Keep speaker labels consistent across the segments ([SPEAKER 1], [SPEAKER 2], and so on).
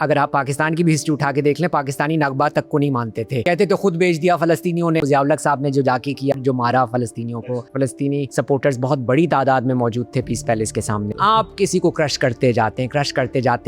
[SPEAKER 1] अगर आप पाकिस्तान की भी हिस्ट्री उठा के देख लें, पाकिस्तानी नगबा तक को नहीं मानते थे, कहते तो खुद बेच दिया फ़लस्तीनियों ने। ज़िया-उल-हक साहब ने जो जाके किया, जो मारा फ़लस्तीनियों को, फ़लस्तीनी सपोर्टर्स बहुत बड़ी तादाद में मौजूद थे पीस पैलेस के सामने। आप किसी को क्रश करते जाते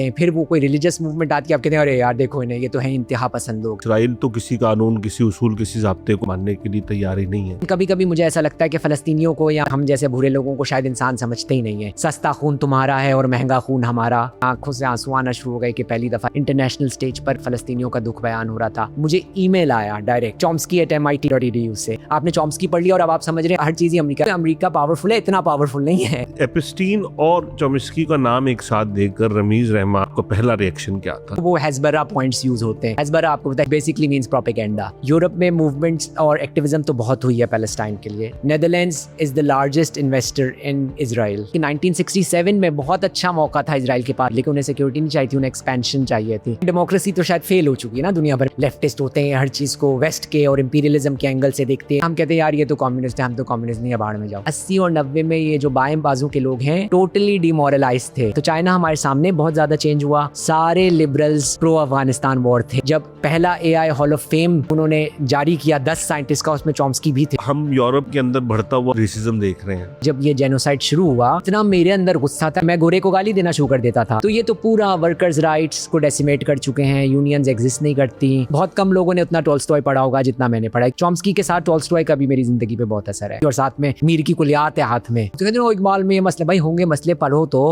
[SPEAKER 1] हैं, फिर वो कोई रिलीजियस मूवमेंट आती है, आप कहते हैं अरे यार देखो इन्हें, ये तो है इंतहा पसंद लोग।
[SPEAKER 2] इसराइल तो किसी कानून, किसी उसूल, किसी ज़ाब्ते को मानने के लिए तैयार ही नहीं है।
[SPEAKER 1] कभी कभी मुझे ऐसा लगता है कि फ़लस्तीनियों को या हम जैसे बुरे लोगों को शायद इंसान समझते ही नहीं है। सस्ता खून तुम्हारा है और महंगा खून हमारा। आंखों से आंसू आना शुरू हो गए कि पहली दफा इंटरनेशनल स्टेज पर फ़लस्तीनियों का दुख बयान हो रहा था। मुझे ईमेल आया डायरेक्ट chomsky@mit.edu से। आपने चॉम्स्की पढ़ लिया और अब आप समझ रहे हैं हर चीज़ ही अमेरिका पावरफुल है, इतना पावरफुल नहीं है।
[SPEAKER 2] एपस्टीन और चॉम्स्की का नाम एक साथ देखकर रमीज रहमान का पहला रिएक्शन क्या था?
[SPEAKER 1] वो हेज़बरा पॉइंट्स यूज होते हैं। हेज़बरा आपको पता है बेसिकली मींस प्रोपेगेंडा। यूरोप में मूवमेंट्स और एक्टिविज्म तो बहुत हुई है पैलेस्टाइन के लिए। Netherlands is the largest investor in Israel. 1967 में बहुत अच्छा मौका था इजराइल के पास, लेकिन उन्हें सिक्योरिटी नहीं चाहिए थी, उन्हें एक्सपेंशन चाहिए थी। डेमोक्रेसी तो शायद फेल हो चुकी है ना दुनिया भर। लेफ्टिस्ट होते हैं, हर चीज को वेस्ट के और इंपीरियलिज्म के एंगल से देखते हैं। हम कहते हैं यार ये तो कम्युनिस्ट है, हम तो कम्युनिस्ट नहीं है, बाहर में जाओ। 80 और 90 में ये जो बाएं बाजू के लोग हैं टोटली डिमोरलाइज थे। तो चाइना हमारे सामने बहुत ज्यादा चेंज हुआ। सारे लिबरल्स प्रो अफगानिस्तान वॉर थे। जब पहला AI हॉल ऑफ फेम उन्होंने जारी किया 10 साइंटिस्ट का, उसमें चॉम्स्की भी थे।
[SPEAKER 2] हम यूरोप के अंदर बढ़ता हुआ रेसिज्म देख रहे हैं।
[SPEAKER 1] जब ये जेनोसाइड शुरू हुआ, इतना मेरे अंदर गुस्सा था, मैं गोरे को गाली देना शुरू कर देता था। तो ये तो पूरा वर्कर्स राइट्स को डेसिमेट कर चुके हैं, यूनियंस एग्जिस्ट नहीं करती। बहुत कम लोगों ने उतना टॉल्स्टॉय पढ़ा होगा जितना मैंने पढ़ा। चॉम्स्की के साथ टॉल्स्टॉय का भी मेरी जिंदगी पे बहुत असर है, और साथ में मीर की कुलियात है हाथ में। तो कहते हैं इकबाल में ये मसले, भाई होंगे मसले, पढ़ो तो।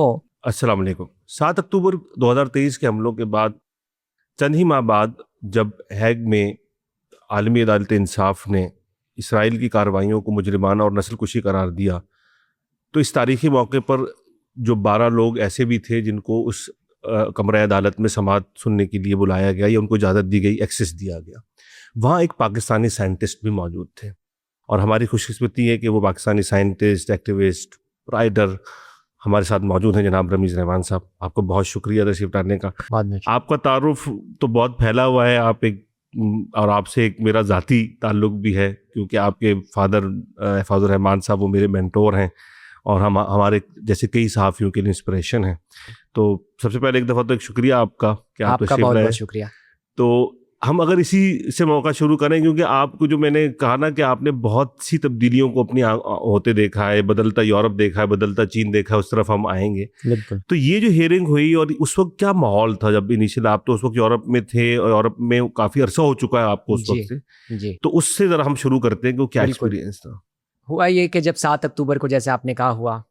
[SPEAKER 2] अस्सलाम वालेकुम। 7 अक्टूबर 2023 के हमलों के बाद चंद ही माह बाद जब हैग में आलमी अदालत इंसाफ ने इसराइल की कार्रवाइयों को मुजरिमाना और नस्लकुशी करार दिया, तो इस तारीखी मौके पर जो 12 लोग ऐसे भी थे जिनको उस कमरा अदालत में समाअत सुनने के लिए बुलाया गया या उनको इजाज़त दी गई, एक्सेस दिया गया, वहाँ एक पाकिस्तानी साइंटिस्ट भी मौजूद थे। और हमारी खुशकिस्मती है कि वो पाकिस्तानी साइंटिस्ट, एक्टिविस्ट, राइटर हमारे साथ मौजूद हैं। जनाब रमीज रहमान साहब, आपको बहुत शुक्रिया तशरीफ लाने का। आपका तारुफ तो बहुत फैला हुआ है, आप एक और आपसे एक मेरा ज़ाती ताल्लुक़ भी है, क्योंकि आपके फादर हिफाज़ुर रहमान साहब वो मेरे मेंटोर हैं और हम हमारे जैसे कई सहाफ़ियों के लिए इंस्पिरेशन हैं। तो सबसे पहले एक दफ़ा तो एक शुक्रिया आपका कि आप
[SPEAKER 1] आपका बहुत बहुत शुक्रिया।
[SPEAKER 2] तो हम अगर इसी से मौका शुरू करें, क्योंकि आपको जो मैंने कहा ना कि आपने बहुत सी तब्दीलियों को अपनी होते देखा है, बदलता यूरोप देखा है, बदलता चीन देखा है, उस तरफ हम आएंगे। तो ये जो हियरिंग हुई और उस वक्त क्या माहौल था जब इनिशियल, आप तो उस वक्त यूरोप में थे और यूरोप में काफ़ी अरसा हो चुका है आपको उस वक्त से
[SPEAKER 1] जी।
[SPEAKER 2] तो उससे ज़रा हम शुरू करते हैं कि क्या एक्सपीरियंस था।
[SPEAKER 1] हुआ ये कि जब 7 अक्टूबर को जैसे आपने कहा हुआ,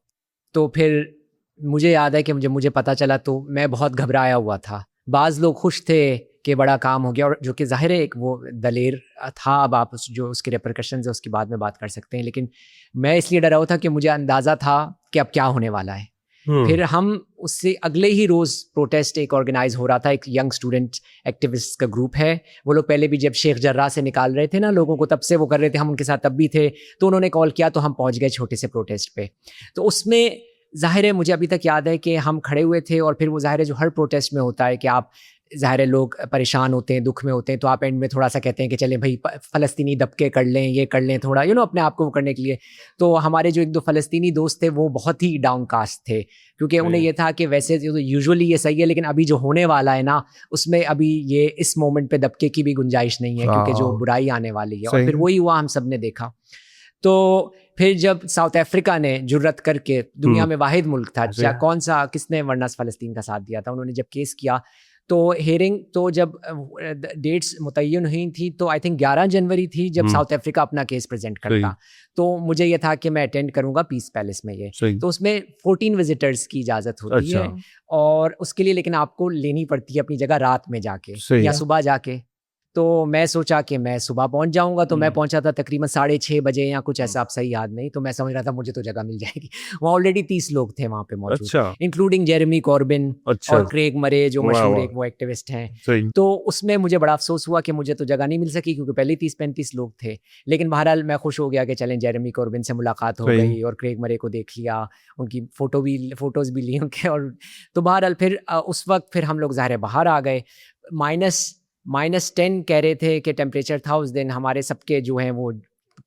[SPEAKER 1] तो फिर मुझे याद है कि मुझे पता चला तो मैं बहुत घबराया हुआ था। बाज़ लोग खुश थे कि बड़ा काम हो गया, और जो कि ज़ाहिर है एक वो दलेर था। अब आप जो उसके रिपरकशंस है उसकी बाद में बात कर सकते हैं, लेकिन मैं इसलिए डरा हुआ था कि मुझे अंदाज़ा था कि अब क्या होने वाला है। फिर हम उससे अगले ही रोज़ प्रोटेस्ट एक ऑर्गेनाइज हो रहा था, एक यंग स्टूडेंट एक्टिविस्ट का ग्रुप है। वो लोग पहले भी जब शेख जर्राह से निकाल रहे थे ना लोगों को, तब से वो कर रहे थे, हम उनके साथ तब भी थे। तो उन्होंने कॉल किया तो हम पहुँच गए छोटे से प्रोटेस्ट पे। तो उसमें ज़ाहिर है मुझे अभी तक याद है कि हम खड़े हुए थे, और फिर वो ज़ाहिर है जो हर प्रोटेस्ट में होता है कि आप ज़ाहिर है लोग परेशान होते हैं, दुख में होते हैं, तो आप एंड में थोड़ा सा कहते हैं कि चलें भाई फ़लस्तीनी दबके कर लें, ये कर लें थोड़ा अपने आप को वो करने के लिए। तो हमारे जो 1-2 फ़लस्तीनी दोस्त थे वो बहुत ही डाउनकास्ट थे, क्योंकि उन्हें ये था कि वैसे तो यूजुअली ये सही है, लेकिन अभी जो होने वाला है ना उसमें अभी ये इस मोमेंट पे दबके की भी गुंजाइश नहीं है, क्योंकि जो बुराई आने वाली है। और फिर वही हुआ, हम सब ने देखा। तो फिर जब साउथ अफ्रीका ने जुर्रत करके, दुनिया में वाहिद मुल्क था, कौन सा, किसने वरना फ़लस्तीन का साथ दिया था, उन्होंने जब केस किया तो हेयरिंग, तो जब डेट्स मुतय्यन हुई थी तो आई थिंक 11 जनवरी थी जब साउथ अफ्रीका अपना केस प्रेजेंट करता। तो मुझे ये था कि मैं अटेंड करूंगा पीस पैलेस में ये। तो उसमें 14 विजिटर्स की इजाज़त होती है, और उसके लिए लेकिन आपको लेनी पड़ती है अपनी जगह रात में जाके या सुबह जाके। तो मैं सोचा कि मैं सुबह पहुंच जाऊंगा, तो मैं पहुंचा था तकरीबन 6:30 बजे या कुछ ऐसा, आप सही याद नहीं। तो मैं समझ रहा था मुझे तो जगह मिल जाएगी। वहाँ ऑलरेडी 30 लोग थे वहाँ पे मौजूद, इंक्लूडिंग जेरेमी कॉर्बिन और क्रेग मरे जो मशहूर एक वो एक्टिविस्ट हैं। तो उसमें मुझे बड़ा अफसोस हुआ कि मुझे तो जगह नहीं मिल सकी, क्योंकि पहले 30-35 लोग थे। लेकिन बहरहाल मैं खुश हो गया कि चलें, जेरेमी कॉर्बिन से मुलाकात हो गई और क्रेग मरे को देख लिया, उनकी फ़ोटोज़ भी ली उनके। और तो बहरहाल फिर उस वक्त फिर हम लोग ज़ाहिर बाहर आ गए। -10 कह रहे थे कि टेम्परेचर था उस दिन। हमारे सबके जो हैं वो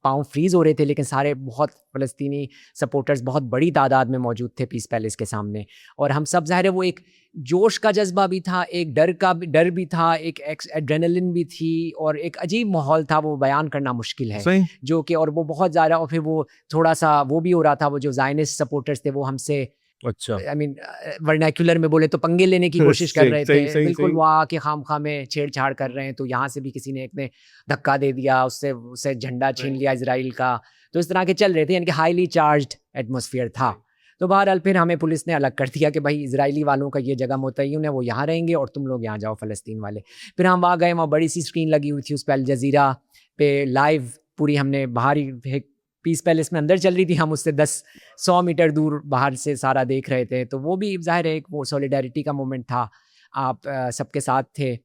[SPEAKER 1] पाँव फ्रीज हो रहे थे, लेकिन सारे बहुत फ़लस्तीनी सपोर्टर्स बहुत बड़ी तादाद में मौजूद थे पीस पैलेस के सामने। और हम सब ज़ाहिर है वो एक जोश का जज्बा भी था, एक डर भी था, एक एड्रेनलिन भी थी, और एक अजीब माहौल था, वो बयान करना मुश्किल है
[SPEAKER 2] सही।
[SPEAKER 1] जो कि, और वो बहुत ज़्यादा, और फिर वो थोड़ा सा वो भी हो रहा था, वो जो ज़ायनिस्ट सपोर्टर्स थे वो हमसे
[SPEAKER 2] अच्छा,
[SPEAKER 1] आई मीन वर्नाक्युलर में बोले तो पंगे लेने की कोशिश कर रहे थे। बिल्कुल वो आके खामखा में छेड़छाड़ कर रहे हैं, तो यहाँ से भी किसी ने एक ने धक्का दे दिया, उससे झंडा छीन लिया इजराइल का। तो इस तरह के चल रहे थे, यानी कि हाईली चार्ज्ड एटमॉस्फेयर था। तो बहरहाल फिर हमें पुलिस ने अलग कर दिया कि भाई इजरायली वालों का ये जगह मुतय्यन है, वो यहाँ रहेंगे और तुम लोग यहाँ जाओ फ़लस्तीन वाले। फिर हम वहाँ गए, वहाँ बड़ी सी स्क्रीन लगी हुई थी, उस पर अल जज़ीरा पे लाइव पूरी हमने बाहर ही पीस पैलेस में अंदर चल रही थी, हम उससे 10-100 मीटर दूर बाहर से सारा देख रहे थे। तो वो भी ज़ाहिर है एक वो सॉलिडारिटी का मोमेंट था, आप सबके साथ थे।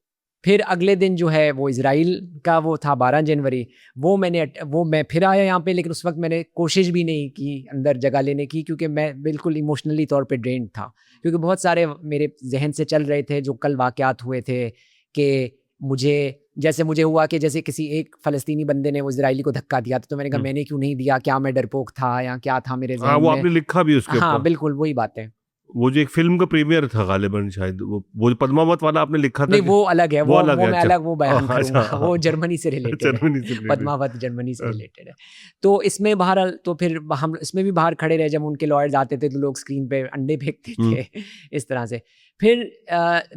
[SPEAKER 1] फिर अगले दिन जो है वो इज़राइल का वो था 12 जनवरी, वो मैं फिर आया यहाँ पे, लेकिन उस वक्त मैंने कोशिश भी नहीं की अंदर जगह लेने की, क्योंकि मैं बिल्कुल इमोशनली तौर पे ड्रेन्ड था, क्योंकि बहुत सारे मेरे जहन से चल रहे थे जो कल वाक़यात हुए थे, कि मुझे हुआ कि जैसे किसी एक फ़लस्तीनी बंदे ने वो इज़राइली को धक्का दिया था, तो मैंने कहा मैंने क्यों नहीं दिया, क्या मैं डरपोक था या क्या था मेरे ज़हन में।
[SPEAKER 2] वो आपने लिखा भी उसके ऊपर।
[SPEAKER 1] हाँ बिल्कुल वही बात है।
[SPEAKER 2] वो जो एक फिल्म का प्रीमियर था गालिबन शायद, वो पद्मावत वाला आपने लिखा था।
[SPEAKER 1] नहीं वो अलग है, वो मैं
[SPEAKER 2] अच्छा।
[SPEAKER 1] अलग वो बयान करूँगा,
[SPEAKER 2] अच्छा।
[SPEAKER 1] वो जर्मनी से रिलेटेड है, पद्मावत जर्मनी से रिलेटेड है। तो इसमें बहरहाल तो फिर हम इसमें भी बाहर खड़े रहे, जब उनके लॉयर्स आते थे तो लोग स्क्रीन पे अंडे फेंकते थे इस तरह से। फिर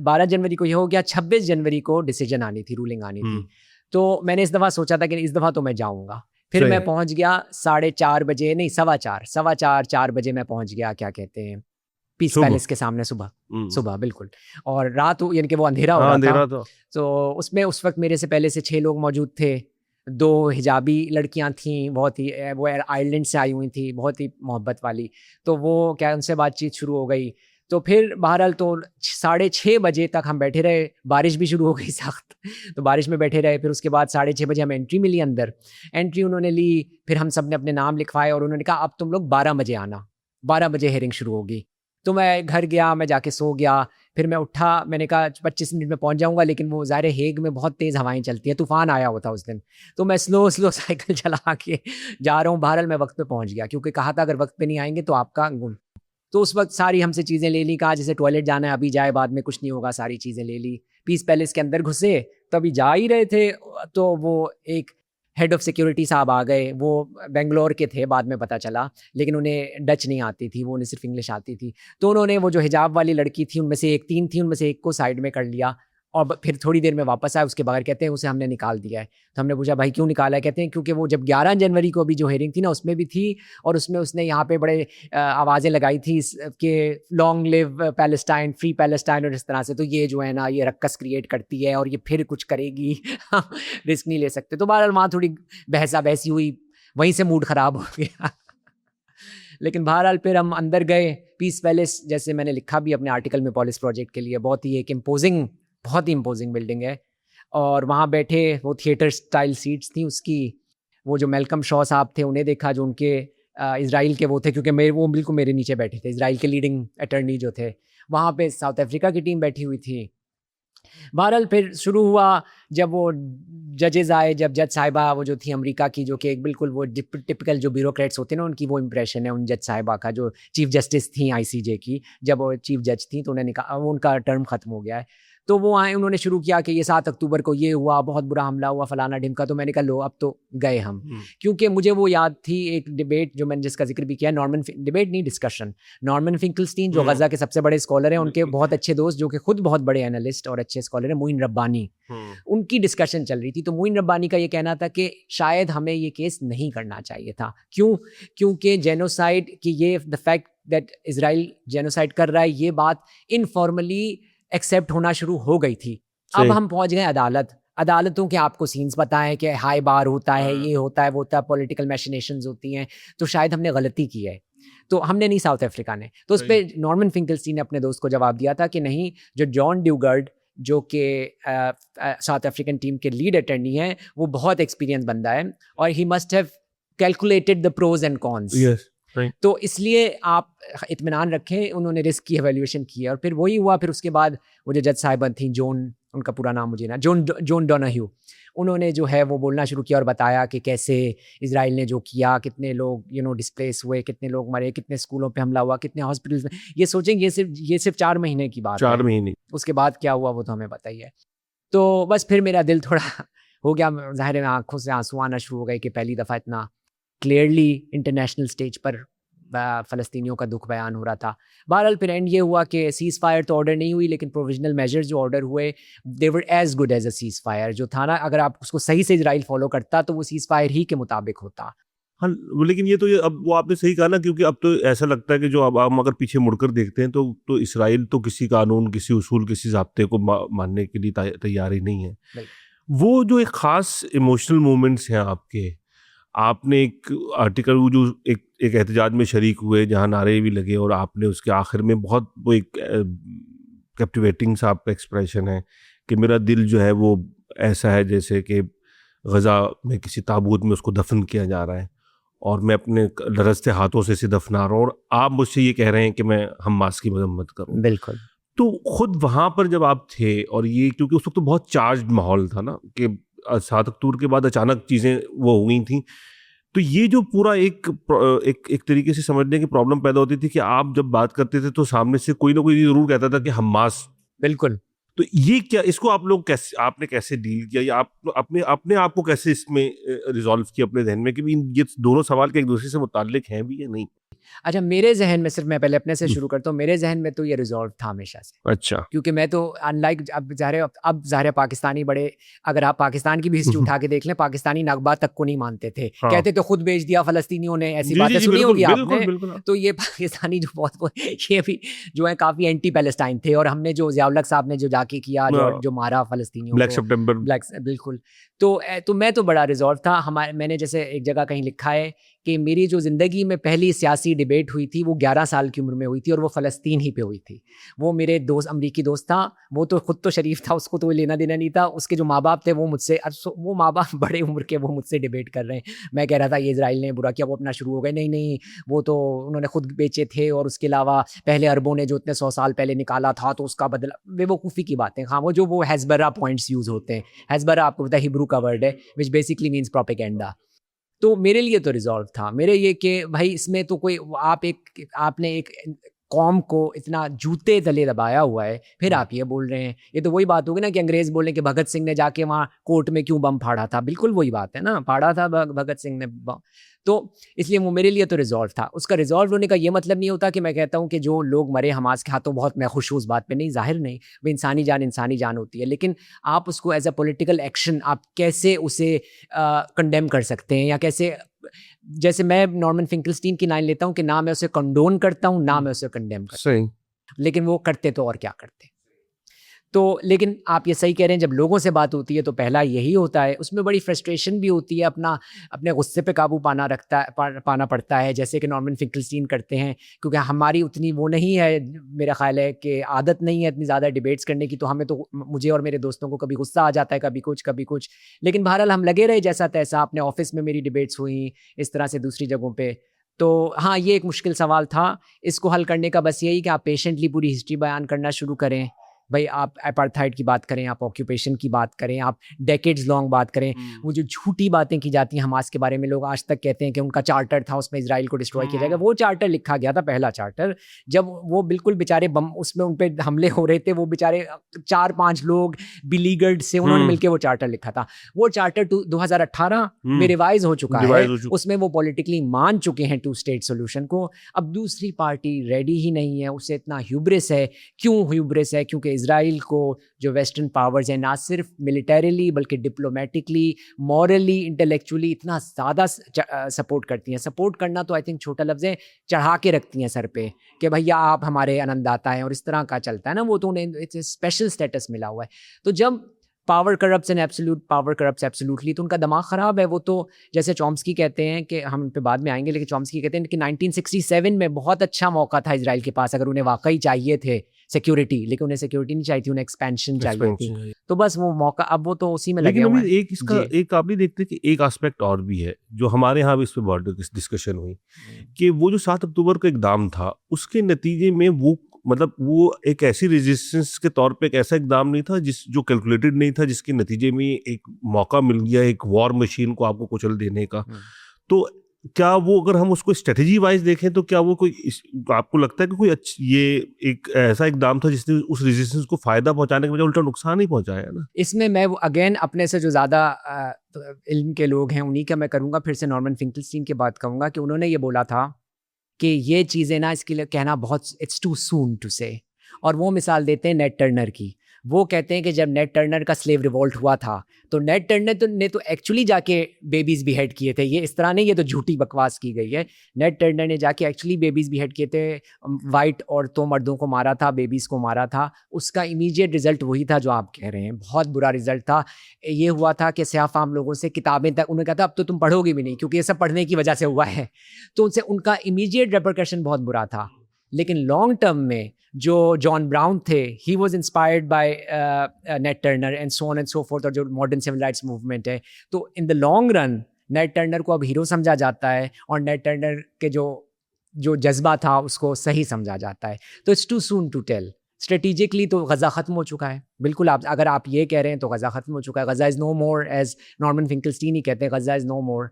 [SPEAKER 1] 12 जनवरी को ये हो गया, 26 जनवरी को डिसीजन आनी थी, रूलिंग आनी थी। तो मैंने इस दफ़ा सोचा था कि इस दफ़ा तो मैं जाऊँगा। फिर मैं पहुँच गया 4:30 बजे, नहीं 4:15 बजे मैं पहुँच गया, क्या कहते हैं, पीस पैलेस के सामने सुबह बिल्कुल। और रात यानी कि वो अंधेरा हो रहा था। तो उसमें उस वक्त मेरे से पहले से 6 लोग मौजूद थे। 2 हिजाबी लड़कियां थीं, बहुत ही वो आयरलैंड से आई हुई थी, बहुत ही मोहब्बत वाली। तो वो क्या उनसे बातचीत शुरू हो गई। तो फिर बहरहाल तो 6:30 बजे तक हम बैठे रहे, बारिश भी शुरू हो गई सख्त, तो बारिश में बैठे रहे। फिर उसके बाद 6:30 बजे हमें एंट्री मिली अंदर, एंट्री उन्होंने ली, फिर हम सब ने अपने नाम लिखवाए और उन्होंने कहा अब तुम लोग 12 बजे आना, 12 बजे हेयरिंग शुरू होगी। तो मैं घर गया, मैं जाके सो गया। फिर मैं उठा, मैंने कहा 25 मिनट में पहुंच जाऊंगा, लेकिन वो ज़ाहिर है हेग में बहुत तेज़ हवाएं चलती हैं, तूफ़ान आया हुआ था उस दिन। तो मैं स्लो साइकिल चला के जा रहा हूँ, बहरहाल मैं वक्त पे पहुंच गया, क्योंकि कहा था अगर वक्त पे नहीं आएंगे तो आपका गुम। तो उस वक्त सारी हमसे चीज़ें ले ली, कहा जैसे टॉयलेट जाना है अभी जाए, बाद में कुछ नहीं होगा, सारी चीज़ें ले ली। पीस पैलेस के अंदर घुसे, तो अभी जा ही रहे थे तो वो एक हेड ऑफ़ सिक्योरिटी साहब आ गए, वो बेंगलोर के थे बाद में पता चला, लेकिन उन्हें डच नहीं आती थी, वो उन्हें सिर्फ इंग्लिश आती थी। तो उन्होंने वो जो हिजाब वाली लड़की थी उनमें से 3 थी, उनमें से एक को साइड में कर लिया और फिर थोड़ी देर में वापस आए, उसके बगैर कहते हैं उसे हमने निकाल दिया है। तो हमने पूछा भाई क्यों निकाला है? कहते हैं क्योंकि वो जब 11 जनवरी को अभी जो हेयरिंग थी ना उसमें भी थी, और उसमें उसने यहाँ पे बड़े आवाज़ें लगाई थी कि long live Palestine, free Palestine और इस तरह से। तो ये जो है ना ये रक्कस क्रिएट करती है और ये फिर कुछ करेगी रिस्क नहीं ले सकते। तो बहरहाल वहाँ थोड़ी बहसी हुई, वहीं से मूड ख़राब हो गया लेकिन बहरहाल फिर हम अंदर गए। पीस पैलेस जैसे मैंने लिखा भी अपने आर्टिकल में पॉलिस प्रोजेक्ट के लिए, बहुत ही इम्पोजिंग बिल्डिंग है। और वहाँ बैठे, वो थिएटर स्टाइल सीट्स थी उसकी। वो जो मेलकम शॉ साहब थे उन्हें देखा, जो उनके इज़राइल के वो थे, क्योंकि वो बिल्कुल मेरे नीचे बैठे थे, इज़राइल के लीडिंग अटर्नी जो थे। वहाँ पे साउथ अफ्रीका की टीम बैठी हुई थी। बहरहाल फिर शुरू हुआ, जब वो जजेस आए, जब जज साहिबा वो जो थी अमेरिका की, जो कि एक बिल्कुल वो टिपिकल जो ब्यूरोक्रेट्स होते हैं ना उनकी वो इंप्रेशन है उन जज साहिबा का, जो चीफ जस्टिस थी ICJ की, जब वो चीफ जज थी तो उन्होंने कहा उनका टर्म ख़त्म हो गया है। तो वो आए, उन्होंने शुरू किया कि ये 7 अक्टूबर को ये हुआ, बहुत बुरा हमला हुआ, फलाना ढिमका। तो मैंने कहा लो अब तो गए हम, क्योंकि मुझे वो याद थी एक डिबेट जो मैंने जिसका जिक्र भी किया, डिस्कशन नॉर्मन फिंकलस्टीन जो गज़ा के सबसे बड़े स्कॉलर हैं, उनके बहुत अच्छे दोस्त जो कि खुद बहुत बड़े एनालिस्ट और अच्छे स्कॉलर हैं, मोइन रब्बानी, उनकी डिस्कशन चल रही थी। तो मोइन रब्बानी का ये कहना था कि शायद हमें ये केस नहीं करना चाहिए था। क्योंकि जेनोसाइड की ये the fact that Israel genocide कर रहा है, ये बात इनफॉर्मली एक्सेप्ट होना शुरू हो गई थी। अब हम पहुंच गए अदालतों के, आपको सीन्स पता है कि हाई बार होता है, ये होता है, वो होता है, पॉलिटिकल मैशिनेशंस होती हैं। तो शायद हमने गलती की है, तो हमने नहीं, साउथ अफ्रीका ने। तो उस पर नॉर्मन फिंकलस्टीन ने अपने दोस्त को जवाब दिया था कि नहीं, जो जॉन ड्यूगर्ड जो कि साउथ अफ्रीकन टीम के लीड अटर्नी हैं, वो बहुत एक्सपीरियंस बंदा है और he must have calculated the pros and cons. तो इसलिए आप इत्मीनान रखें, उन्होंने रिस्क की एवेल्यूएशन की है। और फिर वही हुआ। फिर उसके बाद वो जो जज साहिबा थी, जोन उनका पूरा नाम मुझे ना, जॉन डोनाह्यू, उन्होंने जो है वो बोलना शुरू किया और बताया कि कैसे इजराइल ने जो किया, कितने लोग डिस्प्लेस हुए, कितने लोग मरे, कितने स्कूलों पे हमला हुआ, कितने हॉस्पिटल्स में। ये सोचेंगे ये सिर्फ 4 महीने की बात
[SPEAKER 2] 4
[SPEAKER 1] है।
[SPEAKER 2] महीने।
[SPEAKER 1] उसके बाद क्या हुआ वो तो हमें पता ही है। तो बस फिर मेरा दिल थोड़ा हो गया, ज़ाहिर है आँखों से आंसू आना शुरू हो गए कि पहली दफ़ा इतना क्लियरली इंटरनेशनल स्टेज पर फ़लस्तीनियों का दुख बयान हो रहा था। बहरहाल फिर एंड ये हुआ कि सीज़ फायर तो ऑर्डर नहीं हुई, लेकिन प्रोविजनल मेजर्स जो ऑर्डर हुए they were as good as a ceasefire जो था ना, अगर आप उसको सही से इजराइल फॉलो करता तो वो सीज़ फायर ही के मुताबिक होता।
[SPEAKER 2] हाँ, लेकिन ये अब वो आपने सही कहा ना, क्योंकि अब तो ऐसा लगता है कि जो अब हम अगर पीछे मुड़कर देखते हैं तो इसराइल तो किसी कानून, किसी उसूल, किसी ज़ाब्ते को मानने के लिए तैयार ही नहीं है। वो जो एक ख़ास इमोशनल मोमेंट्स हैं आपके, आपने एक आर्टिकल वो जो एक एहतजाज में शरीक हुए जहाँ नारे भी लगे और आपने उसके आखिर में बहुत वो एक कैप्टिवेटिंग सा आपका एक्सप्रेशन है कि मेरा दिल जो है वो ऐसा है जैसे कि गज़ा में किसी ताबूत में उसको दफन किया जा रहा है और मैं अपने लरजते हाथों से इसे दफना रहा हूँ और आप मुझसे ये कह रहे हैं कि मैं हमास की मजम्मत करूँ।
[SPEAKER 1] बिल्कुल।
[SPEAKER 2] तो खुद वहाँ पर जब आप थे और ये, क्योंकि उस वक्त तो बहुत चार्ज्ड माहौल था ना कि 7 अक्टूबर के बाद अचानक चीज़ें वो हो गई थी, तो ये जो पूरा एक तरीके से समझने की प्रॉब्लम पैदा होती थी कि आप जब बात करते थे तो सामने से कोई ना कोई ज़रूर कहता था कि हमास।
[SPEAKER 1] बिल्कुल।
[SPEAKER 2] तो ये क्या, इसको आप लोग आपने कैसे डील किया, या आप अपने आप को कैसे इसमें रिजॉल्व किया अपने जहन में कि ये दोनों सवाल के एक दूसरे से मुताल्लिक हैं भी या नहीं?
[SPEAKER 1] अच्छा, मेरे ज़हन में, सिर्फ मैं पहले अपने से शुरू करता हूँ, मेरे ज़हन में तो ये रिज़ॉल्व था हमेशा से।
[SPEAKER 2] अच्छा।
[SPEAKER 1] क्योंकि मैं तो अनलाइक अब ज़ाहिर है पाकिस्तानी बड़े, अगर आप पाकिस्तान की भी हिस्ट्री उठा के देख लें, पाकिस्तानी नगबा तक को नहीं मानते थे।
[SPEAKER 2] हाँ।
[SPEAKER 1] कहते तो खुद बेच दिया फ़लस्तीनियों ने, ऐसी बातें सुनी
[SPEAKER 2] बिल्कुल,
[SPEAKER 1] होगी
[SPEAKER 2] बिल्कुल,
[SPEAKER 1] आपने।
[SPEAKER 2] बिल्कुल।
[SPEAKER 1] तो ये पाकिस्तानी जो ये भी जो है काफ़ी एंटी पैलेस्टाइन थे, और हमने जो ज़ियाउल हक साहब ने जो जाके किया, जो मारा फ़लस्तीनियों को,
[SPEAKER 2] ब्लैक सितंबर।
[SPEAKER 1] बिल्कुल। तो मैं तो बड़ा रिज़ॉल्व था। मैंने जैसे एक जगह कहीं लिखा है कि मेरी जो ज़िंदगी में पहली सियासी डिबेट हुई थी वो 11 साल की उम्र में हुई थी, और वो फ़लस्तीन ही पे हुई थी। वो मेरे अमरीकी दोस्त था, वो तो खुद तो शरीफ था, उसको तो लेना देना नहीं था। उसके जो माँ बाप थे वो मुझसे, वो माँ बाप बड़े उम्र के, वो मुझसे डिबेट कर रहे हैं। मैं कह रहा था ये इजराइल ने बुरा किया, वो अपना शुरू हो गए, नहीं वो तो उन्होंने खुद बेचे थे, और उसके अलावा पहले अरबों ने जो इतने 100 साल पहले निकाला था तो उसका बदला। बेवकूफ़ी की बातें। हाँ, वो हेज़बरा पॉइंट्स यूज़ होते हैं। हेज़बरा आपको पता है हिब्रू का वर्ड है विच बेसिकली मीन्स प्रोपेगेंडा। तो मेरे लिए तो रिज़ॉल्व था मेरे ये कि भाई इसमें तो कोई, आपने एक कौम को इतना जूते तले दबाया हुआ है, फिर आप ये बोल रहे हैं। ये तो वही बात होगी ना कि अंग्रेज़ बोलें कि भगत सिंह ने जाके वहाँ कोर्ट में क्यों बम फाड़ा था। बिल्कुल वही बात है ना, फाड़ा था भगत सिंह ने बम। तो इसलिए वो मेरे लिए तो रिज़ॉल्व था। उसका रिज़ॉल्व होने का ये मतलब नहीं होता कि मैं कहता हूँ कि जो लोग मरे हमास के हाथों, बहुत मैं खुश हूँ उस बात पे, नहीं, ज़ाहिर नहीं, वो इंसानी जान होती है। लेकिन आप उसको एज अ पॉलिटिकल एक्शन आप कैसे उसे कंडेम कर सकते हैं, या कैसे, जैसे मैं नॉर्मन फिंकलस्टीन की लाइन लेता हूँ कि ना मैं उसे कंडोन करता हूँ, ना मैं उसे कंडेम करता हूँ।
[SPEAKER 2] सही।
[SPEAKER 1] लेकिन वो करते तो और क्या करते। तो लेकिन आप ये सही कह रहे हैं, जब लोगों से बात होती है तो पहला यही होता है। उसमें बड़ी फ्रस्ट्रेशन भी होती है, अपने गुस्से पे काबू पाना पड़ता है, जैसे कि नॉर्मन फिंकलस्टीन करते हैं। क्योंकि हमारी उतनी वो नहीं है, मेरा ख्याल है कि आदत नहीं है इतनी ज़्यादा डिबेट्स करने की, तो हमें तो, मुझे और मेरे दोस्तों को कभी गुस्सा आ जाता है, कभी कुछ। लेकिन बहरहाल हम लगे रहे जैसा तैसा। अपने ऑफिस में मेरी डिबेट्स हुई, इस तरह से दूसरी जगहों पर। तो हाँ, ये एक मुश्किल सवाल था। इसको हल करने का बस यही कि आप पेशेंटली पूरी हिस्ट्री बयान करना शुरू करें। भाई आप अपार्थाइड की बात करें, आप ऑक्यूपेशन की बात करें, आप डेकेड्स लॉन्ग बात करें। वो जो झूठी बातें की जाती हैं हमास के बारे में, लोग आज तक कहते हैं कि उनका चार्टर था, उसमें इजराइल को डिस्ट्रॉय किया जाएगा। वो चार्टर लिखा गया था, पहला चार्टर, जब वो बिल्कुल बेचारे बम, उसमें उन पर हमले हो रहे थे, वो बेचारे 4-5 लोग बिलीगर्ड से, उन्होंने मिलकर वो चार्टर लिखा था। वो चार्टर 2018 में रिवाइज हो चुका है। उसमें वो पॉलिटिकली मान चुके हैं 2 स्टेट सोल्यूशन को। अब दूसरी पार्टी रेडी ही नहीं है, उसे इतना ह्यूब्रिस है। क्यों ह्यूब्रिस है? क्योंकि इजराइल को जो वेस्टर्न पावर्स हैं, ना सिर्फ मिलिटरीली बल्कि डिप्लोमेटिकली, मॉरली, इंटेलेक्चुअली इतना ज़्यादा सपोर्ट करती हैं। सपोर्ट करना तो आई थिंक छोटा लफ्ज़ है, चढ़ा के रखती हैं सर पे कि भैया आप हमारे आनंददाता हैं, और इस तरह का चलता है ना। वो तो उन्हें स्पेशल स्टेटस मिला हुआ है। तो जब power corrupts and absolute, power corrupts absolutely, तो उनका दिमाग ख़राब है। वो तो जैसे चॉम्स्की कहते हैं, कि हम पे बाद में आएंगे, लेकिन चॉम्स्की कहते हैं कि 1967 में बहुत अच्छा मौका था इजराइल के पास, अगर उन्हें वाकई चाहिए थे सिक्योरिटी, लेकिन उन्हें सिक्योरिटी नहीं चाहिए थी, उन्हें एक्सपेंशन चाहिए थी। तो बस वो मौका, अब वो तो उसी में लगे हुए हैं।
[SPEAKER 2] लेकिन एक आप नहीं देखते कि एक एस्पेक्ट और भी है जो हमारे यहाँ भी इस पे बहुत डिस्कशन हुई, कि वो जो 7 अक्टूबर का इक़दाम था, उसके नतीजे में वो मतलब वो एक ऐसी रेजिस्टेंस के तौर पे एक ऐसा इकदाम नहीं था जो कैलकुलेटेड नहीं था, जिसके नतीजे में एक मौका मिल गया एक वॉर मशीन को आपको कुचल देने का। तो क्या वो, अगर हम उसको स्ट्रेटजी वाइज देखें, तो क्या वो आपको लगता है कि कोई ये एक ऐसा इकदाम था जिसने उस रेजिस्टेंस को फायदा पहुंचाने के बजाय उल्टा नुकसान ही पहुंचाया ना?
[SPEAKER 1] इसमें मैं अगेन अपने से जो ज़्यादा इल्म के लोग हैं उन्हीं का मैं करूँगा, फिर से नॉर्मन फिंकलस्टीन की बात कहूँगा कि उन्होंने ये बोला था कि ये चीज़ें ना, इसके लिए कहना बहुत इट्स टू सून टू से। और वो मिसाल देते हैं नेट टर्नर की। वो कहते हैं कि जब नेट टर्नर का स्लेव रिवोल्ट हुआ था तो नेट टर्नर ने तो एक्चुअली जाके बेबीज़ बिहेड किए थे। ये इस तरह नहीं, ये तो झूठी बकवास की गई है। नेट टर्नर ने जाके एक्चुअली बेबीज़ बिहेड किए थे, वाइट औरतों मर्दों को मारा था, बेबीज़ को मारा था। उसका इमीडिएट रिजल्ट वही था जो आप कह रहे हैं, बहुत बुरा रिजल्ट था। ये हुआ था कि स्याह फाम लोगों से किताबें तक उन्होंने कहा था अब तो तुम पढ़ोगे भी नहीं, क्योंकि ये सब पढ़ने की वजह से हुआ है। तो उनसे उनका इमीडिएट रेपरकशन बहुत बुरा था। लेकिन लॉन्ग टर्म में जो जॉन ब्राउन थे, he was inspired by net Turner and so on and so fourth, और जो मॉडर्न सिविल राइट्स मूवमेंट है। तो in the long run net Turner को अब हीरो समझा जाता है, और नेट टर्नर के जो जज्बा था उसको सही समझा जाता है। तो it's too soon to tell. Strategically तो गज़ा ख़त्म हो चुका है, बिल्कुल। अगर आप ये कह रहे हैं तो गज़ा ख़त्म हो चुका है। Gaza is no more, as Norman Finkelstein ही कहते हैं, गज़ा इज़ नो मोर।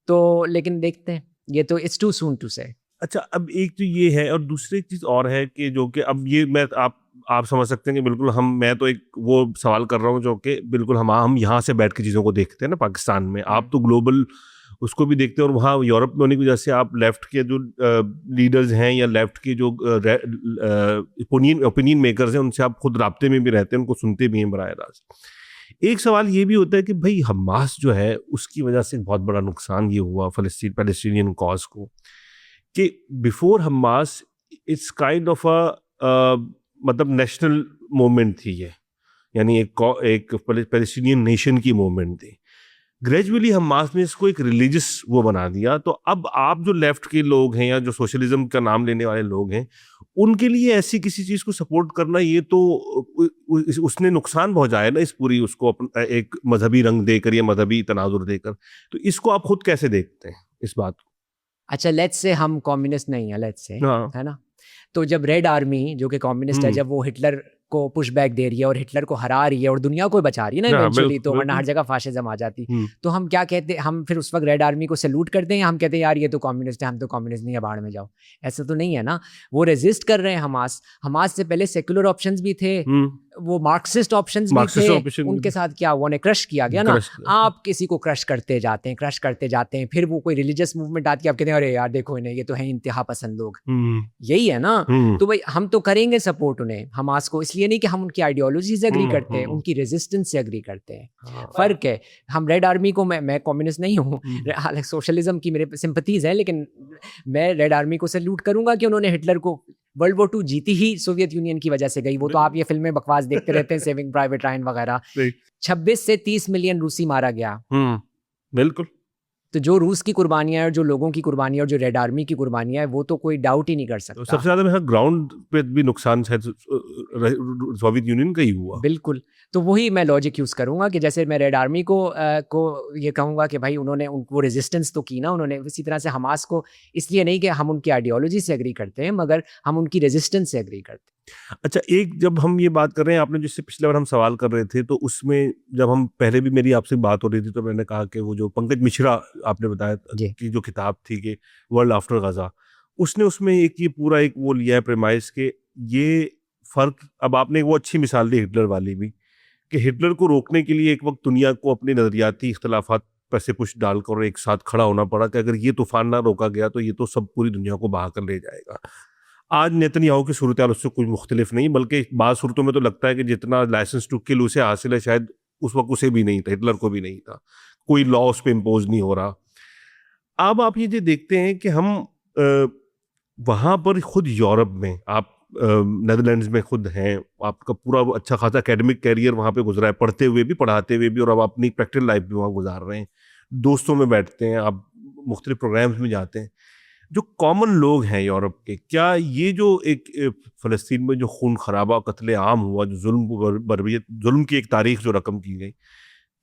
[SPEAKER 1] तो लेकिन देखते हैं, ये तो इट्स टू सून टू से।
[SPEAKER 2] अच्छा, अब एक तो ये है, और दूसरी चीज और है कि जो कि अब ये मैं आप समझ सकते हैं कि बिल्कुल मैं तो एक वो सवाल कर रहा हूँ जो कि बिल्कुल हम यहाँ से बैठ के चीज़ों को देखते हैं ना पाकिस्तान में। आप तो ग्लोबल उसको भी देखते हैं, और वहाँ यूरोप में होने की वजह से आप लेफ्ट के जो लीडर्स हैं या लेफ्ट के जो ओपिनियन मेकर्स हैं उनसे आप खुद राब्ते में भी रहते हैं, उनको सुनते भी हैं बराह रास्त। एक सवाल ये भी होता है कि भाई हमास जो है उसकी वजह से बहुत बड़ा नुकसान ये हुआ पैलेस्टीनियन कॉज को, कि before Hamas it's kind of मतलब नेशनल मूवमेंट थी ये, यानी एक पैलेस्टीनियन नेशन की मूवमेंट थी। ग्रेजुअली हमास ने इसको एक रिलीजियस वो बना दिया। तो अब आप जो लेफ्ट के लोग हैं या जो सोशलिज्म का नाम लेने वाले लोग हैं, उनके लिए ऐसी किसी चीज़ को सपोर्ट करना, ये तो उसने नुकसान पहुंचाया ना इस पूरी उसको एक मजहबी रंग देकर या मजहबी तनाजुर देकर। तो इसको आप खुद कैसे देखते हैं इस बात को?
[SPEAKER 1] अच्छा, लेट्स से हम कम्युनिस्ट नहीं है, लेट्स से, है ना। तो जब रेड आर्मी जो कि कम्युनिस्ट है, जब वो हिटलर को पुश बैक दे रही है और हिटलर को हरा रही है और दुनिया को बचा रही है ना इवेंचुअली, तो वरना हर जगह फाशिज्म आ जाती। तो हम क्या कहते हैं, हम फिर उस वक्त रेड आर्मी को सैल्यूट करते हैं, हम कहते हैं यार ये तो कम्युनिस्ट है, हम तो कम्युनिस्ट नहीं है, बाहर में जाओ। ऐसा तो नहीं है ना। वो रेजिस्ट कर रहे हैं हमास से पहले सेक्युलर ऑप्शंस भी थे, वो मार्क्सिस्ट ऑप्शंस भी थे। उनके साथ क्या हुआ, उन्हें क्रश किया गया ना। आप किसी को क्रश करते जाते हैं, फिर वो कोई रिलीजियस मूवमेंट आती है, आप कहते हैं अरे यार देखो इन्हें, ये तो है इंतहा पसंद लोग। यही है ना। तो भाई हम तो करेंगे सपोर्ट उन्हें, हमास को, इसलिए नहीं कि हम उनकी आइडियोलॉजी से एग्री करते हैं, उनकी रेजिस्टेंस से एग्री करते हैं। फर्क है। हम रेड आर्मी को, मैं कम्युनिस्ट नहीं हूँ, हालांकि सोशलिज्म की मेरे सिंपथीज है, लेकिन मैं रेड आर्मी को सैल्यूट करूंगा कि उन्होंने हिटलर को, वर्ल्ड वॉर 2 जीती ही सोवियत यूनियन की वजह से गई। वो तो आप ये फिल्में बकवास देखते रहते हैं, सेविंग प्राइवेट रायन वगैरह। 26 से 30 मिलियन रूसी मारा गया।
[SPEAKER 2] बिल्कुल।
[SPEAKER 1] तो जो रूस की कुर्बानियां है और जो लोगों की कुर्बानियां और जो रेड आर्मी की कुर्बानियां है, वो तो कोई डाउट ही नहीं कर सकता।
[SPEAKER 2] तो सबसे ज्यादा मेरा ग्राउंड पे भी नुकसान शायद सोवियत यूनियन का ही हुआ।
[SPEAKER 1] बिल्कुल। तो वही मैं लॉजिक यूज़ करूंगा कि जैसे मैं रेड आर्मी को ये कहूंगा कि भाई उन्होंने वो रेजिस्टेंस तो की ना उन्होंने, इसी तरह से हमास को, इसलिए नहीं कि हम उनकी आइडियोलॉजी से एग्री करते हैं, मगर हम उनकी रेजिस्टेंस से एग्री करते हैं।
[SPEAKER 2] अच्छा, एक जब हम ये बात कर रहे हैं, आपने जिससे पिछले बार हम सवाल कर रहे थे, तो उसमें जब हम पहले भी मेरी आपसे बात हो रही थी, तो मैंने कहा कि वो जो पंकज मिश्रा आपने बताया कि जो किताब थी कि वर्ल्ड आफ्टर गजा, उसने उसमें एक ये पूरा एक वो लिया है प्रेमाइस के ये फर्क। अब आपने वो अच्छी मिसाल दी हिटलर वाली भी, कि हिटलर को रोकने के लिए एक वक्त दुनिया को अपने नजरियाती इख्तलाफात पर से कुछ डालकर एक साथ खड़ा होना पड़ा कि अगर ये तूफान ना रोका गया तो ये तो सब पूरी दुनिया को बहा कर ले जाएगा। आज नेतन्याहू की सूरत हाल उससे कुछ मुख्तलिफ नहीं, बल्कि बाद सूरतों में तो लगता है कि जितना लाइसेंस टू किल उसे हासिल है, शायद उस वक्त उसे भी नहीं था, हिटलर को भी नहीं था, कोई लॉ उस पर इम्पोज नहीं हो रहा। अब आप ये देखते हैं कि हम वहाँ पर खुद यूरोप में, आप नेदरलैंड्स में खुद हैं, आपका पूरा अच्छा खासा एकेडमिक कैरियर वहाँ पे गुजरा है, पढ़ते हुए भी, पढ़ाते हुए भी, और अब अपनी प्रैक्टिकल लाइफ भी वहाँ गुजार रहे हैं, दोस्तों में बैठते हैं, आप मुख्तलिफ प्रोग्राम्स में जाते हैं। जो कॉमन लोग हैं यूरोप के, क्या ये जो एक फ़लस्तीन में जो खून खराबा कत्ले आम हुआ, जो जुल्म की एक तारीख जो रकम की गई,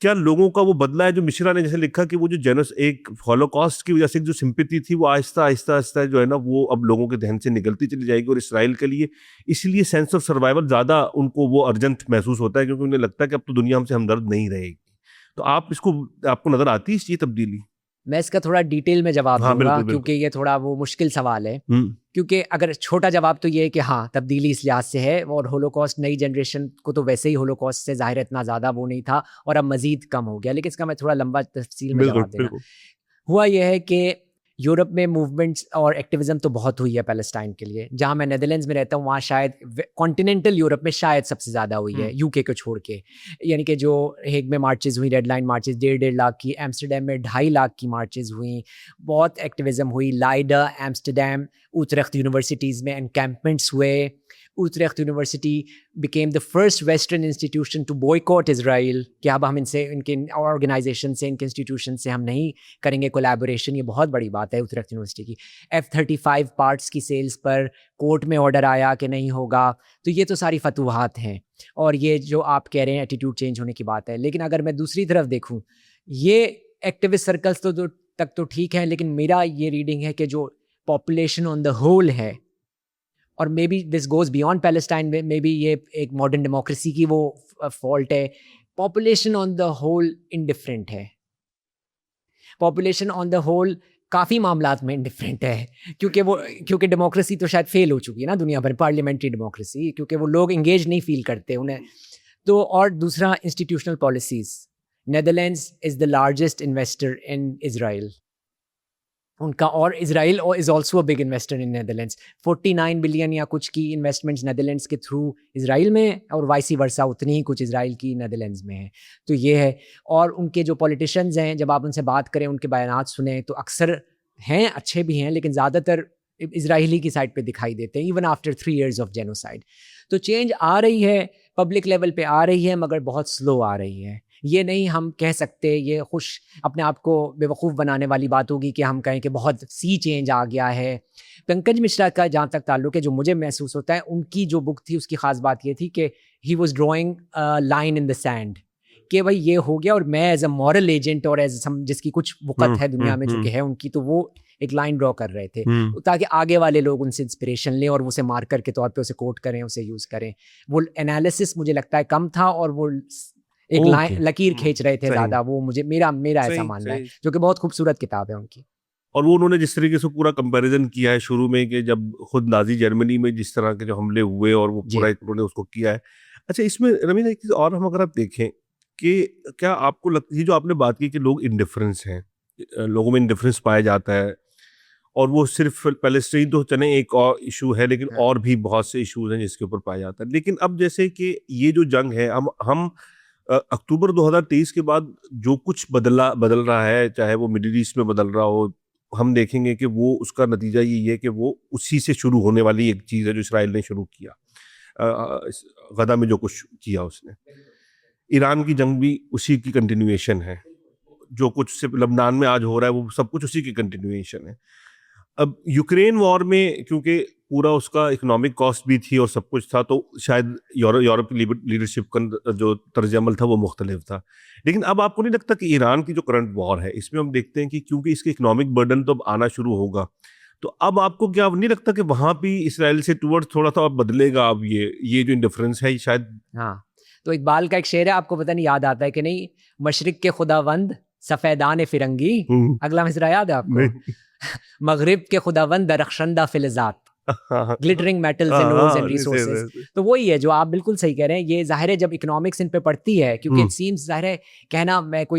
[SPEAKER 2] क्या लोगों का वो बदला है? जो मिश्रा ने जैसे लिखा कि वो जो जेनोस एक हॉलोकॉस्ट की वजह से जो सिंपैथी थी वो आहिस्ता आहिस्ता आहिस्ता जो है ना वो अब लोगों के ध्यान से निकलती चली जाएगी, और इसराइल के लिए इसलिए सेंस ऑफ सर्वाइवल ज्यादा उनको वो अर्जेंट महसूस होता है, क्योंकि उन्हें लगता है कि अब तो दुनिया हमसे हमदर्द नहीं रहेगी। तो आप इसको, आपको नजर आती है ये तब्दीली?
[SPEAKER 1] मैं इसका थोड़ा डिटेल में जवाब
[SPEAKER 2] हाँ,
[SPEAKER 1] दूंगा,
[SPEAKER 2] बिल्कुल,
[SPEAKER 1] क्योंकि ये थोड़ा वो मुश्किल सवाल है।
[SPEAKER 2] हम्म,
[SPEAKER 1] क्योंकि अगर छोटा जवाब तो ये है कि हाँ, तब्दीली इस लिहाज से है, और होलोकॉस्ट नई जनरेशन को तो वैसे ही होलोकॉस्ट से ज़ाहिर इतना ज़्यादा वो नहीं था, और अब मज़ीद कम हो गया। लेकिन इसका मैं थोड़ा लंबा तफसील में
[SPEAKER 2] बिल्कुल
[SPEAKER 1] जवाब देना।
[SPEAKER 2] बिल्कुल।
[SPEAKER 1] हुआ यह है कि यूरोप में मूवमेंट्स और एक्टिविज्म तो बहुत हुई है पैलेस्टाइन के लिए। जहाँ मैं नेदरलैंड्स में रहता हूँ वहाँ शायद कॉन्टिनेंटल यूरोप में शायद सबसे ज़्यादा हुई है, यूके को छोड़ के। यानी कि जो हेग में मार्चेस हुई, रेड लाइन मार्चेस 1.5 लाख की, एम्स्टरडेम में 2.5 लाख की मार्चेस हुई, बहुत एक्टिविज्म हुई। लाइडा, एम्स्टरडेम, उतरेख्त यूनिवर्सिटीज़ में एनकैम्पमेंट्स हुए। Utrecht University became the first Western institution to boycott Israel, कि अब हम इनसे, इनके ऑर्गेनाइजेशन से, इनके इंस्टीट्यूशन से हम नहीं करेंगे कोलैबोरेशन। ये बहुत बड़ी बात है Utrecht यूनिवर्सिटी की। F-35 पार्ट्स की सेल्स पर कोर्ट में ऑर्डर आया कि नहीं होगा। तो ये तो सारी फतूहात हैं, और ये जो आप कह रहे हैं एटीट्यूड चेंज होने की बात है। लेकिन अगर मैं दूसरी तरफ देखूँ, ये एक्टिविस्ट सर्कल्स तो तक तो ठीक है, लेकिन मेरा ये रीडिंग है कि जो पॉपुलेशन ऑन द होल है, और maybe this goes beyond Palestine, maybe ये एक मॉडर्न डेमोक्रेसी की वो फॉल्ट है। Population on the whole indifferent है। पॉपुलेशन ऑन द होल काफ़ी मामलात में इनडिफरेंट है, क्योंकि डेमोक्रेसी तो शायद फेल हो चुकी है ना दुनिया भर, पार्लियामेंट्री डेमोक्रेसी, क्योंकि वो लोग इंगेज नहीं फील करते उन्हें। तो और दूसरा, institutional policies. Netherlands is the largest investor in Israel उनका, और Israel is also a big investor in Netherlands. 49 billion या कुछ की इन्वेस्टमेंट्स नेदरलैंड्स के थ्रू इज़राइल में, और वाइसी वर्सा उतनी ही कुछ इज़राइल की नेदरलैंड्स में है। तो ये है। और उनके जो पॉलिटिशियंस हैं, जब आप उनसे बात करें, उनके बयानात सुने, तो अक्सर हैं, अच्छे भी हैं, लेकिन ज़्यादातर इज़राइली की साइड पे दिखाई देते हैं, even after 3 years of genocide. तो चेंज आ रही है, पब्लिक लेवल पे आ रही है, मगर बहुत स्लो आ रही है। ये नहीं हम कह सकते, ये खुश अपने आप को बेवकूफ़ बनाने वाली बात होगी कि हम कहें कि बहुत सी चेंज आ गया है। पंकज मिश्रा का जहाँ तक ताल्लुक है, जो मुझे महसूस होता है, उनकी जो बुक थी उसकी ख़ास बात ये थी कि he was drawing line in the sand, कि भाई ये हो गया, और मैं एज अ मॉरल एजेंट और एज जिसकी कुछ वक़्त है दुनिया में जो कि है उनकी, तो वो एक लाइन ड्रॉ कर रहे थे, ताकि आगे वाले लोग उनसे इंस्पिरेशन लें और उसे मार्कर के तौर पे उसे कोट करें, उसे यूज़ करें। वो एनालिसिस मुझे लगता है कम था, और वो एक लाइन लकीर खींच रहे थे ज़्यादा। वो मुझे मेरा ऐसा मानना है, जो कि बहुत खूबसूरत किताब है उनकी।
[SPEAKER 2] और वो उन्होंने जिस तरीके से पूरा कंपैरिजन किया है शुरू में, कि जब खुद नाजी जर्मनी में जिस तरह के जो हमले हुए, और वो पूरा उन्होंने उसको किया है। अच्छा, इसमें रमीना एक चीज़ और, हम अगर आप देखें कि क्या आपको लगती है, जो आपने बात की कि लोग इंडिफरेंस हैं, लोगों में इंडिफरेंस पाया जाता है, और वो सिर्फ पैलेस्टीन तो चले एक और इशू है, लेकिन और भी बहुत से इशूज हैं जिसके ऊपर पाया जाता है। लेकिन अब जैसे कि ये जो जंग है, हम अक्टूबर 2023 के बाद जो कुछ बदल रहा है, चाहे वो मिडिल ईस्ट में बदल रहा हो, हम देखेंगे कि वो उसका नतीजा यही है कि वो उसी से शुरू होने वाली एक चीज़ है जो इसराइल ने शुरू किया, गदा में जो कुछ किया उसने। ईरान की जंग भी उसी की कंटिन्यूएशन है, जो कुछ से लबनान में आज हो रहा है वो सब कुछ उसी की कंटिन्यूएशन है। अब यूक्रेन वॉर में क्योंकि पूरा उसका इकोनॉमिक कॉस्ट भी थी और सब कुछ था, तो शायद यूरोप की लीडरशिप का जो तर्ज अमल था वो मुख्तलिफ था। लेकिन अब आपको नहीं लगता कि ईरान की जो करंट वॉर है, इसमें हम देखते हैं कि क्योंकि इसके इकोनॉमिक बर्डन तो अब आना शुरू होगा, तो अब आपको क्या नहीं लगता कि वहाँ भी इसराइल से टूवर्ड्स थोड़ा सा बदलेगा अब ये जो इंडिफरेंस है शायद?
[SPEAKER 1] हाँ, तो इकबाल का एक शेर है, आपको पता नहीं याद आता है कि नहीं, मशरिक के खुदावंद सफ़ेदान फिरंगी। अगला मिसरा याद है आपको? मगरिब के खुदावंद दरख्शंदा फिलजात, glittering metals and ores and resources. तो वही है जो आप बिल्कुल सही कह रहे हैं। ये जाहिर है जब इकोनॉमिक्स इन पे पड़ती है, क्योंकि इट सीम्स, जाहिर है कहना, मैं तो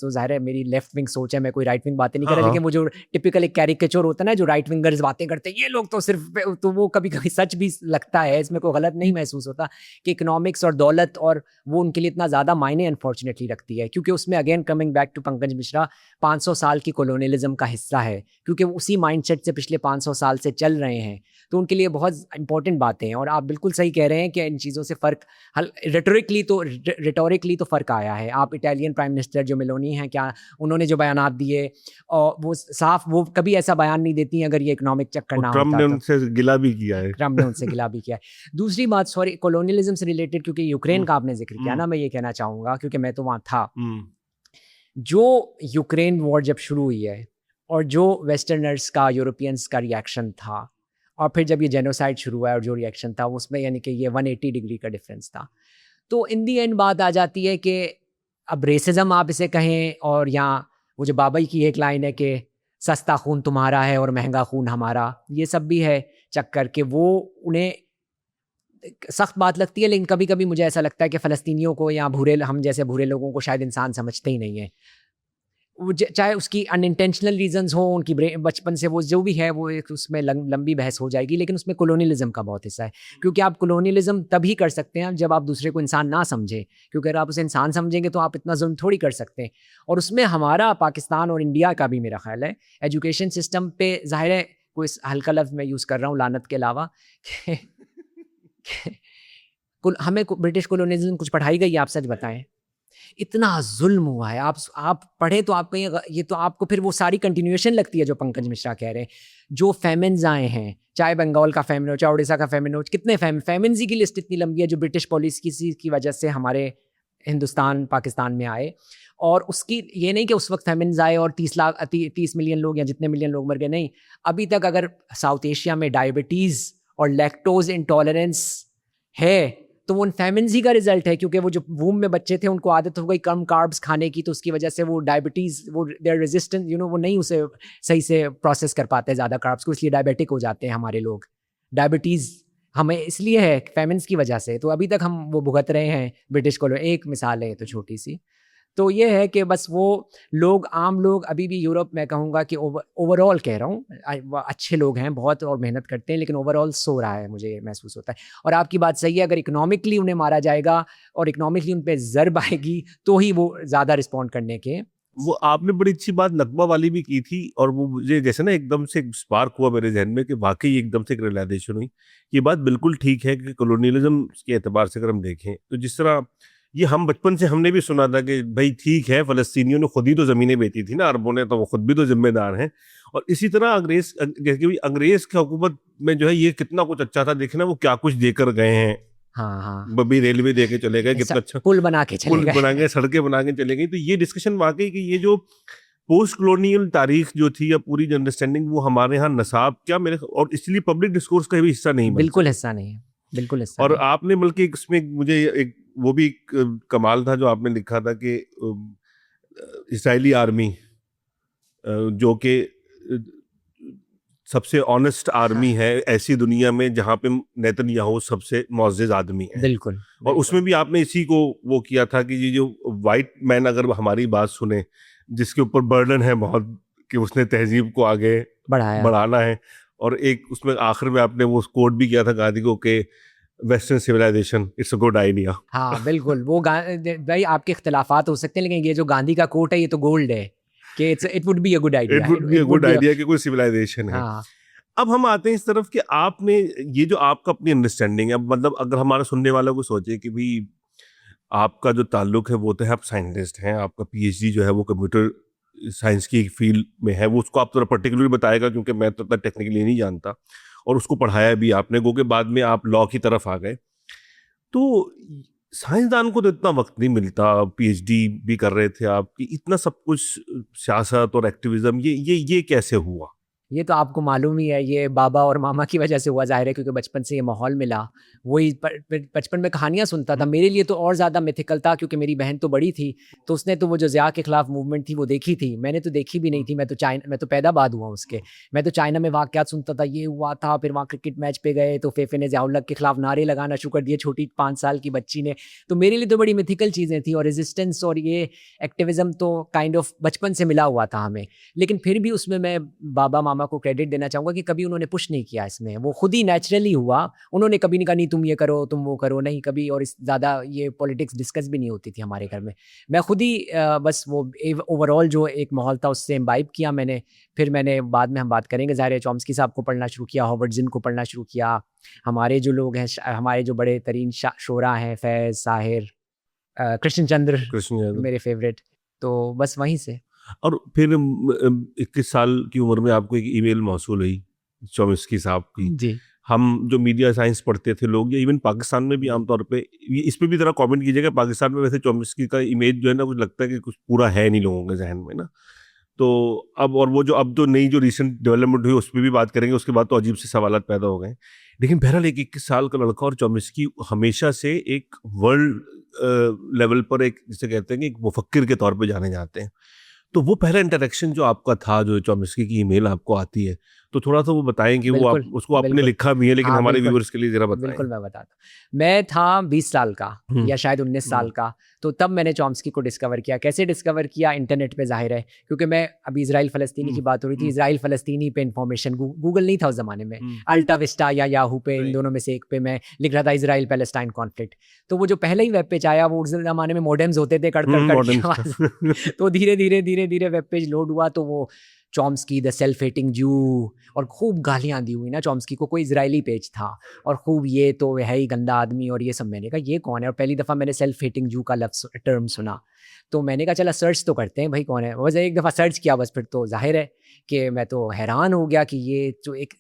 [SPEAKER 1] जाहिर है मेरी लेफ्ट विंग सोच है, मैं कोई राइट विंग बातें नहीं कर रहा, लेकिन वो जो टिपिकल एक कैरिकेचर होता है ना, जो राइट विंगर्स बातें करते हैं, ये लोग तो सिर्फ, तो वो कभी कभी सच भी लगता है, इसमें कोई गलत नहीं महसूस होता कि इकोनॉमिक्स और दौलत और वो उनके लिए इतना ज़्यादा मायने अनफॉर्चुनेटली रखती है, क्योंकि उसमें again coming back to Pankaj Mishra, 500 साल की कॉलोनियलिज्म का हिस्सा है, क्योंकि उसी माइंडसेट से पिछले 500 साल से चल रहे हैं हैं, तो उनके लिए बहुत इंपॉर्टेंट बातें हैं। और आप बिल्कुल सही कह रहे हैं कि इन चीज़ों से फ़र्क रिटोरिकली तो फ़र्क आया है। आप इटालियन प्राइम मिनिस्टर जो मेलोनी हैं, क्या उन्होंने जो बयानात दिए, और वो कभी ऐसा बयान नहीं देती अगर ये इकोनॉमिक चक्कर ना
[SPEAKER 2] ट्रम्प
[SPEAKER 1] होता
[SPEAKER 2] ने
[SPEAKER 1] तो।
[SPEAKER 2] उनसे गिला भी किया है।
[SPEAKER 1] ट्रम्प ने उनसे गिला भी किया है। दूसरी बात, सॉरी, कॉलोनियलिज्म से रिलेटेड, क्योंकि यूक्रेन का आपने जिक्र किया ना, मैं ये कहना चाहूँगा क्योंकि मैं तो वहाँ था। जो यूक्रेन वॉर जब शुरू हुई है और जो वेस्टर्नर्स का, यूरोपियंस का रिएक्शन था, और फिर जब ये जेनोसाइड शुरू हुआ और जो रिएक्शन था उसमें, यानी कि ये 180 डिग्री का डिफरेंस था। तो इन दी एंड बात आ जाती है कि अब रेसिज्म आप इसे कहें, और यहाँ वो जो बाबई की एक लाइन है कि सस्ता खून तुम्हारा है और महंगा खून हमारा, ये सब भी है चक्कर के वो उन्हें सख्त बात लगती है। लेकिन कभी कभी मुझे ऐसा लगता है कि फ़लस्तीनियों को या हम जैसे भूरे लोगों को शायद इंसान समझते ही नहीं है। चाहे उसकी अनइंटेंशनल रीजंस हो, उनकी बचपन से वो जो भी है, वो एक उसमें लंबी बहस हो जाएगी, लेकिन उसमें कॉलोनियलिज्म का बहुत हिस्सा है। क्योंकि आप कॉलोनियलिज्म तभी कर सकते हैं जब आप दूसरे को इंसान ना समझें, क्योंकि अगर आप उसे इंसान समझेंगे तो आप इतना जुल्म थोड़ी कर सकते हैं। और उसमें हमारा पाकिस्तान और इंडिया का भी मेरा ख्याल है एजुकेशन सिस्टम पे, ज़ाहिर है कोई हल्का लफ्ज़ मैं यूज़ कर रहा हूँ लानत के अलावा, हमें ब्रिटिश कॉलोनियलिज्म कुछ पढ़ाई गई, आप सच बताएं। इतना जुल्म हुआ है, आप पढ़े तो आप कहीं, ये तो आपको फिर वो सारी कंटिन्यूएशन लगती है जो पंकज मिश्रा कह रहे हैं। जो फेमिन्स आए हैं, चाहे बंगाल का फेमिन हो, चाहे उड़ीसा का फेमिन हो, कितने फेमिन्स की लिस्ट इतनी लंबी है जो ब्रिटिश पॉलिसी की वजह से हमारे हिंदुस्तान पाकिस्तान में आए। और उसकी ये नहीं कि उस वक्त फेमिन्स आए और 30 मिलियन लोग या जितने मिलियन लोग मर गए, नहीं। अभी तक अगर साउथ एशिया में डायबिटीज़ और लैक्टोज इंटॉलरेंस है तो वो उन फेमिन्स ही का रिजल्ट है, क्योंकि वो जो वूम में बच्चे थे उनको आदत हो गई कम कार्ब्स खाने की, तो उसकी वजह से वो डायबिटीज़, वो देयर रेजिस्टेंस, वो नहीं उसे सही से प्रोसेस कर पाते ज़्यादा कार्ब्स को, इसलिए डायबिटिक हो जाते हैं हमारे लोग। डायबिटीज़ हमें इसलिए है फेमिन्स की वजह से। तो अभी तक हम वो भुगत रहे हैं ब्रिटिश को। एक मिसाल है तो छोटी सी, तो ये है कि बस वो लोग, आम लोग अभी भी यूरोप में कहूँगा कि ओवरऑल कह रहा हूँ, अच्छे लोग हैं बहुत और मेहनत करते हैं, लेकिन ओवरऑल सो रहा है, मुझे महसूस होता है। और आपकी बात सही है, अगर इकोनॉमिकली उन्हें मारा जाएगा और इकोनॉमिकली उन पर ज़रब आएगी तो ही वो ज़्यादा रिस्पॉन्ड करने के।
[SPEAKER 2] वो आपने बड़ी अच्छी बात नकबा वाली भी की थी, और वो मुझे जैसे ना एकदम से स्पार्क हुआ मेरे जहन में कि वाकई एकदम से एक रियलाइजेशन हुई। ये बात बिल्कुल ठीक है कि कॉलोनियलिज्म के एतबार से अगर हम देखें तो जिस तरह ये हम बचपन से हमने भी सुना था कि भाई ठीक है, फ़लस्तीनियों ने खुद ही तो ज़मीनें बेची थी ना अरबों ने, तो वो खुद भी तो जिम्मेदार हैं। और इसी तरह अंग्रेज़ की हुकूमत में जो है ये कितना कुछ अच्छा था, देखना वो क्या कुछ देकर गए हैं।
[SPEAKER 1] हाँ,
[SPEAKER 2] बब्बी रेलवे दे के चले गए, कितना अच्छा
[SPEAKER 1] पुल बना के चले गए,
[SPEAKER 2] पुल बना के, सड़कें बना के चले गई। तो ये डिस्कशन वाकई कि ये जो पोस्ट कॉलोनियल तारीख जो थी या पूरी अंडरस्टैंडिंग, वो हमारे यहाँ नसाब क्या मेरे, और इसलिए पब्लिक डिस्कोर्स का भी हिस्सा नहीं,
[SPEAKER 1] बिल्कुल हिस्सा नहीं है, बिल्कुल हिस्सा
[SPEAKER 2] और
[SPEAKER 1] नहीं।
[SPEAKER 2] आपने बल्कि इसमें मुझे एक वो भी कमाल था जो आपने लिखा था कि इजरायली आर्मी जो कि सबसे ऑनेस्ट आर्मी है ऐसी दुनिया में जहाँ पे नेतन्याहू सबसे मुअज़्ज़ज़ आदमी है।
[SPEAKER 1] बिल्कुल।
[SPEAKER 2] और उसमें भी आपने इसी को वो किया था कि ये जो वाइट मैन अगर हमारी बात सुने, जिसके ऊपर बर्डन है बहुत कि उसने तहजीब को आगे बढ़ाना है, और एक उसमें आखिर में आपने वो कोट भी किया था गांधी को कि western civilisation it's a good idea.
[SPEAKER 1] हाँ बिल्कुल, वो भाई आपके इख्तिलाफात हो सकते हैं, लेकिन ये जो गांधी का कोट है ये तो गोल्ड है कि it would be a good idea,
[SPEAKER 2] it would be a good idea कि कोई सिविलाइजेशन है।
[SPEAKER 1] हाँ।
[SPEAKER 2] अब हम आते हैं इस तरफ कि आपने ये जो आपका अपनी अंडरस्टैंडिंग है, मतलब अगर हमारा सुनने वालों को सोचे कि भी आपका जो ताल्लुक है वो तो है, आप साइंटिस्ट हैं, आपका पीएचडी जो है वो कंप्यूटर साइंस की फील्ड में है, वो उसको आप थोड़ा पर्टिकुलरली बताएगा क्योंकि मैं तो इतना टेक्निकली नहीं जानता, और उसको पढ़ाया भी आपने, क्योंकि बाद में आप लॉ की तरफ आ गए। तो साइंसदान को तो इतना वक्त नहीं मिलता, पीएचडी भी कर रहे थे आप, कि इतना सब कुछ सियासत और एक्टिविज्म ये कैसे हुआ?
[SPEAKER 1] ये तो आपको मालूम ही है, ये बाबा और मामा की वजह से हुआ, ज़ाहिर है, क्योंकि बचपन से ये माहौल मिला। वही बचपन में कहानियाँ सुनता था। मेरे लिए तो और ज़्यादा मिथिकल था क्योंकि मेरी बहन तो बड़ी थी, तो उसने तो वो जो ज़िया के ख़िलाफ़ मूवमेंट थी वो देखी थी, मैंने तो देखी भी नहीं थी। मैं तो पैदा बाद हुआ उसके। मैं तो चाइना में वाक़यात सुनता था, ये हुआ था, फिर वहाँ क्रिकेट मैच पे गए तो फेफे ने ज़िया-उल-हक के ख़िलाफ़ नारे लगाना शुरू कर दिए, छोटी 5 साल की बच्ची ने। तो मेरे लिए तो बड़ी मिथिकल चीज़ें थी, और रेजिस्टेंस और ये एक्टिविज़म तो काइंड ऑफ बचपन से मिला हुआ था हमें। लेकिन फिर भी उसमें मैं बाबा मामा ओबामा को क्रेडिट देना चाहूँगा कि कभी उन्होंने पुश नहीं किया इसमें, वो खुद ही नेचुरली हुआ। उन्होंने कभी नहीं कहा नहीं तुम ये करो तुम वो करो, नहीं कभी, और इस ज़्यादा ये पॉलिटिक्स डिस्कस भी नहीं होती थी हमारे घर में। मैं खुद ही बस वो ओवरऑल जो एक माहौल था उससे इम्बाइब किया मैंने। फिर मैंने बाद में हम बात करेंगे ज़ाहिर है चॉम्स्की साहब को पढ़ना शुरू किया, हॉवर्ड जिन को पढ़ना शुरू किया, हमारे जो लोग हैं हमारे जो बड़े तरीन शोरा हैं, फैज़, साहिर, कृष्ण चंद्र मेरे फेवरेट, तो बस वहीं से।
[SPEAKER 2] और फिर 21 साल की उम्र में आपको एक ईमेल मौसूल हुई चॉम्स्की साहब की।
[SPEAKER 1] जी।
[SPEAKER 2] हम जो मीडिया साइंस पढ़ते थे लोग, या इवन पाकिस्तान में भी आमतौर पे, इस पे भी ज़रा कमेंट कीजिएगा, पाकिस्तान में वैसे चॉम्स्की का इमेज जो है ना, कुछ लगता है कि कुछ पूरा है नहीं लोगों के जहन में ना। तो अब, और वो जो अब जो नई जो रिसेंट डेवलपमेंट हुई उस पर भी बात करेंगे, उसके बाद तो अजीब से सवाल पैदा हो गए। लेकिन बहरहाल एक 21 साल का लड़का, और चॉम्स्की हमेशा से एक वर्ल्ड लेवल पर एक, जिसे कहते हैं कि एक मुफक्किर के तौर पे जाने जाते हैं। तो वो पहला इंटरेक्शन जो आपका था, जो चॉम्स्की की ईमेल आपको आती है, तो थोड़ा सा वो बताएं कि वो उसको आपने लिखा भी है, लेकिन हमारे व्यूअर्स के लिए जरा बताएं।
[SPEAKER 1] बिल्कुल मैं बताता हूँ। मैं था 20 साल का या शायद 19 साल का, तो तब मैंने चॉम्स्की को डिस्कवर किया। कैसे डिस्कवर किया? इंटरनेट पे ज़ाहिर है, क्योंकि मैं अभी इजराइल फ़लस्तीनी की बात हो रही थी, इजराइल फ़लस्तीनी पे इन्फॉर्मेशन, गूगल नहीं था उस ज़माने में, अल्टा विस्टा या याहू पे, इन दोनों में से एक पे मैं लिख रहा था इजराइल पैलेस्टाइन कॉन्फ्लिक्ट। तो वो जो पहले ही वेब पेज आया, वो उस ज़माने में मॉडेम्स होते थे, कड़ तो धीरे धीरे वेब पेज लोड हुआ, तो वो चॉम्स्की द सेल्फ हेटिंग जू, और खूब गालियाँ दी हुई ना चॉम्स्की को। कोई इजरायली पेज था और खूब ये तो है ही गंदा आदमी और ये सब। मैंने कहा ये कौन है, और पहली दफ़ा मैंने सेल्फ हेटिंग जू का लफ्ज़ टर्म सुना, तो मैंने कहा चला सर्च तो करते हैं भाई कौन है। बस एक दफ़ा सर्च किया बस, फिर तो जाहिर है कि मैं तो हैरान हो गया कि ये जो एक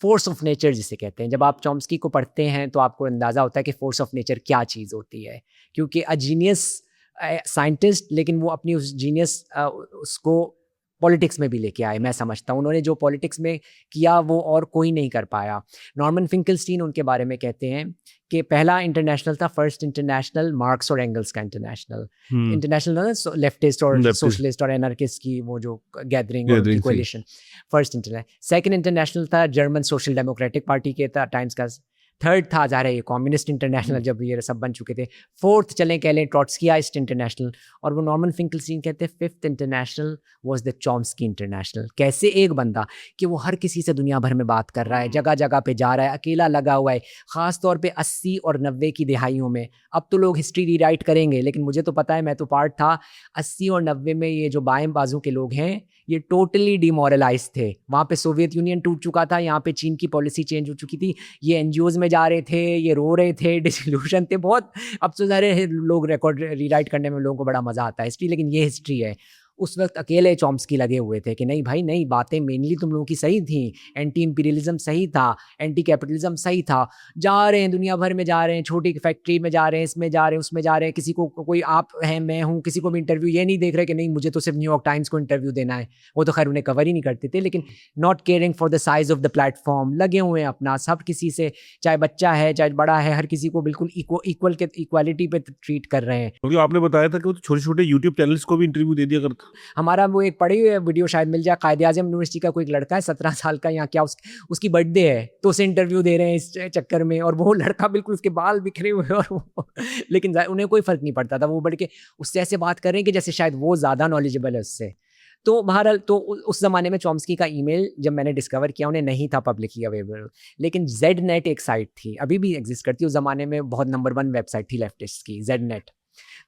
[SPEAKER 1] फोर्स ऑफ नेचर जिसे कहते हैं, जब आप चॉम्स्की को पढ़ते हैं तो आपको अंदाज़ा होता है कि फोर्स ऑफ नेचर क्या चीज़ होती है। क्योंकि अ जीनियस साइंटिस्ट, लेकिन वो अपनी उस जीनियस उसको पॉलिटिक्स में भी लेके आए। मैं समझता हूँ उन्होंने जो पॉलिटिक्स में किया वो और कोई नहीं कर पाया। नॉर्मन फिंकलस्टीन उनके बारे में कहते हैं कि पहला इंटरनेशनल था, फर्स्ट इंटरनेशनल मार्क्स और एंगल्स का इंटरनेशनल। इंटरनेशनल लेफ्टिस्ट और सोशलिस्ट और एनार्किस्ट की वो जो गैदरिंग और coalition, first international. Second international था जर्मन सोशल डेमोक्रेटिक पार्टी के था, टाइम्स का। थर्ड था जा रहा है कम्युनिस्ट इंटरनेशनल, जब ये सब बन चुके थे। फोर्थ चलें कह लें ट्रॉट्स्कीइस्ट इंटरनेशनल, और वो नॉर्मन फिंकलस्टीन कहते हैं fifth international was the Chomsky international. कैसे एक बंदा कि वो हर किसी से दुनिया भर में बात कर रहा है, जगह जगह पे जा रहा है, अकेला लगा हुआ है, ख़ास तौर पे 80 और 90 की दिहाइयों में। अब तो लोग हिस्ट्री रीराइट करेंगे, लेकिन मुझे तो पता है, मैं तो पार्ट था 80 और 90 में। ये जो बाएं बाजू के लोग हैं ये टोटली डिमोरलाइज थे। वहाँ पे सोवियत यूनियन टूट चुका था, यहाँ पे चीन की पॉलिसी चेंज हो चुकी थी, ये एनजीओज में जा रहे थे, ये रो रहे थे, डिसल्यूशन थे बहुत। अब तो सारे लोग रिकॉर्ड रीराइट करने में लोगों को बड़ा मज़ा आता है हिस्ट्री, लेकिन ये हिस्ट्री है। उस वक्त अकेले चॉम्स्की लगे हुए थे कि नहीं भाई नहीं, बातें मेनली तुम लोगों की सही थी, एंटी इंपीरियलिज्म सही था, एंटी कैपिटलिज्म सही था। जा रहे हैं दुनिया भर में, जा रहे हैं छोटी फैक्ट्री में जा रहे हैं, इसमें जा रहे हैं, उसमें जा रहे हैं, किसी को कोई आप हैं मैं हूँ, किसी को भी इंटरव्यू ये नहीं देख रहे कि नहीं मुझे तो सिर्फ न्यूयॉर्क टाइम्स को इंटरव्यू देना है। वो तो खैर उन्हें कवर ही नहीं करते थे, लेकिन not caring for the size of the platform, लगे हुए हैं अपना सब किसी से, चाहे बच्चा है चाहे बड़ा है, हर किसी को बिल्कुल इक्वल के इक्वालिटी पे ट्रीट कर रहे हैं।
[SPEAKER 2] क्योंकि आपने बताया था कि वो छोटे छोटे यूट्यूब चैनल्स को भी इंटरव्यू दे दिया करता।
[SPEAKER 1] हमारा वो एक पड़ी हुई वीडियो शायद मिल जाए, कायदे आज़म यूनिवर्सिटी का कोई लड़का है 17 साल का या क्या, उसकी बर्थडे है तो उसे इंटरव्यू दे रहे हैं इस चक्कर में, और वो लड़का बिल्कुल उसके बाल बिखरे हुए और वो लेकिन उन्हें कोई फ़र्क नहीं पड़ता था, वो बढ़ के उससे ऐसे बात कर रहे हैं कि जैसे शायद वो ज़्यादा नॉलेजेबल है उससे। तो बहरहाल तो उस ज़माने में चॉम्स्की का ईमेल जब मैंने डिस्कवर किया, उन्हें नहीं था पब्लिकली अवेलेबल, लेकिन ZNet एक साइट थी, अभी भी एग्जिस्ट करती है, उस ज़माने में बहुत नंबर 1 वेबसाइट थी लेफ्टिस्ट की, ZNet।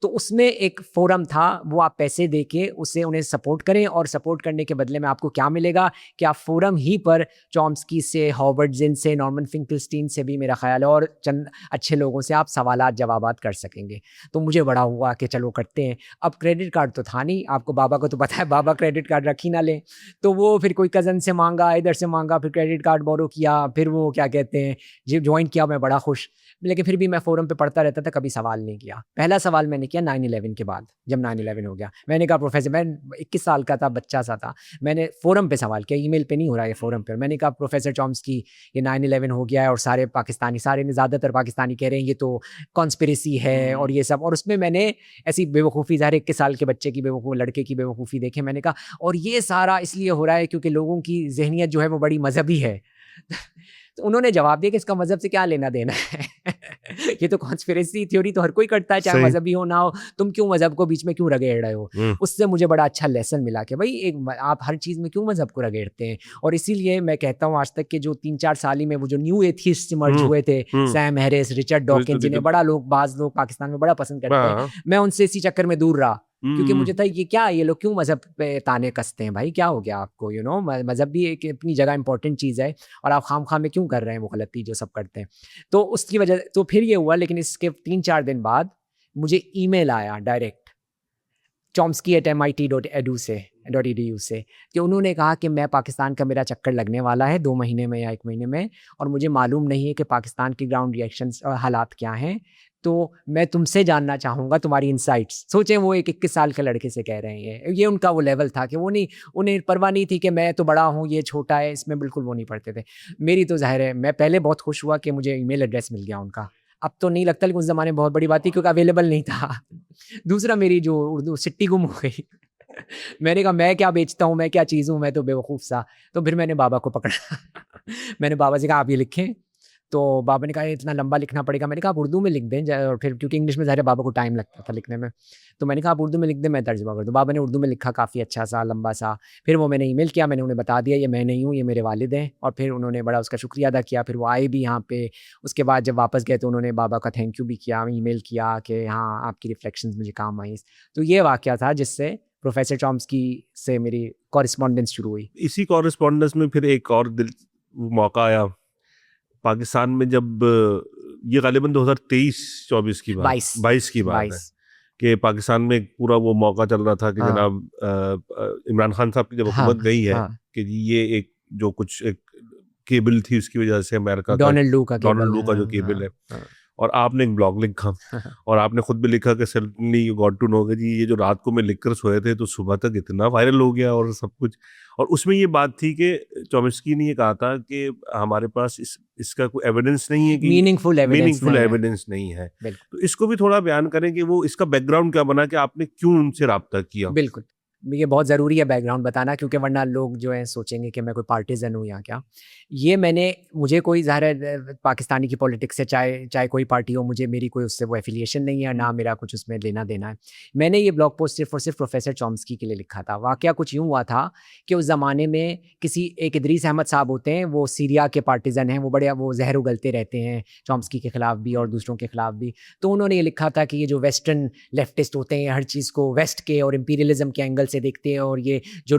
[SPEAKER 1] तो उसमें एक फोरम था, वो आप पैसे दे के उसे उन्हें सपोर्ट करें, और सपोर्ट करने के बदले में आपको क्या मिलेगा कि आप फोरम ही पर चॉम्स्की से, हॉवर्ड जिन से, नॉर्मन फिंकलस्टीन से भी मेरा ख्याल है, और चंद अच्छे लोगों से आप सवालात जवाबात कर सकेंगे। तो मुझे बड़ा हुआ कि चलो करते हैं। अब क्रेडिट कार्ड तो था नहीं, आपको बाबा को तो पता है, बाबा क्रेडिट कार्ड रख ही ना लें, तो वो फिर कोई कज़न से मांगा, इधर से मांगा, फिर क्रेडिट कार्ड बोरो किया, फिर वो क्या कहते हैं जी ज्वाइन किया। मैं बड़ा खुश, लेकिन फिर भी मैं फोरम पे पढ़ता रहता था, कभी सवाल नहीं किया। पहला सवाल मैंने किया 9/11 के बाद, जब 9/11 हो गया, मैंने कहा प्रोफेसर, मैं 21 साल का था, बच्चा सा था, मैंने फोरम पे सवाल किया, ईमेल पे नहीं हो रहा है, फोरम पे। मैंने कहा प्रोफेसर चॉम्स्की, ये 9/11 हो गया है और सारे पाकिस्तानी, सारे ज़्यादातर पाकिस्तानी कह रहे हैं ये तो कॉन्स्पिरेसी है और ये सब। और उसमें मैंने ऐसी बेवकूफ़ी, ज़ाहिर 21 साल के बच्चे की बेवकूफ़, लड़के की बेवकूफ़ी देखे। मैंने कहा और ये सारा इसलिए हो रहा है क्योंकि लोगों की जहनियत जो है वो बड़ी मजहबी है। तो उन्होंने जवाब दिया कि इसका मज़हब से क्या लेना देना है। ये तो कॉन्स्पिरेसी थ्योरी तो हर कोई करता है, चाहे
[SPEAKER 2] सही।
[SPEAKER 1] मजहबी हो ना हो, तुम क्यों मजहब को बीच में क्यों रगेड़ रहे हो। उससे मुझे बड़ा अच्छा लेसन मिला कि भाई आप हर चीज़ में क्यों मजहब को रगेड़ते हैं। और इसीलिए मैं कहता हूँ आज तक के जो 3-4 साल ही में वो जो न्यू एथिस्ट इमर्ज हुए थे, सैम हैरिस, रिचर्ड डॉकिंस, जिन्हें बड़ा लोग, बाज लोग पाकिस्तान में बड़ा पसंद करते हैं, मैं उनसे इसी चक्कर में दूर रहा, क्योंकि मुझे था ये क्या, ये लोग क्यों मजहब पे ताने कसते हैं, भाई क्या हो गया आपको, यू नो मजहब भी एक अपनी जगह इंपॉर्टेंट चीज़ है, और आप खाम में क्यों कर रहे हैं वो गलती जो सब करते हैं। तो उसकी वजह, तो फिर ये हुआ। लेकिन इसके 3-4 दिन बाद मुझे ईमेल आया डायरेक्ट chomsky@mit.edu से कि उन्होंने कहा कि मैं पाकिस्तान का मेरा चक्कर लगने वाला है 2 महीने में या 1 महीने में, और मुझे मालूम नहीं है कि पाकिस्तान की ग्राउंड रिएक्शंस और हालात क्या हैं, तो मैं तुमसे जानना चाहूँगा तुम्हारी इंसाइट्स। सोचें वो एक 21 साल के लड़के से कह रहे हैं, ये उनका वो लेवल था कि वो नहीं, उन्हें परवाह नहीं थी कि मैं तो बड़ा हूँ ये छोटा है, इसमें बिल्कुल वो नहीं पढ़ते थे। मेरी तो ज़ाहिर है, मैं पहले बहुत खुश हुआ कि मुझे ईमेल एड्रेस मिल गया उनका, अब तो नहीं लगता, लेकिन उस ज़माने में बहुत बड़ी बात थी क्योंकि अवेलेबल नहीं था। दूसरा, मेरी जो उर्दू सिट्टी गुम हो गई। मैंने कहा मैं क्या बेचता हूँ, मैं क्या चीज़ हूँ, मैं तो बेवकूफ़ सा। तो फिर मैंने बाबा को पकड़ा। मैंने बाबा से कहा आप ये लिखें, तो बाबा ने कहा इतना लंबा लिखना पड़ेगा। मैंने कहा आप उर्दू में लिख दें, और फिर क्योंकि इंग्लिश में ज़ाहिर है बाबा को टाइम लगता था लिखने में, तो मैंने कहा आप उर्दू में लिख दें, मैं तर्जुमा कर दूँ। बाबा ने उर्दू में लिखा काफ़ी अच्छा सा लंबा सा, फिर वो मैंने ईमेल किया, मैंने उन्हें बता दिया ये मैं नहीं हूँ, ये मेरे वालिद हैं, और फिर उन्होंने बड़ा उसका शुक्रिया अदा किया। फिर वो आए भी यहाँ पे, उसके बाद जब वापस गए तो उन्होंने बाबा का थैंक यू भी किया, ईमेल किया कि हाँ आपकी रिफ्लेक्शंस मुझे काम आई। तो ये वाक़या था जिससे प्रोफेसर चॉम्स्की से मेरी कॉरेस्पॉन्डेंस शुरू हुई।
[SPEAKER 2] इसी कॉरेस्पॉन्डेंस में फिर एक और मौका आया पाकिस्तान में, जब ये गालिबन 2023-24 की बात, 22 की बात है, कि पाकिस्तान में एक पूरा वो मौका चल रहा था कि जनाब इमरान खान साहब की जब हुकूमत गई है कि ये एक जो कुछ एक केबल थी उसकी वजह से अमेरिका का डोनाल्ड लू का जो केबल है, और आपने एक ब्लॉग लिखा और आपने खुद भी लिखा कि suddenly you got to know कि जी ये जो रात को मैं लिखकर सोए थे तो सुबह तक इतना वायरल हो गया और सब कुछ। और उसमें ये बात थी कि चॉम्स्की ने ये कहा था कि हमारे पास इसका कोई एविडेंस नहीं है, कि
[SPEAKER 1] मीनिंगफुल
[SPEAKER 2] एविडेंस नहीं है। तो इसको भी थोड़ा बयान करें कि वो इसका बैकग्राउंड क्या बना, कि आपने क्यों उनसे रब्ता किया।
[SPEAKER 1] बिल्कुल, ये बहुत ज़रूरी है बैकग्राउंड बताना, क्योंकि वरना लोग जो है सोचेंगे कि मैं कोई पार्टिजन हूँ या क्या। ये मुझे कोई ज़ाहिर है पाकिस्तानी की पॉलिटिक्स से चाहे कोई पार्टी हो, मुझे मेरी कोई उससे वो एफिलिएशन नहीं है, ना मेरा कुछ उसमें लेना देना है। मैंने ये ब्लॉग पोस्ट सिर्फ और सिर्फ प्रोफेसर चॉम्स्की के लिए लिखा था। वाक़या कुछ यूँ हुआ था कि उस ज़माने में एक इदरीस अहमद साहब होते हैं, वो सीरिया के पार्टिजन हैं, वो जहर उगलते रहते हैं चॉम्स्की के ख़िलाफ़ भी और दूसरों के ख़िलाफ़ भी। तो उन्होंने ये लिखा था कि ये जो वेस्टर्न लेफ्टिस्ट होते हैं, हर चीज़ को वेस्ट के और इंपीरियलिज्म के एंगल से देखते हैं, और ये जो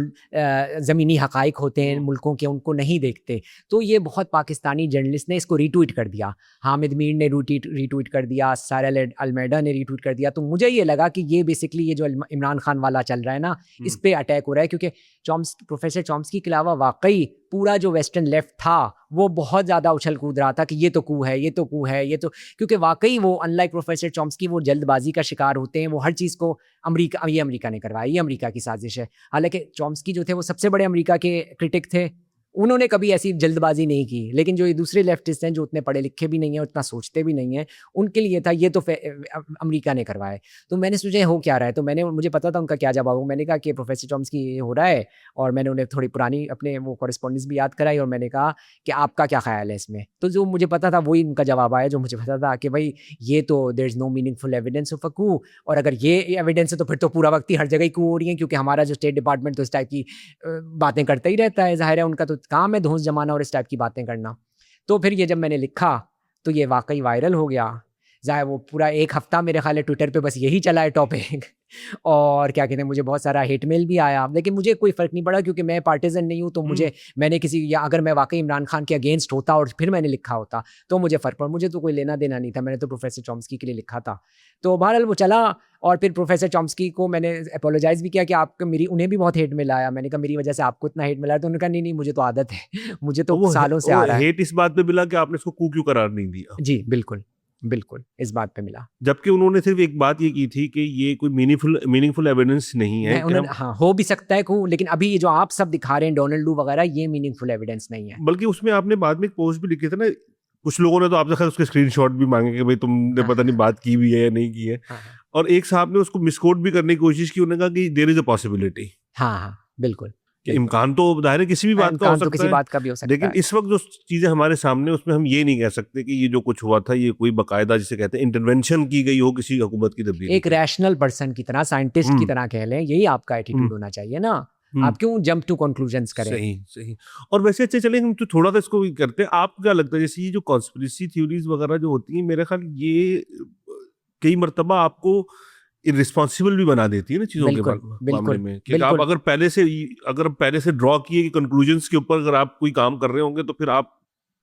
[SPEAKER 1] ज़मीनी हक़ाइक़ होते हैं मुल्कों के उनको नहीं देखते। तो ये बहुत पाकिस्तानी जर्नलिस्ट ने इसको रीट्वीट कर दिया, हामिद मीर ने रीट्वीट कर दिया, सारा अलमेडा ने रीट्वीट कर दिया। तो मुझे ये लगा कि ये बेसिकली ये जो इमरान खान वाला चल रहा है ना, इस पे अटैक हो रहा है, क्योंकि प्रोफेसर चॉम्स्की के अलावा वाकई पूरा जो वेस्टर्न लेफ्ट था वो बहुत ज़्यादा उछल कूद रहा था कि ये तो कू है, ये तो कू है, ये तो, क्योंकि वाकई वो अनलाइक प्रोफेसर चॉम्स्की वो जल्दबाजी का शिकार होते हैं। वो हर चीज़ को अमेरिका ने करवाया, ये अमेरिका की साजिश है। हालांकि चॉम्स्की जो थे वो सबसे बड़े अमेरिका के क्रिटिक थे, उन्होंने कभी ऐसी जल्दबाजी नहीं की। लेकिन जो ये दूसरे लेफ्टिस्ट हैं जो उतने पढ़े लिखे भी नहीं हैं, उतना सोचते भी नहीं हैं, उनके लिए था ये तो अमेरिका ने करवाए। तो मैंने सोचा हो क्या रहा है, तो मुझे पता था उनका क्या जवाब हो। मैंने कहा कि प्रोफेसर चॉम्स्की ये हो रहा है, और मैंने उन्हें थोड़ी पुरानी अपने वो कॉरेस्पॉन्डेंस भी याद कराई, और मैंने कहा कि आपका क्या ख्याल है इसमें। तो जो मुझे पता था वही उनका जवाब आया, जो मुझे पता था कि भाई ये तो there is no meaningful evidence of a coup, और अगर ये एविडेंस है तो फिर तो पूरा वक्त ही हर जगह ही कू हो रही है, क्योंकि हमारा जो स्टेट डिपार्टमेंट तो इस टाइप की बातें करता ही रहता है। ज़ाहिर है उनका तो काम है धौंस जमाना और इस टाइप की बातें करना। तो फिर ये जब मैंने लिखा तो ये वाकई वायरल हो गया। ज़ाहिर वो पूरा 1 हफ़्ता मेरे ख्याल है ट्विटर पे बस यही चला है टॉपिक और क्या कहते हैं, मुझे बहुत सारा हेट मेल भी आया, लेकिन मुझे कोई फ़र्क नहीं पड़ा, क्योंकि मैं पार्टिजन नहीं हूँ। तो मैंने या अगर मैं वाकई इमरान खान के अगेंस्ट होता और फिर मैंने लिखा होता तो मुझे फ़र्क पड़ा, मुझे तो कोई लेना देना नहीं था। मैंने तो प्रोफेसर चॉम्स्की के लिए लिखा था। तो बहरहाल वो चला, और फिर प्रोफेसर चॉम्स्की को मैंने अपोलोजाइज़ भी किया कि उन्हें भी बहुत हेट मिला आया। मैंने कहा मेरी वजह से आपको इतना हेट मिला, तो उन्होंने कहा नहीं मुझे तो आदत है, मुझे तो सालों से आ रहा है।
[SPEAKER 2] हेट इस बात पे मिला कि आपने इसको कू क्यों करार नहीं दिया।
[SPEAKER 1] जी बिल्कुल इस बात पे मिला,
[SPEAKER 2] जबकि उन्होंने सिर्फ एक बात ये की थी कि ये कोई मीनिंगफुल एविडेंस नहीं है।
[SPEAKER 1] हाँ, हो भी सकता है लेकिन अभी ये जो आप सब दिखा रहे हैं डोनाल्ड लू वगैरह, ये मीनिंगफुल एविडेंस नहीं है।
[SPEAKER 2] बल्कि उसमें आपने बाद में एक पोस्ट भी लिखी थी ना, कुछ लोगों ने तो आपसे खैर उसके स्क्रीनशॉट भी मांगे कि भाई तुमने पता नहीं बात की भी है या नहीं की है। और एक साहब ने उसको मिसकोट भी करने की कोशिश की, उन्होंने कहा कि देयर इज अ पॉसिबिलिटी।
[SPEAKER 1] हाँ बिल्कुल।
[SPEAKER 2] कि इम्कान तो जाहिर है किसी भी बात का हो
[SPEAKER 1] इम्कान तो
[SPEAKER 2] सकता
[SPEAKER 1] किसी
[SPEAKER 2] है,
[SPEAKER 1] बात का भी हो सकता
[SPEAKER 2] लेकिन
[SPEAKER 1] है।
[SPEAKER 2] इस वक्त जो चीजें हमारे सामने उसमें हम ये नहीं कह सकते कि ये जो कुछ हुआ था ये कोई बकायदा जिसे कहते हैं इंटरवेंशन की गई हो किसी हुकूमत की तब्दीली
[SPEAKER 1] एक
[SPEAKER 2] के लिए।
[SPEAKER 1] रैशनल पर्सन की तरह, साइंटिस्ट की
[SPEAKER 2] हम्म
[SPEAKER 1] तरह कह लें, यही आपका एटीट्यूड होना चाहिए ना।
[SPEAKER 2] हम्म
[SPEAKER 1] आप क्यों जंप टू कंक्लूजन्स करें?
[SPEAKER 2] सही सही। और वैसे अच्छे चले हम तो थोड़ा सा इसको भी करते हैं, आप क्या लगता है जैसे ये जो कॉन्स्पिरेसी थ्योरीज वगैरह जो होती हैं, मेरे ख्याल ये कई मर्तबा आपको इररिस्पॉन्सिबल भी बना देती है ना चीजों के
[SPEAKER 1] बिल्कुल
[SPEAKER 2] मामले
[SPEAKER 1] बिल्कुल
[SPEAKER 2] में, कि आप
[SPEAKER 1] बिल्कुल।
[SPEAKER 2] अगर पहले से ड्रॉ किए कंक्लूजन्स के ऊपर अगर आप कोई काम कर रहे होंगे तो फिर आप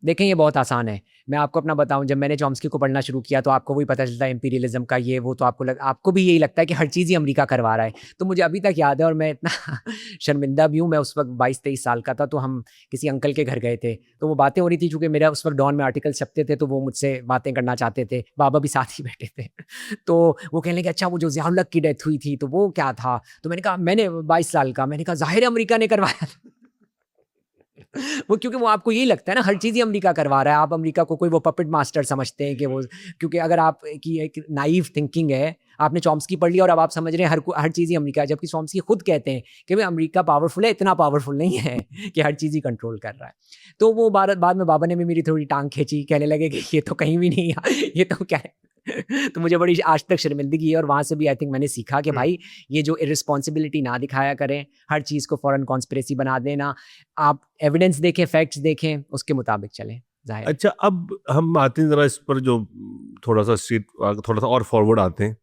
[SPEAKER 1] देखें, ये बहुत आसान है। मैं आपको अपना बताऊं, जब मैंने चॉम्स्की को पढ़ना शुरू किया तो आपको वही पता चलता है इंपीरियलिज्म का ये वो, तो आपको भी यही लगता है कि हर चीज़ ही अमेरिका करवा रहा है। तो मुझे अभी तक याद है, और मैं इतना शर्मिंदा भी हूँ, मैं उस वक्त 22-23 साल का था, तो हम किसी अंकल के घर गए थे, तो वो बातें हो रही थी, चूँकि मेरा उस वक्त डॉन में आर्टिकल छपते थे, तो वो मुझसे बातें करना चाहते थे, बाबा भी साथ ही बैठे थे। तो वो कहने लगे, अच्छा वो जो ज़िया उल हक की डेथ हुई थी तो वो क्या था? तो मैंने कहा, मैंने 22 साल का, मैंने कहा ज़ाहिर है अमेरिका ने करवाया। वो क्योंकि वो आपको यही लगता है ना, हर चीज़ ही अमेरिका करवा रहा है, आप अमेरिका को कोई वो पपेट मास्टर समझते हैं कि वो, क्योंकि अगर आप की एक नाइव थिंकिंग है, आपने चॉम्स्की पढ़ लिया और अब आप समझ रहे हैं हर चीज़ ही अमेरिका है, जबकि चॉम्स्की खुद कहते हैं कि भाई अमेरिका पावरफुल है, इतना पावरफुल नहीं है कि हर चीज़ ही कंट्रोल कर रहा है। तो वो बाद में बाबा ने भी मेरी थोड़ी टांग खींची, कहने लगे कि ये तो कहीं भी नहीं है, ये तो क्या है। तो मुझे बड़ी आज तक शर्मिंदगी है, और वहाँ से भी आई थिंक मैंने सीखा कि भाई ये जो इररिस्पॉन्सिबिलिटी ना दिखाया करें, हर चीज़ को फ़ौरन कॉन्स्पिरेसी बना देना। आप एविडेंस देखें, फैक्ट्स देखें, उसके मुताबिक चलें, ज़ाहिर है।
[SPEAKER 2] अच्छा। अब हम आते हैं जरा इस पर जो थोड़ा सा और फॉरवर्ड आते हैं।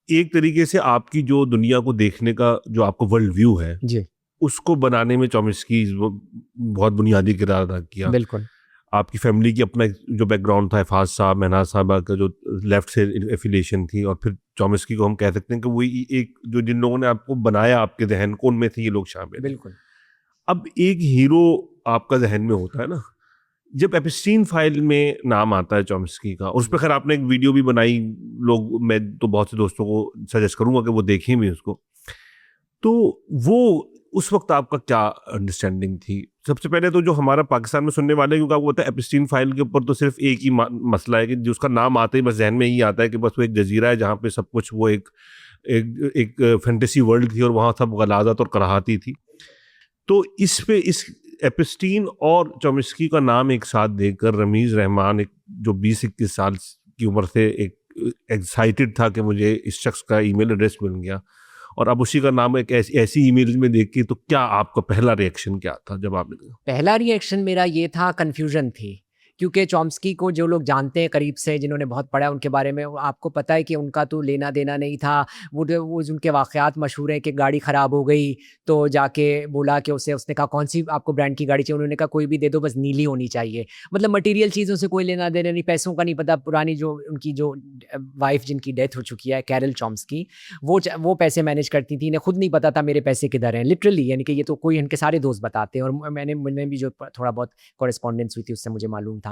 [SPEAKER 2] एक तरीके से आपकी जो दुनिया को देखने का जो आपका वर्ल्ड व्यू है
[SPEAKER 1] जी,
[SPEAKER 2] उसको बनाने में चॉम्स्की बहुत बुनियादी किरदार अदा किया।
[SPEAKER 1] बिल्कुल।
[SPEAKER 2] आपकी फैमिली की अपना एक जो बैकग्राउंड था, हफाज साहब, महनाज साहबा का जो लेफ्ट से एफिलिएशन थी, और फिर चॉम्स्की को हम कह सकते हैं कि वही एक जो जिन लोगों ने आपको बनाया आपके जहन को, उनमें थे ये लोग शामिल हैं।
[SPEAKER 1] बिल्कुल।
[SPEAKER 2] अब एक हीरो आपका जहन में होता है ना, जब एपिस्टीन फाइल में नाम आता है चॉम्स्की का, उस पर खैर आपने एक वीडियो भी बनाई, लोग, मैं तो बहुत से दोस्तों को सजेस्ट करूंगा कि वो देखें भी उसको। तो वो उस वक्त आपका क्या अंडरस्टैंडिंग थी? सबसे पहले तो जो हमारा पाकिस्तान में सुनने वाले, क्योंकि आपको पता है एपिस्टीन फाइल के ऊपर तो सिर्फ एक ही मसला है कि जो उसका नाम आते ही बस जहन में ही आता है कि बस वो एक जजीरा है जहाँ पे सब कुछ, वो एक फैंटेसी वर्ल्ड थी और वहाँ सब गलाजत और कराहती थी। तो इस एपिस्टीन और चॉम्स्की का नाम एक साथ देकर रमीज रहमान, एक जो 20-21 साल की उम्र से एक एक्साइटेड था कि मुझे इस शख्स का ईमेल एड्रेस मिल गया, और अब उसी का नाम एक ऐसी ईमेल में देख के, तो क्या आपका पहला रिएक्शन क्या था जब आपने?
[SPEAKER 1] पहला रिएक्शन मेरा ये था, कन्फ्यूजन थी, क्योंकि चॉम्स्की को जो लोग जानते हैं करीब से, जिन्होंने बहुत पढ़ा उनके बारे में, वो आपको पता है कि उनका तो लेना देना नहीं था। वो उनके वाक़यात मशहूर हैं कि गाड़ी ख़राब हो गई तो जाके बोला कि उसने कहा कौन सी आपको ब्रांड की गाड़ी चाहिए? उन्होंने कहा कोई भी दे दो, बस नीली होनी चाहिए। मतलब मटीरियल चीज़ों से कोई लेना देना नहीं, पैसों का नहीं पता। पुरानी जो उनकी जो वाइफ़ जिनकी डेथ हो चुकी है, कैरल चॉम्स्की, वो पैसे मैनेज करती थी, इन्हें खुद नहीं पता था मेरे पैसे किधर हैं, लिटरली। यानी कि ये तो कोई इनके सारे दोस्त बताते हैं, और मैंने भी जो थोड़ा बहुत कॉरेस्पॉन्डेंस हुई थी उससे मुझे मालूम था।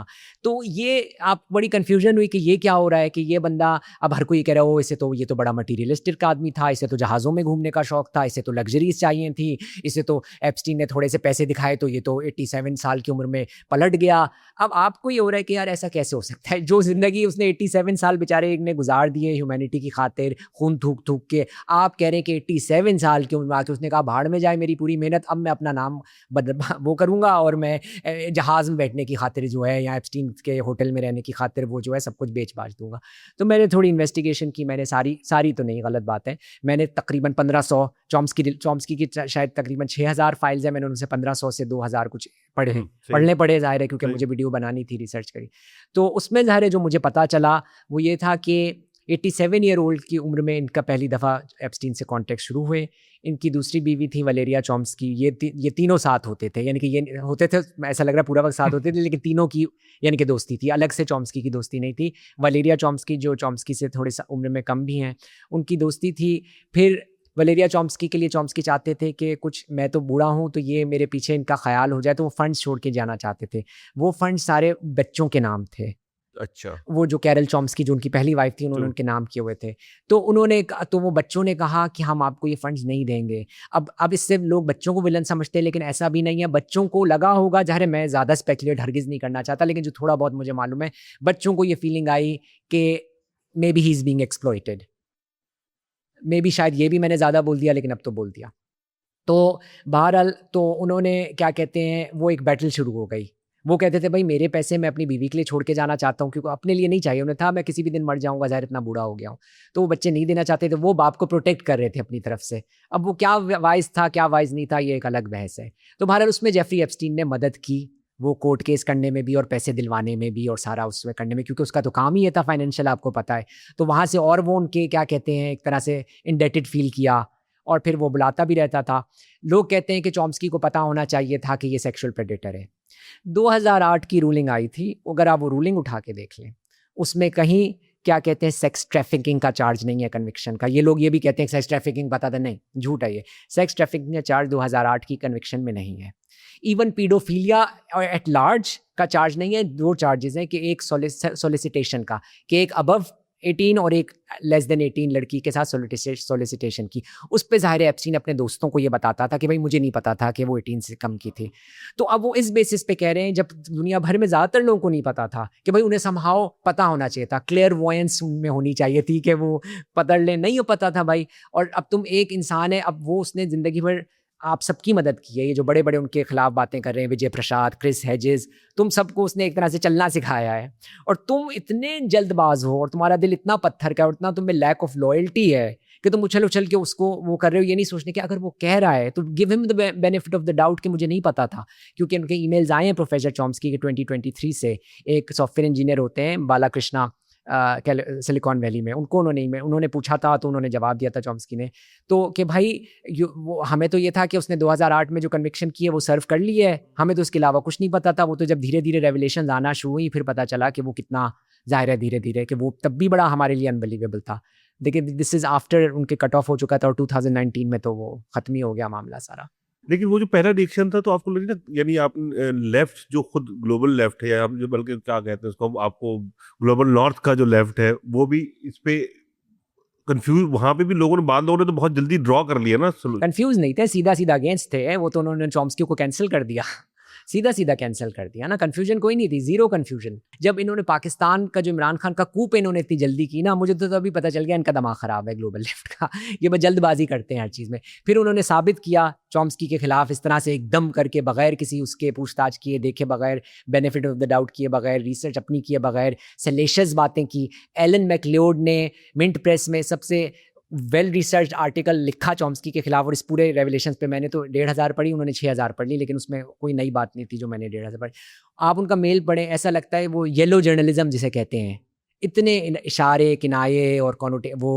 [SPEAKER 1] तो ये आप बड़ी कन्फ्यूजन हुई कि ये क्या हो रहा है, कि ये बंदा, अब हर कोई कह रहा हो इसे तो, ये तो बड़ा मटीरियलिस्टिक आदमी था, इसे तो जहाज़ों में घूमने का शौक था, इसे तो लग्जरीज चाहिए थी, इसे तो एप्स्टीन ने थोड़े से पैसे दिखाए तो ये तो 87 साल की उम्र में पलट गया। अब आपको ये हो रहा है कि यार ऐसा कैसे हो सकता है? जो ज़िंदगी उसने 87 साल बेचारे एक ने गुजार दिए ह्यूमैनिटी की खातिर, खून थूक थूक के, आप कह रहे हैं कि 87 साल की उम्र में आके उसने कहा भाड़ में जाए मेरी पूरी मेहनत, अब मैं अपना नाम वो करूँगा, और मैं जहाज़ में बैठने की खातिर जो है, या एप्स्टीन के होटल में रहने की खातिर वो जो है सब कुछ बेच बाच दूंगा। तो मैंने थोड़ी इन्वेस्टिगेशन की, मैंने सारी तो नहीं, गलत बात है, मैंने तकरीबन 1500 चॉम्स्की की शायद तकरीबन 6000 फाइल्स है, मैंने उनसे 1500 से 2000 कुछ पढ़ने पड़े, ज़ाहिर है, क्योंकि मुझे वीडियो बनानी थी, रिसर्च करी। तो उसमें ज़ाहिर है जो मुझे पता चला वो ये था कि 87 ईयर ओल्ड की उम्र में इनका पहली दफ़ा एप्स्टीन से कॉन्टेक्ट शुरू हुए। इनकी दूसरी बीवी थी वलेरिया चॉम्स्की, ये तीनों साथ होते थे, यानी कि ये होते थे, ऐसा लग रहा है पूरा वक्त साथ होते थे, लेकिन तीनों की यानी कि दोस्ती थी, अलग से चॉम्स्की की दोस्ती नहीं थी। वलेरिया चॉम्स्की जो चॉम्स्की से थोड़े सा उम्र में कम भी हैं, उनकी दोस्ती थी। फिर वलेरिया चॉम्स्की के लिए चॉम्स्की चाहते थे कि कुछ, मैं तो बूढ़ा हूँ तो ये मेरे पीछे इनका ख्याल हो जाए, तो वो फंड्स छोड़ के जाना चाहते थे। वो फंड सारे बच्चों के नाम थे।
[SPEAKER 2] अच्छा।
[SPEAKER 1] वो जो कैरल चॉम्स्की जो उनकी पहली वाइफ थी, उन्होंने उनके नाम किए हुए थे। तो वो बच्चों ने कहा कि हम आपको ये फंड्स नहीं देंगे। अब इससे लोग बच्चों को विलन समझते हैं, लेकिन ऐसा भी नहीं है। बच्चों को लगा होगा, ज़ाहिर है मैं ज़्यादा स्पेकुलेट हरगिज़ नहीं करना चाहता, लेकिन जो थोड़ा बहुत मुझे मालूम है, बच्चों को ये फीलिंग आई कि may be he is being exploited. May be शायद ये भी मैंने ज़्यादा बोल दिया, लेकिन अब तो बोल दिया। तो बहरहाल तो उन्होंने क्या कहते हैं, वो एक बैटल शुरू हो गई। वो कहते थे भाई मेरे पैसे मैं अपनी बीवी के लिए छोड़ के जाना चाहता हूँ, क्योंकि अपने लिए नहीं चाहिए, उन्हें था मैं किसी भी दिन मर जाऊँगा, ज़ाहिर इतना बूढ़ा हो गया हूँ। तो वो बच्चे नहीं देना चाहते थे, वो बाप को प्रोटेक्ट कर रहे थे अपनी तरफ से। अब वो क्या वाइज़ था, क्या वाइज़ नहीं था, ये एक अलग बहस है। तो बहरहाल उसमें जेफरी एप्स्टीन ने मदद की, वो कोर्ट केस करने में भी और पैसे दिलवाने में भी और सारा उसमें करने में, क्योंकि उसका तो काम ही ये था फाइनेंशियल, आपको पता है। तो वहाँ से और वो उनके क्या कहते हैं, एक तरह से इंडेटेड फ़ील किया और फिर वो बुलाता भी रहता था। लोग कहते हैं कि चॉम्स्की को पता होना चाहिए था कि ये सेक्सुअल प्रेडेटर है। 2008 की रूलिंग आई थी, अगर आप वो रूलिंग उठा के देख लें, उसमें कहीं क्या कहते हैं सेक्स ट्रैफिकिंग का चार्ज नहीं है कन्विक्शन का। ये लोग ये भी कहते हैं सेक्स ट्रैफिकिंग पता था, नहीं, झूठ है ये। सेक्स ट्रैफिकिंग का चार्ज 2008 की कन्विक्शन में नहीं है। इवन पीडोफिलिया एट लार्ज का चार्ज नहीं है। 2 चार्जेस हैं, कि एक सोलिसिटेशन का, कि एक अबव 18 और एक लेस देन 18 लड़की के साथ सोलिसिटेशन की। उस पे ज़ाहिर है एप्स्टीन अपने दोस्तों को ये बताता था कि भाई मुझे नहीं पता था कि वो 18 से कम की थी। तो अब वो इस बेसिस पे कह रहे हैं, जब दुनिया भर में ज़्यादातर लोगों को नहीं पता था, कि भाई उन्हें समहाउ पता होना चाहिए था, क्लेयरवॉयंस उनमें होनी चाहिए थी कि वो पकड़ लें। नहीं हो पता था भाई। और अब तुम एक इंसान है, अब वो उसने ज़िंदगी भर आप सबकी मदद की है। ये जो बड़े-बड़े उनके खिलाफ बातें कर रहे हैं, विजय प्रसाद, क्रिस हेजेस, तुम सबको उसने एक तरह से चलना सिखाया है। और तुम इतने जल्दबाज हो और तुम्हारा दिल इतना पत्थर का, और इतना तुम में लैक ऑफ लॉयल्टी है कि तुम उछल-उछल के उसको वो कर रहे हो। ये नहीं सोचने कि अगर वो कह रहा है तो give him the benefit of the doubt कि मुझे नहीं पता था। क्योंकि उनके ईमेल्स आए हैं प्रोफेसर चॉम्स्की के 2023 से। एक सॉफ्टवेयर इंजीनियर होते हैं बालाकृष्णा, सिलिकॉन वैली में, उन्होंने पूछा था, तो उन्होंने जवाब दिया था चॉम्स्की ने, तो कि भाई वो हमें तो ये था कि उसने 2008 में जो कन्विक्शन की है वो सर्व कर ली है, हमें तो उसके अलावा कुछ नहीं पता था। वो तो जब धीरे धीरे रेवलेशन आना शुरू हुई, फिर पता चला कि वो कितना ज़ाहिर है धीरे धीरे, कि वो तब भी बड़ा हमारे लिए अनबिलीवेबल था। देखिए दिस इज़ आफ्टर उनके कट ऑफ हो चुका था, और 2019 में तो वो ख़त्म ही हो गया मामला सारा।
[SPEAKER 2] लेकिन वो जो पहला रिएक्शन था, तो आपको लगी ना, यानी आप लेफ्ट जो खुद ग्लोबल लेफ्ट है, या आप जो बल्कि क्या कहते हैं उसको, आपको ग्लोबल नॉर्थ का जो लेफ्ट है, वो भी इस पे कंफ्यूज, वहां पे भी बाद लोगों ने तो बहुत जल्दी ड्रॉ कर लिया ना।
[SPEAKER 1] कंफ्यूज नहीं थे, सीधा सीधा अगेंस्ट थे। वो तो उन्होंने चॉम्स्की को कैंसिल कर दिया, सीधा सीधा कैंसिल कर दिया ना। कन्फ्यूजन कोई नहीं थी, जीरो कन्फ्यूजन। जब इन्होंने पाकिस्तान का जो इमरान खान का कूप इन्होंने इतनी जल्दी की ना, मुझे तो अभी पता चल गया इनका दिमाग खराब है ग्लोबल लेफ्ट का। ये बस जल्दबाजी करते हैं हर चीज़ में। फिर उन्होंने साबित किया चॉम्स्की के खिलाफ इस तरह से एकदम करके, बगैर किसी उसके पूछताछ किए, देखे बगैर, बेनिफिट ऑफ द डाउट किए बगैर, रिसर्च अपनी किए बगैर, सलेशियस बातें की। एलन मैकलियोड ने मिंट प्रेस में सबसे वेल रिसर्च आर्टिकल लिखा चॉम्स्की के खिलाफ, और इस पूरे रेवलेशंस पे मैंने तो 1500 पढ़ी, उन्होंने 6000 पढ़ ली, लेकिन उसमें कोई नई बात नहीं थी जो मैंने 1500 पढ़ी। आप उनका मेल पढ़ें, ऐसा लगता है वो येलो जर्नलिज्म जिसे कहते हैं, इतने इशारे किनाये और कॉनोटे, वो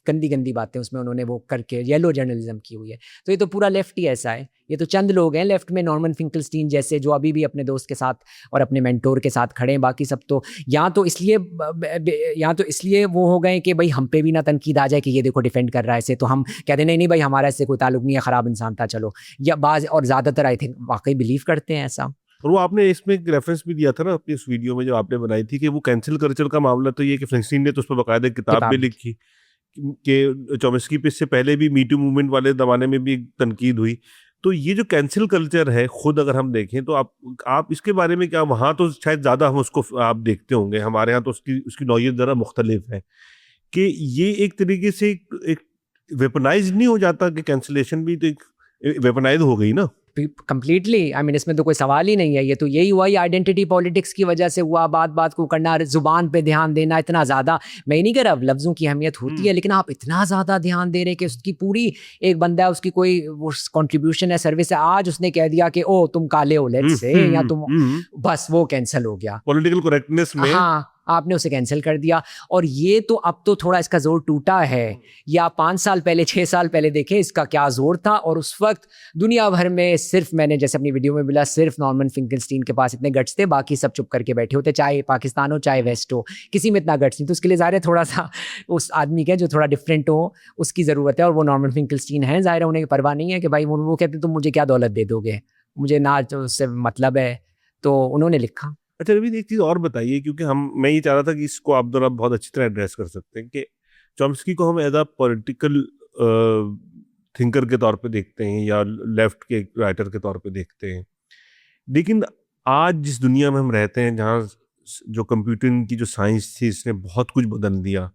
[SPEAKER 1] गंदी गंदी बातें उसमें उन्होंने वो करके येलो जर्नलिज्म की हुई है। तो ये तो पूरा लेफ्ट ही ऐसा है। ये तो चंद लोग हैं लेफ्ट में, नॉर्मन फिंकलस्टीन जैसे, जो अभी भी अपने दोस्त के साथ और अपने मेंटोर के साथ खड़े हैं। बाकी सब तो या तो इसलिए वो हो गए कि भाई हम पे भी ना तनकीद आ जाए कि ये देखो डिफेंड कर रहा है इसे, तो हम कहते नहीं नहीं भाई हमारा इससे कोई ताल्लुक नहीं है, ख़राब इंसान था चलो। या बाज और ज़्यादातर आई थिंक वाकई बिलीव करते हैं ऐसा।
[SPEAKER 2] और वो आपने इसमें एक रेफरेंस भी दिया था ना अपनी इस वीडियो में जो आपने बनाई थी, कि वो कैंसिल कल्चर का मामला, तो ये कि फ्रेंकस्टीन ने तो उस पर बाकायदा किताब भी लिखी, कि चॉम्स्की पे इससे पहले भी मीटू मूवमेंट वाले ज़माने में भी तनकीद हुई। तो ये जो कैंसिल कल्चर है, खुद अगर हम देखें तो आप इसके बारे में क्या, वहाँ तो शायद ज़्यादा हम उसको आप देखते होंगे, हमारे यहाँ तो उसकी नौयत ज़रा मुख्तलिफ है, कि ये एक तरीके से एक वेपनाइज नहीं हो जाता, कि कैंसिलेशन भी तो एक वेपनाइज हो गई ना
[SPEAKER 1] कंप्लीटली। आई मीन इसमें तो कोई सवाल ही नहीं है। ये तो यही हुआ, ये आइडेंटिटी पॉलिटिक्स की वजह से हुआ। बात बात को करना, जुबान पे ध्यान देना इतना ज़्यादा। मैं ही नहीं कह रहा, लफ्ज़ों की अहमियत होती है, लेकिन आप इतना ज़्यादा ध्यान दे रहे कि उसकी पूरी, एक बंदा है उसकी कोई वो कंट्रीब्यूशन है, सर्विस है, आज उसने कह दिया कि ओ तुम काले हो लेट्स से, या तुम, बस वो कैंसिल हो गया
[SPEAKER 2] पॉलिटिकल करेक्टनेस में।
[SPEAKER 1] हाँ, आपने उसे कैंसिल कर दिया। और ये तो अब तो थोड़ा इसका जोर टूटा है। या 5 साल पहले, 6 साल पहले देखें इसका क्या जोर था। और उस वक्त दुनिया भर में सिर्फ, मैंने जैसे अपनी वीडियो में बोला, सिर्फ नॉर्मन फिंकलस्टीन के पास इतने गट्स थे, बाकी सब चुप करके बैठे होते, चाहे पाकिस्तान हो चाहे वेस्ट हो, किसी में इतना गट्स नहीं। तो उसके लिए ज़ाहिर है थोड़ा सा उस आदमी के जो थोड़ा डिफरेंट हो उसकी ज़रूरत है। और वो नॉर्मन फिंकलस्टीन है, ज़ाहिर है उन्हें परवाह नहीं है कि भाई वो कहते तुम मुझे क्या दौलत दे दोगे, मुझे ना उससे मतलब है। तो उन्होंने लिखा।
[SPEAKER 2] अच्छा रवि, एक चीज़ और बताइए, क्योंकि मैं ये चाह रहा था कि इसको आप जरा बहुत अच्छी तरह एड्रेस कर सकते हैं, कि चॉम्स्की को हम एज अ पॉलिटिकल थिंकर के तौर पे देखते हैं, या लेफ्ट के राइटर के तौर पे देखते हैं, लेकिन आज जिस दुनिया में हम रहते हैं, जहाँ जो कंप्यूटिंग की जो साइंस थी, इसने बहुत कुछ बदल दिया,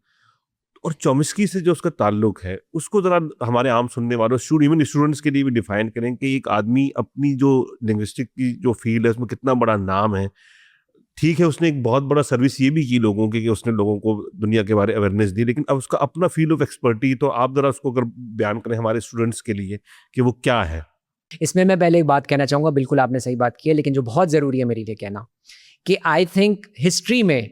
[SPEAKER 2] और चॉम्स्की से जो उसका ताल्लुक है उसको जरा हमारे आम सुनने वालों इवन स्टूडेंट्स के लिए भी डिफाइन करें कि एक आदमी अपनी जो लिंग्विस्टिक की जो फील्ड है उसमें कितना बड़ा नाम है। ठीक है, उसने एक बहुत बड़ा सर्विस ये भी की लोगों की कि उसने लोगों को दुनिया के बारे में अवेयरनेस दी, लेकिन अब उसका अपना फील्ड ऑफ एक्सपर्टी, तो आप जरा उसको अगर बयान करें हमारे स्टूडेंट्स के लिए कि वो क्या है।
[SPEAKER 1] इसमें मैं पहले एक बात कहना चाहूँगा, बिल्कुल आपने सही बात की है, लेकिन जो बहुत ज़रूरी है मेरे लिए कहना कि आई थिंक हिस्ट्री में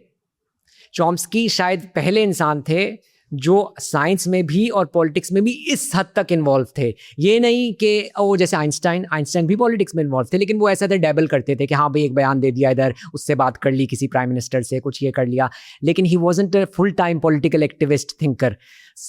[SPEAKER 1] चॉम्स्की शायद पहले इंसान थे जो साइंस में भी और पॉलिटिक्स में भी इस हद तक इन्वॉल्व थे। ये नहीं कि वो जैसे आइंस्टाइन भी पॉलिटिक्स में इन्वॉल्व थे, लेकिन वो ऐसा थे डैबल करते थे कि हाँ भाई एक बयान दे दिया इधर, उससे बात कर ली किसी प्राइम मिनिस्टर से, कुछ ये कर लिया, लेकिन he wasn't a full time political activist thinker.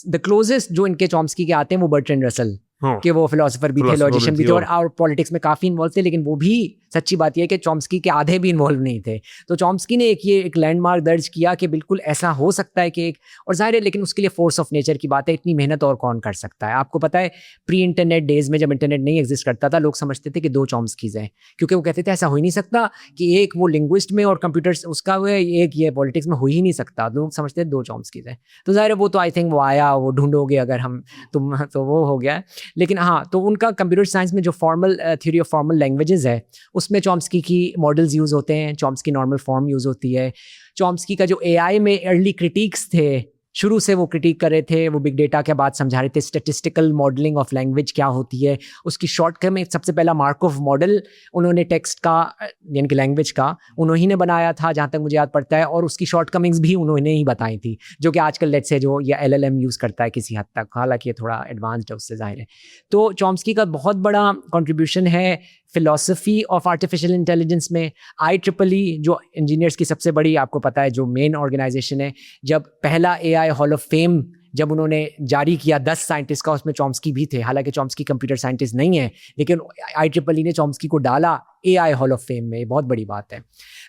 [SPEAKER 1] The closest जो इनके चॉम्स्की के आते हैं वो बर्ट्रैंड रसल, कि वो फिलोसोफर भी थे, लॉजिशियन भी थे और पॉलिटिक्स में काफ़ी इन्वॉल्व थे, लेकिन वो भी सच्ची बात यह है कि चॉम्स्की के आधे भी इन्वॉल्व नहीं थे। तो चॉम्स्की ने एक लैंडमार्क दर्ज किया कि बिल्कुल ऐसा हो सकता है कि और जाहिर है, लेकिन उसके लिए फोर्स ऑफ नेचर की बात है, इतनी मेहनत और कौन कर सकता है। आपको पता है प्री इंटरनेट डेज में जब इंटरनेट नहीं एग्जिस्ट करता था, लोग समझते थे कि 2 चॉम्स्कीज हैं, क्योंकि वो कहते थे ऐसा हो ही नहीं सकता कि एक वो लिंग्विस्ट में और कंप्यूटर उसका हुआ है, एक ये पॉलिटिक्स में हो ही नहीं सकता। लोग समझते थे 2 चॉम्स्कीज हैं। तो जाहिर है वो तो आई थिंक वो आया, वो ढूंढोगे अगर हम तुम, तो वो हो गया। लेकिन हाँ, तो उनका कंप्यूटर साइंस में जो formal theory of formal languages है उसमें चॉम्स्की की मॉडल्स यूज़ होते हैं, चॉम्स्की नॉर्मल फॉर्म यूज़ होती है। चॉम्स्की का जो एआई में अर्ली क्रिटिक्स थे, शुरू से वो क्रिटिक कर रहे थे, वो बिग डेटा के बाद समझा रहे थे स्टैटिस्टिकल मॉडलिंग ऑफ लैंग्वेज क्या होती है, उसकी शॉर्टकट में सबसे पहला मार्कोव मॉडल उन्होंने टेक्स्ट का यानी कि लैंग्वेज का उन्होंने ने बनाया था जहाँ तक मुझे याद पड़ता है, और उसकी शॉर्टकमिंग्स भी उन्होंने ही बताई थी, जो कि आजकल लेट्स से जो या LLM यूज़ करता है किसी हद तक, हालांकि ये थोड़ा एडवांस्ड है उससे जाहिर है। तो चॉम्स्की का बहुत बड़ा कॉन्ट्रीब्यूशन है फिलॉसफी ऑफ आर्टिफिशियल इंटेलिजेंस में। IEEE जो इंजीनियर्स की सबसे बड़ी, आपको पता है, जो मेन ऑर्गेनाइजेशन है, जब पहला AI हॉल ऑफ फेम जब उन्होंने जारी किया 10 साइंटिस्ट का, उसमें चॉम्स्की भी थे। हालांकि चॉम्स्की कंप्यूटर साइंटिस्ट नहीं है, लेकिन IEEE ने चॉम्स्की को डाला AI हॉल ऑफ फेम में, बहुत बड़ी बात है।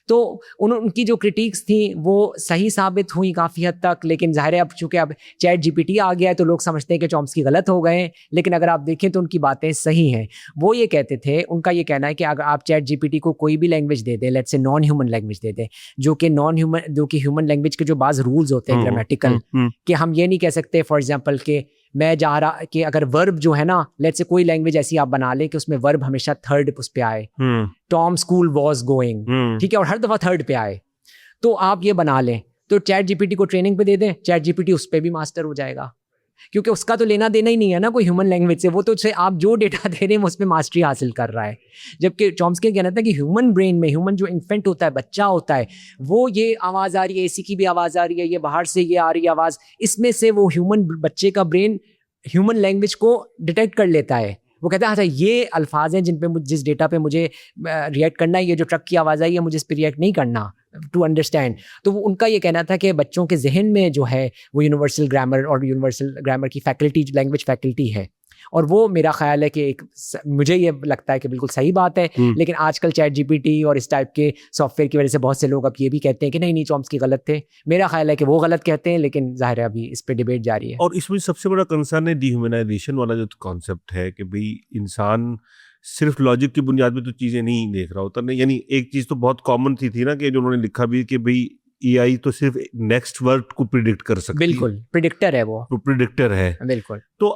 [SPEAKER 1] तो उनकी जो क्रिटिक्स थी वो सही साबित हुई काफ़ी हद तक, लेकिन जाहिर है अब चूँकि अब चैट GPT आ गया है तो लोग समझते हैं कि चॉम्स्की गलत हो गए, लेकिन अगर आप देखें तो उनकी बातें सही हैं। वो ये कहते थे, उनका ये कहना है कि अगर आप चैट GPT को कोई भी लैंग्वेज दे दें, let's say non human language दे दें, जो कि ह्यूमन लैंग्वेज के जो बाज़ रूल्स होते हैं ग्रामेटिकल, कि हम ये नहीं कह सकते फॉर एग्जाम्पल कि मैं जा रहा कि अगर वर्ब जो है ना, लेट्स से कोई लैंग्वेज ऐसी आप बना लें कि उसमें वर्ब हमेशा थर्ड उस पे आए, टॉम स्कूल वॉज गोइंग, ठीक है, और हर दफ़ा थर्ड पे आए, तो आप ये बना लें, तो चैट GPT को ट्रेनिंग पे दे दें, चैट GPT उस पर भी मास्टर हो जाएगा, क्योंकि उसका तो लेना देना ही नहीं है ना कोई ह्यूमन लैंग्वेज से, वो तो से आप जो डेटा दे रहे हैं उस पर मास्टरी हासिल कर रहा है। जबकि चॉम्स्की कहना था कि ह्यूमन ब्रेन में, ह्यूमन जो इन्फेंट होता है, बच्चा होता है, वो ये आवाज़ आ रही है, AC की भी आवाज़ आ रही है, ये बाहर से ये आ रही है आवाज़, इसमें से वो ह्यूमन बच्चे का ब्रेन ह्यूमन लैंग्वेज को डिटेक्ट कर लेता है। वो कहता है अच्छा ये अल्फाज हैं जिन पे जिस डेटा पे मुझे रिएक्ट करना है, ये जो ट्रक की आवाज़ आई है मुझे इस पर रिएक्ट नहीं करना, टू अंडरस्टैंड। तो वो उनका ये कहना था कि बच्चों के जहन में जो है वो यूनिवर्सल ग्रामर और यूनिवर्सल ग्रामर की फैकल्टी, लैंग्वेज फैकल्टी है, और वो मेरा ख्याल है कि मुझे ये लगता है कि बिल्कुल सही बात है। लेकिन आजकल चैट GPT और इस टाइप के सॉफ्टवेयर की वजह से बहुत से लोग अब ये भी कहते हैं कि नहीं चॉम्स्की गलत थे। मेरा ख्याल है कि वो गलत कहते हैं, लेकिन जाहिर है अभी इस पे डिबेट जारी है।
[SPEAKER 2] और इसमें सबसे बड़ा कंसर्न है डिह्यूमनाइजेशन वाला जो कॉन्सेप्ट है कि भाई इंसान सिर्फ लॉजिक की बुनियाद में तो चीज़ें नहीं देख रहा होता। नहीं, यानी एक चीज़ तो बहुत कॉमन थी ना कि जो उन्होंने लिखा भी कि भाई AI तो सिर्फ नेक्स्ट वर्ड को प्रिडिक्ट कर सकती है,
[SPEAKER 1] बिल्कुल प्रिडिक्टर है, वो
[SPEAKER 2] प्रिडिक्टर है, बिल्कुल। तो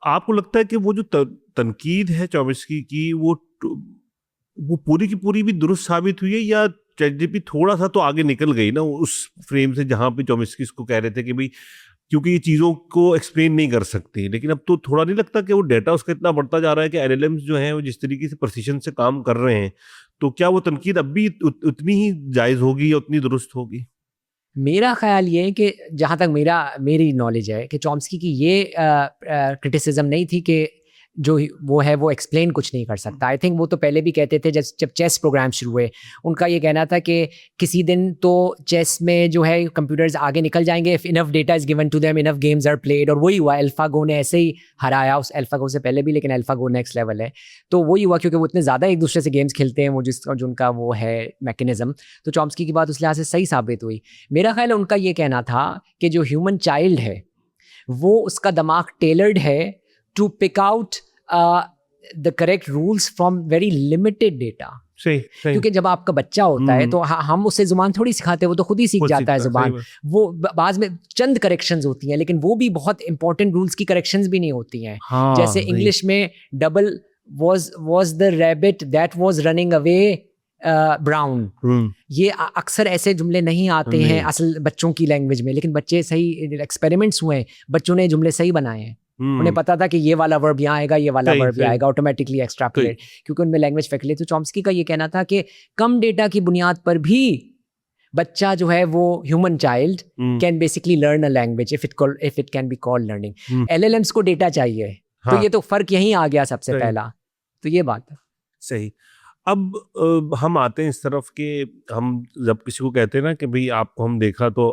[SPEAKER 2] आपको लगता है कि वो जो तनकीद है चॉम्स्की की, वो पूरी की पूरी भी दुरुस्त साबित हुई है, या ChatGPT थोड़ा सा तो आगे निकल गई ना उस फ्रेम से जहां पे चॉम्स्की इसको कह रहे थे कि भाई क्योंकि ये चीज़ों को एक्सप्लेन नहीं कर सकती, लेकिन अब तो थोड़ा नहीं लगता कि वो डेटा उसका इतना बढ़ता जा रहा है कि LLMs जो हैं वो जिस तरीके से प्रिसिशन से काम कर रहे हैं, तो क्या वो तनकीद अब भी उतनी ही जायज़ होगी या उतनी दुरुस्त होगी?
[SPEAKER 1] मेरा ख्याल ये है कि जहाँ तक मेरी नॉलेज है कि चॉम्स्की की ये क्रिटिसिज्म नहीं थी कि जो वो है वो एक्सप्लेन कुछ नहीं कर सकता। आई थिंक वो तो पहले भी कहते थे, जब चेस प्रोग्राम शुरू हुए, उनका ये कहना था कि किसी दिन तो चेस में जो है कंप्यूटर्स आगे निकल जाएंगे if enough data is given to them, enough games are played. और वही हुआ, अल्फागो ने ऐसे ही हराया, उस अल्फागो से पहले भी, लेकिन अल्फागो नेक्स्ट लेवल है। तो वही हुआ क्योंकि वो इतने ज़्यादा एक दूसरे से गेम्स खेलते हैं, वो जो उनका वो है मैकेनिज़्म। तो चॉम्स्की की बात उस लिहाज से सही साबित हुई। मेरा ख्याल है उनका ये कहना था कि जो ह्यूमन चाइल्ड है वो उसका दिमाग टेलर्ड है to pick out the correct rules from very limited data.
[SPEAKER 2] सही।
[SPEAKER 1] क्योंकि जब आपका बच्चा होता है तो हम उसे जुबान थोड़ी सिखाते हैं, वो तो खुद ही सीख जाता है जुबान। वो बाद में चंद करेक्शंस होती हैं, लेकिन वो भी बहुत इंपॉर्टेंट रूल्स की करेक्शंस भी नहीं होती हैं। जैसे इंग्लिश में double was the rabbit that was running away brown। ये अक्सर ऐसे जुमले नहीं आते हैं असल बच्चों की लैंग्वेज में, लेकिन बच्चे सही एक्सपेरिमेंट्स हुए हैं, बच्चों ने जुमले सही बनाए हैं। उन्हें पता था कि ये वाला वर्ब यहाँ आएगा, ये वाला वर्ब यहाँ आएगा, ऑटोमेटिकली एक्सट्रैपोलेट, क्योंकि उनमें लैंग्वेज फैकल्टी। तो चॉम्स्की का ये कहना था कि कम डेटा की बुनियाद पर भी बच्चा जो है वो human child can basically learn a language if it can be called learning. LLMs को डेटा चाहिए। तो ये तो फर्क यहीं आ गया सबसे पहला, तो ये बात है।
[SPEAKER 2] सही। अब हम आते हैं इस तरफ के, हम जब किसी को कहते हैं ना कि भाई आपको हम देखा तो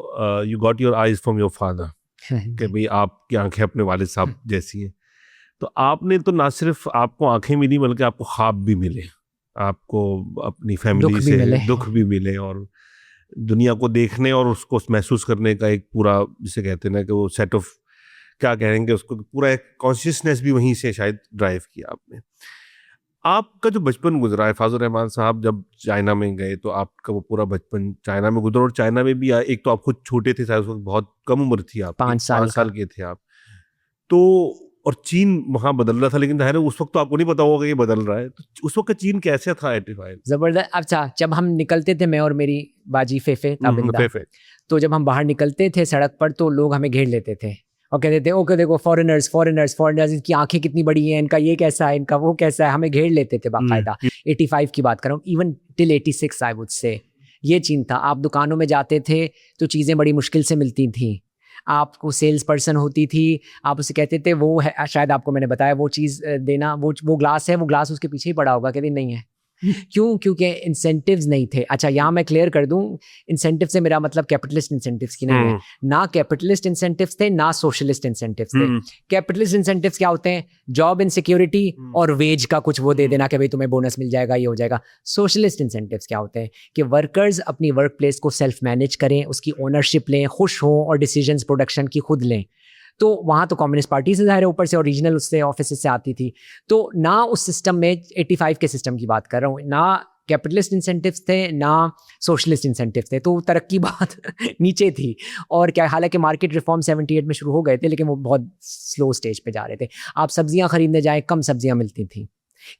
[SPEAKER 2] you got your eyes from your father, कि भाई आपकी आंखें अपने वालिद साहब जैसी हैं। तो आपने तो ना सिर्फ आपको आंखें मिली बल्कि आपको ख्वाब भी मिले, आपको अपनी फैमिली से दुख भी मिले, और दुनिया को देखने और उसको महसूस करने का एक पूरा, जिसे कहते हैं ना कि वो सेट ऑफ, क्या कहेंगे उसको, पूरा एक कॉन्शियसनेस भी वहीं से शायद ड्राइव किया आपने। आपका जो बचपन गुजरा है, फाजुर रहमान साहब जब चाइना में गए तो आपका वो पूरा बचपन चाइना में गुजरा, और चाइना में भी एक तो आप खुद छोटे थे, शायद उस वक्त बहुत कम उम्र थी आप, 5 साल के थे आप तो, और चीन वहाँ बदल रहा था, लेकिन जाहिर है उस वक्त तो आपको नहीं पता होगा कि ये बदल रहा है। तो उस वक्त चीन कैसे था 85?
[SPEAKER 1] जबरदस्त। अच्छा, जब हम निकलते थे, मैं और मेरी बाजी फेफे ताबिंदा, तो जब हम बाहर निकलते थे सड़क पर तो लोग हमें घेर लेते थे और कहते थे ओके देखो फॉरेनर्स फॉरेनर्स फॉरेनर्स, इनकी आंखें कितनी बड़ी हैं, इनका ये कैसा है, इनका वो कैसा है, हमें घेर लेते थे बाकायदा। 85 की बात कर रहा हूँ, even till 86 I would say ये चीन था। आप दुकानों में जाते थे तो चीज़ें बड़ी मुश्किल से मिलती थी, आपको सेल्स पर्सन होती थी, आप उसे कहते थे वो है, शायद आपको मैंने बताया वो चीज़ देना, वो ग्लास है, वो ग्लास उसके पीछे ही पड़ा होगा, कहते नहीं है। क्यों? क्योंकि इंसेंटिव्स नहीं थे। अच्छा, यहाँ मैं क्लियर कर दूं, इंसेंटिव से मेरा मतलब कैपिटलिस्ट इंसेंटिव्स की नहीं है, ना कैपिटलिस्ट इंसेंटिव्स थे ना सोशलिस्ट इंसेंटिव्स थे। कैपिटलिस्ट इंसेंटिव्स क्या होते हैं? जॉब इनसिक्योरिटी और वेज का कुछ वो दे देना कि भाई तुम्हें बोनस मिल जाएगा, ये हो जाएगा। सोशलिस्ट इंसेंटिव्स क्या होते हैं कि वर्कर्स अपनी वर्क प्लेस को सेल्फ मैनेज करें, उसकी ओनरशिप लें, खुश हों और डिसीजंस प्रोडक्शन की खुद लें। तो वहाँ तो कम्युनिस्ट पार्टी से ज़ाहिर है ऊपर से, और रीजनल उससे ऑफिस से आती थी। तो ना उस सिस्टम में, 85 के सिस्टम की बात कर रहा हूँ, ना कैपिटलिस्ट इंसेंटिव्स थे ना सोशलिस्ट इंसेंटिव्स थे, तो तरक्की बहुत नीचे थी। और क्या, हालांकि मार्केट रिफॉर्म 78 में शुरू हो गए थे, लेकिन वो बहुत स्लो स्टेज पे जा रहे थे। आप सब्जियां खरीदने जाएं, कम सब्जियां मिलती थी।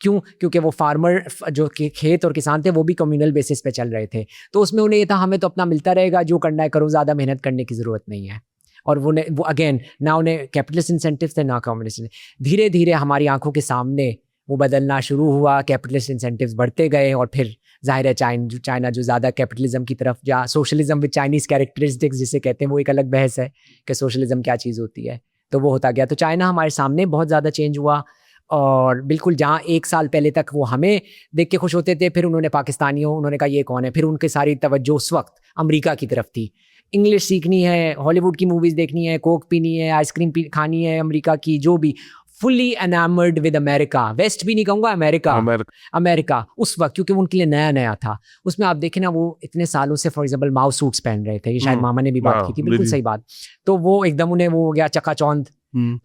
[SPEAKER 1] क्यों? क्योंकि वो फार्मर जो खेत और किसान थे वो भी कम्युनल बेसिस पे चल रहे थे, तो उसमें उन्हें ये था हमें तो अपना मिलता रहेगा, जो करना है करो, ज़्यादा मेहनत करने की ज़रूरत नहीं है। और वो अगेन ना उन्हें कैपिटलिस्ट इंसेंटिव्स थे ना कम्युनिस्ट। धीरे धीरे हमारी आंखों के सामने वो बदलना शुरू हुआ, कैपिटलिस्ट इंसेंटिव्स बढ़ते गए, और फिर जाहिर है चाइना जो ज़्यादा कैपिटलिज्म की तरफ, या सोशलिज्म विद चाइनीज़ कैरेक्टरिस्टिक्स जिसे कहते हैं, वो एक अलग बहस है कि सोशलिज्म क्या चीज़ होती है, तो वो होता गया। तो चाइना हमारे सामने बहुत ज़्यादा चेंज हुआ, और बिल्कुल जहाँ 1 साल पहले तक वो हमें देख के खुश होते थे, फिर उन्होंने पाकिस्तानियों, उन्होंने कहा ये कौन है, फिर उनकी सारी तवज्जो उस वक्त अमेरिका की तरफ थी। इंग्लिश सीखनी है, हॉलीवुड की मूवीज़ देखनी है, कोक पीनी है, आइसक्रीम खानी है अमेरिका की, जो भी, fully enamoured with America. West भी नहीं कहूँगा, अमेरिका उस वक्त, क्योंकि उनके लिए नया नया था। उसमें आप देखें ना, वो इतने सालों से फॉर एग्जाम्पल माओ सूट्स पहन रहे थे, ये शायद मामा ने भी बात की थी, बिल्कुल सही बात। तो वो एकदम उन्हें वो हो गया चकाचौंध।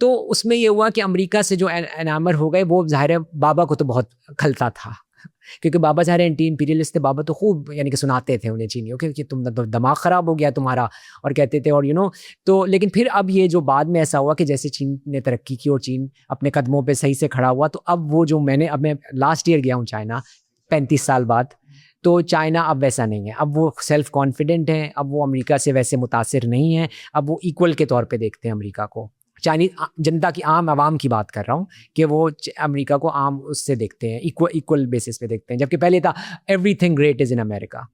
[SPEAKER 1] तो उसमें ये हुआ कि अमेरिका से जो एनामर हो गए, वो जाहिर है बाबा को तो बहुत खलता था, क्योंकि बाबा ज़ाहिर एंटी इंपीरियलिस्ट थे। बाबा तो खूब यानी कि सुनाते थे उन्हें चीनियों के कि तुम तो दिमाग ख़राब हो गया तुम्हारा, और कहते थे, और तो लेकिन फिर अब ये जो बाद में ऐसा हुआ कि जैसे चीन ने तरक्की की और चीन अपने कदमों पे सही से खड़ा हुआ, तो अब वो जो मैं लास्ट ईयर गया हूँ चाइना 35 साल बाद, तो चाइना अब वैसा नहीं है। अब वो सेल्फ कॉन्फिडेंट है, अब वो अमेरिका से वैसे मुतासिर नहीं है, अब वो इक्वल के तौर पे देखते हैं अमेरिका को। चाइनीज जनता की, आम आवाम की बात कर रहा हूँ, कि वो अमेरिका को आम उससे देखते हैं, इक्वल बेसिस पे देखते हैं। जबकि पहले था everything great is in America.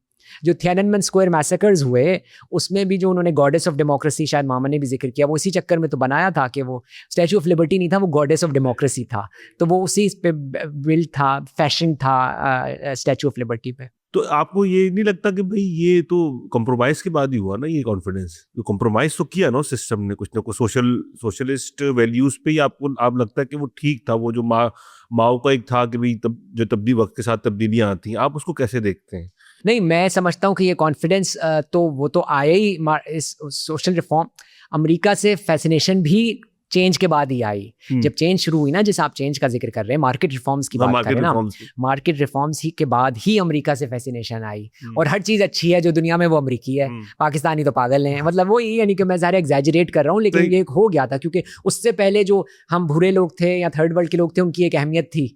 [SPEAKER 1] जो थियाननमेन स्क्वायर मैसेकर्स हुए, उसमें भी जो उन्होंने गॉडेस ऑफ डेमोक्रेसी, शायद मामा ने भी जिक्र किया, वो इसी चक्कर में तो बनाया था कि वो स्टैचू ऑफ लिबर्टी नहीं था, वो गॉडेस ऑफ डेमोक्रेसी था। तो वो उसी पे बिल्ड था, फैशन था स्टैचू ऑफ लिबर्टी पे।
[SPEAKER 2] तो आपको ये नहीं लगता कि भाई ये तो कॉम्प्रोमाइज के बाद ही हुआ ना, ये कॉन्फिडेंस? तो कॉम्प्रोमाइज तो किया ना सिस्टम ने, कुछ ना कुछ सोशलिस्ट वैल्यूज पे ही आप लगता है कि वो ठीक था? वो जो माओ का एक था कि भाई जो वक्त के साथ तब्दीलियां आती हैं, आप उसको कैसे देखते हैं?
[SPEAKER 1] नहीं, मैं समझता हूँ कि ये कॉन्फिडेंस तो वो तो आया ही इस सोशल रिफॉर्म। अमेरिका से फैसिनेशन भी चेंज के बाद ही आई। जब चेंज शुरू हुई ना, जैसे आप चेंज का जिक्र कर रहे हैं, मार्केट रिफॉर्म्स की बात कर रहे हैं ना, मार्केट रिफॉर्म्स ही के बाद ही अमेरिका से फैसिनेशन आई। और हर चीज़ अच्छी है जो दुनिया में वो अमेरिकी है, पाकिस्तानी तो पागल हैं, मतलब वो ये यानी कि मैं ज़ाहिर एग्जैजरेट कर रहा हूँ, लेकिन ये हो गया था क्योंकि उससे पहले जो हम भूरे लोग थे या थर्ड वर्ल्ड के लोग थे उनकी एक अहमियत थी।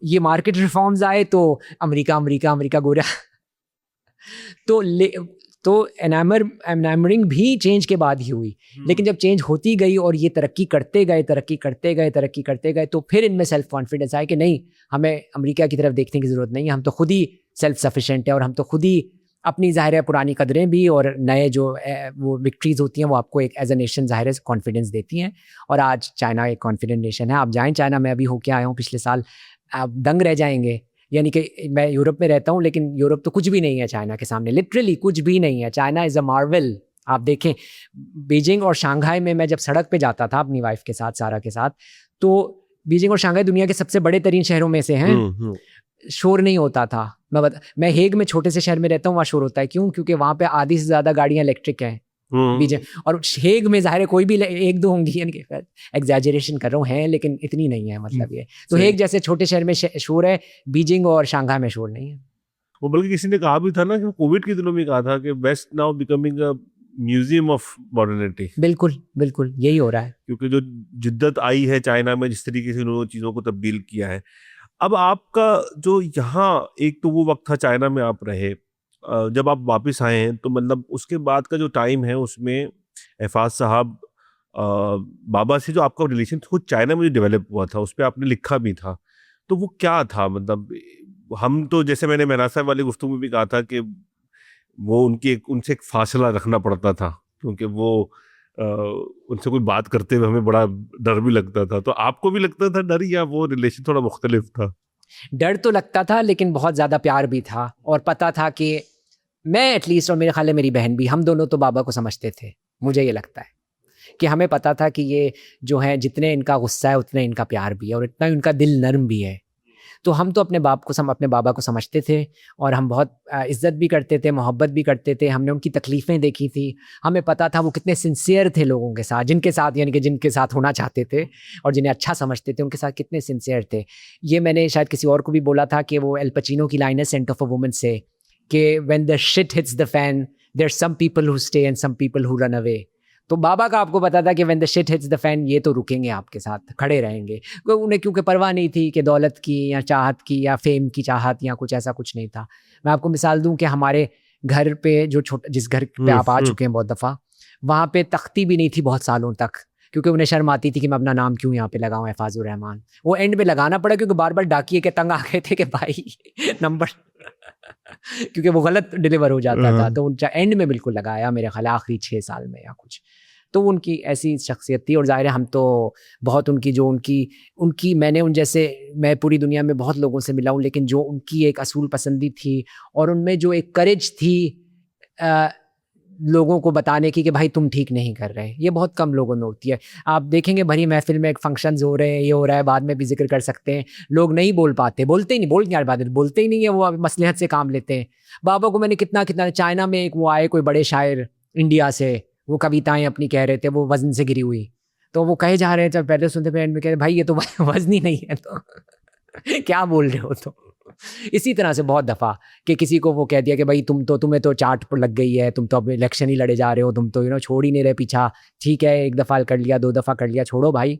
[SPEAKER 1] ये मार्केट रिफॉर्म्स आए तो अमेरिका अमेरिका अमेरिका गोरा तो एनामरिंग भी चेंज के बाद ही हुई। लेकिन जब चेंज होती गई और ये तरक्की करते गए तो फिर इनमें सेल्फ कॉन्फिडेंस आया कि नहीं, हमें अमेरिका की तरफ देखने की ज़रूरत नहीं है, हम तो खुद ही सेल्फ सफिशिएंट है और हम तो खुद ही अपनी ज़ाहिर है पुरानी कदरें भी और नए जो वो विक्ट्रीज होती हैं वो आपको एक एज ए नेशन ज़ाहिर है कॉन्फिडेंस देती हैं। और आज चाइना एक कॉन्फिडेंट नेशन है। आप जाएँ चाइना, मैं अभी होके आया हूँ पिछले साल, आप दंग रह जाएंगे। यानी कि मैं यूरोप में रहता हूँ, लेकिन यूरोप तो कुछ भी नहीं है चाइना के सामने, लिटरली कुछ भी नहीं है। China is a Marvel. आप देखें बीजिंग और शंघाई में, मैं जब सड़क पे जाता था अपनी वाइफ के साथ, सारा के साथ, तो बीजिंग और शंघाई दुनिया के सबसे बड़े तरीन शहरों में से हैं। शोर नहीं होता था। मैं हेग में छोटे से शहर में रहता हूँ, वहाँ शोर होता है। क्यों? क्योंकि वहाँ पे आधी से ज़्यादा गाड़ियाँ इलेक्ट्रिक हैं। बीजिंग और हेग में ज़ाहिर है कोई भी एक दो होंगी, यानी कि एग्जैजरेशन कर रहा हूँ, हैं लेकिन इतनी नहीं है, मतलब ये तो हेग जैसे छोटे शहर में शोर है, बीजिंग और शंघाई में शोर नहीं है।
[SPEAKER 2] वो बल्कि किसी ने कहा भी था ना कि कोविड के दिनों में कहा था कि west now becoming a museum of modernity.
[SPEAKER 1] बिल्कुल बिल्कुल यही हो रहा है,
[SPEAKER 2] क्योंकि जो जिद्दत आई है चाइना में, जिस तरीके से उन्होंने चीज़ों को तब्दील किया है। अब आपका जो यहाँ, एक तो वो वक्त था चाइना में आप रहे, जब आप वापस आए हैं तो मतलब उसके बाद का जो टाइम है उसमें एहफाज साहब, बाबा से जो आपका रिलेशन खुद चाइना में जो डेवलप हुआ था उस पर आपने लिखा भी था, तो वो क्या था? मतलब हम तो, जैसे मैंने मेहराज साहब वाली गुफ्तगू में भी कहा था कि वो उनसे एक फासला रखना पड़ता था, क्योंकि वो उनसे कोई बात करते हुए हमें बड़ा डर भी लगता था। तो आपको भी लगता था डर, या वो रिलेशन थोड़ा मुख्तलिफ था?
[SPEAKER 1] डर तो लगता था, लेकिन बहुत ज़्यादा प्यार भी था। और पता था कि मैं एटलीस्ट, और मेरे ख्याल है मेरी बहन भी, हम दोनों तो बाबा को समझते थे। मुझे ये लगता है कि हमें पता था कि ये जो है, जितने इनका गुस्सा है उतने इनका प्यार भी है और इतना इनका दिल नर्म भी है। तो हम तो अपने बाबा को समझते थे और हम बहुत इज़्ज़त भी करते थे, मोहब्बत भी करते थे। हमने उनकी तकलीफ़ें देखी थी, हमें पता था वो कितने सिंसियर थे लोगों के साथ, जिनके साथ, यानी कि जिनके साथ होना चाहते थे और जिन्हें अच्छा समझते थे, उनके साथ कितने सिंसियर थे। ये मैंने शायद किसी और को भी बोला था कि वो एल पचिनो की लाइन है सेंट ऑफ अ वुमन से, कि when the shit hits the fan there are some people who stay and some people who run away. तो बाबा का आपको पता था कि when the shit hits the fan, ये तो रुकेंगे आपके साथ, खड़े रहेंगे। उन्हें क्योंकि परवाह नहीं थी कि दौलत की या चाहत की या फेम की चाहत या कुछ ऐसा कुछ नहीं था। मैं आपको मिसाल दूं कि हमारे घर पे जिस घर पे आप आ चुके हैं बहुत दफ़ा, वहाँ पे तख्ती भी नहीं थी बहुत सालों तक, क्योंकि उन्हें शर्म आती थी कि मैं अपना नाम क्यों यहाँ पे लगाऊं, एहफाजुर रहमान। वो एंड में लगाना पड़ा क्योंकि बार बार डाकिए के तंग आ गए थे कि भाई नंबर क्योंकि वो गलत डिलीवर हो जाता था, तो उनका एंड में बिल्कुल लगाया, मेरे ख्याल आखिरी 6 साल में या कुछ। तो उनकी ऐसी शख्सियत थी और ज़ाहिर है हम तो बहुत उनकी मैंने उन जैसे, मैं पूरी दुनिया में बहुत लोगों से मिला हूँ, लेकिन जो उनकी एक असूल पसंदी थी और उनमें जो एक करेज थी लोगों को बताने की कि भाई तुम ठीक नहीं कर रहे, ये बहुत कम लोगों में होती है। आप देखेंगे भरी महफिल में एक फंक्शंस हो रहे हैं, ये हो रहा है, बाद में भी जिक्र कर सकते हैं, लोग नहीं बोल पाते, बोलते ही नहीं है, वो मसलहत से काम लेते हैं। बाबा को मैंने कितना चाइना में एक वो आए कोई बड़े शायर इंडिया से, वो कविताएं अपनी कह रहे थे, वो वजन से गिरी हुई, तो वो कहे जा रहे थे, पहले सुनते पे एंड में कह रहे भाई ये तो वजनी नहीं है, तो क्या बोल रहे हो? तो इसी तरह से बहुत दफ़ा कि किसी को वो कह दिया कि भाई तुम्हें तो चाट पर लग गई है, तुम तो अब इलेक्शन ही लड़े जा रहे हो, तुम तो छोड़ ही नहीं रहे पीछा, ठीक है 1 दफ़ा कर लिया 2 दफ़ा कर लिया, छोड़ो भाई।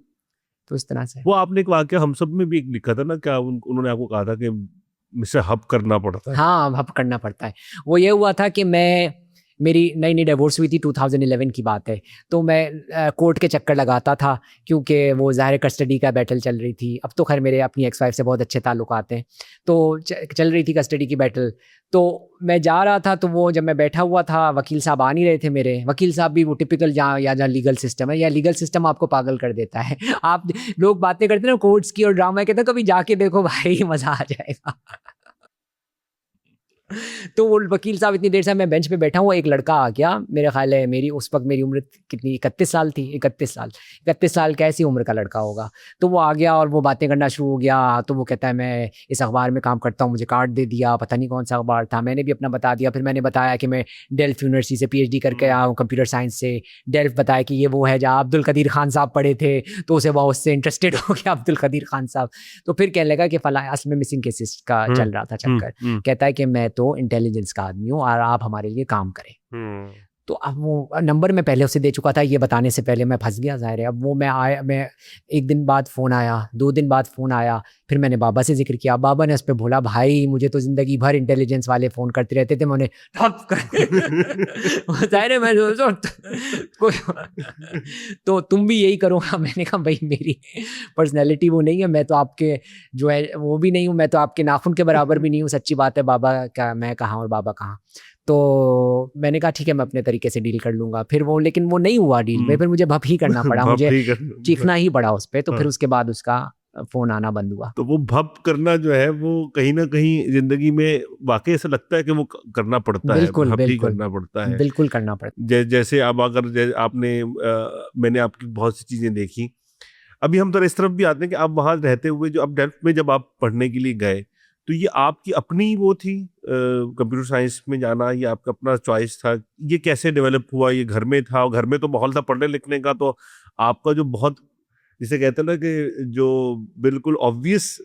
[SPEAKER 1] तो इस तरह से
[SPEAKER 2] वो आपने एक वाक़या हम सब में भी एक लिखा था ना, क्या उन्होंने आपको कहा था कि मुझसे हब करना पड़ता है?
[SPEAKER 1] हाँ, हब करना पड़ता है। वो ये हुआ था कि मेरी नई डिवोर्स हुई थी, 2011 की बात है। तो मैं कोर्ट के चक्कर लगाता था क्योंकि वो ज़ाहिर कस्टडी का बैटल चल रही थी। अब तो खैर मेरे अपनी एक्स वाइफ से बहुत अच्छे ताल्लुकात हैं, तो चल रही थी कस्टडी की बैटल। तो मैं जा रहा था, तो वो जब मैं बैठा हुआ था, वकील साहब आ नहीं रहे थे मेरे। वकील साहब भी वो टिपिकल जहाँ लीगल सिस्टम है, या लीगल सिस्टम आपको पागल कर देता है। आप लोग बातें करते हैं ना कोर्ट्स की और ड्रामा, कहते हैं कभी जाके देखो भाई मज़ा आ जाएगा। तो वो वकील साहब इतनी देर से मैं बेंच पे बैठा हूँ, एक लड़का आ गया, मेरा ख्याल है मेरी उस वक्त मेरी उम्र कितनी 31 साल थी, 31 साल कैसी उम्र का लड़का होगा। तो वो आ गया और वो बातें करना शुरू हो गया। तो वो कहता है मैं इस अखबार में काम करता हूँ, मुझे कार्ड दे दिया, पता नहीं कौन सा अखबार था, मैंने भी अपना बता दिया। फिर मैंने बताया कि मैं डेल्फ यूनिवर्सिटी से PhD करके आया हूँ कंप्यूटर साइंस से। डेल्फ बताया कि ये वो है जहाँ अब्दुल कदीर खान साहब पढ़े थे, तो उसे बहुत उससे इंटरेस्टेड हो गया अब्दुल कदीर खान साहब। तो फिर कहने लगा कि फला असल में मिसिंग केसेस का चल रहा था चक्कर। कहता है कि मैं तो इंटेलिजेंस का आदमी हूँ और आप हमारे लिए काम करें। तो अब वो नंबर मैं पहले उसे दे चुका था, ये बताने से पहले मैं फंस गया ज़ाहिर है। अब वो मैं एक दिन बाद फ़ोन आया, 2 दिन बाद फ़ोन आया, फिर मैंने बाबा से जिक्र किया। बाबा ने उस पर बोला भाई मुझे तो ज़िंदगी भर इंटेलिजेंस वाले फ़ोन करते रहते थे, मैं उन्हें ठप कर ज़ाहिर है मैं तो तुम भी यही करोगा। मैंने कहा भाई मेरी पर्सनैलिटी वो नहीं है, मैं तो आपके जो है वो भी नहीं हूँ, मैं तो आपके नाखून के बराबर भी नहीं हूँ। सच्ची बात है, बाबा का मैं कहाँ और बाबा कहाँ। तो मैंने कहा ठीक है मैं अपने तरीके से डील कर लूँगा। फिर वो लेकिन वो नहीं हुआ डील में, फिर मुझे भप ही करना पड़ा, मुझे चीखना ही पड़ा उस पर। तो फिर उसके बाद उसका फ़ोन आना बंद हुआ।
[SPEAKER 2] तो वो भप करना जो है वो कहीं ना कहीं जिंदगी में वाकई ऐसा लगता है कि वो करना पड़ता है, भप ही करना पड़ता है,
[SPEAKER 1] बिल्कुल करना पड़ता है।
[SPEAKER 2] जैसे अब अगर आपने मैंने आपकी बहुत सी चीज़ें देखी। अभी हम तो इस तरफ भी आते हैं कि आप वहाँ रहते हुए जो अब डेल्फ में जब आप पढ़ने के लिए गए, तो ये आपकी अपनी वो थी कंप्यूटर साइंस में जाना, ये आपका अपना चॉइस था? ये कैसे डेवलप हुआ? ये घर में था, घर में तो माहौल था पढ़ने लिखने का, तो आपका जो बहुत जिसे कहते हैं ना कि जो बिल्कुल ऑब्वियस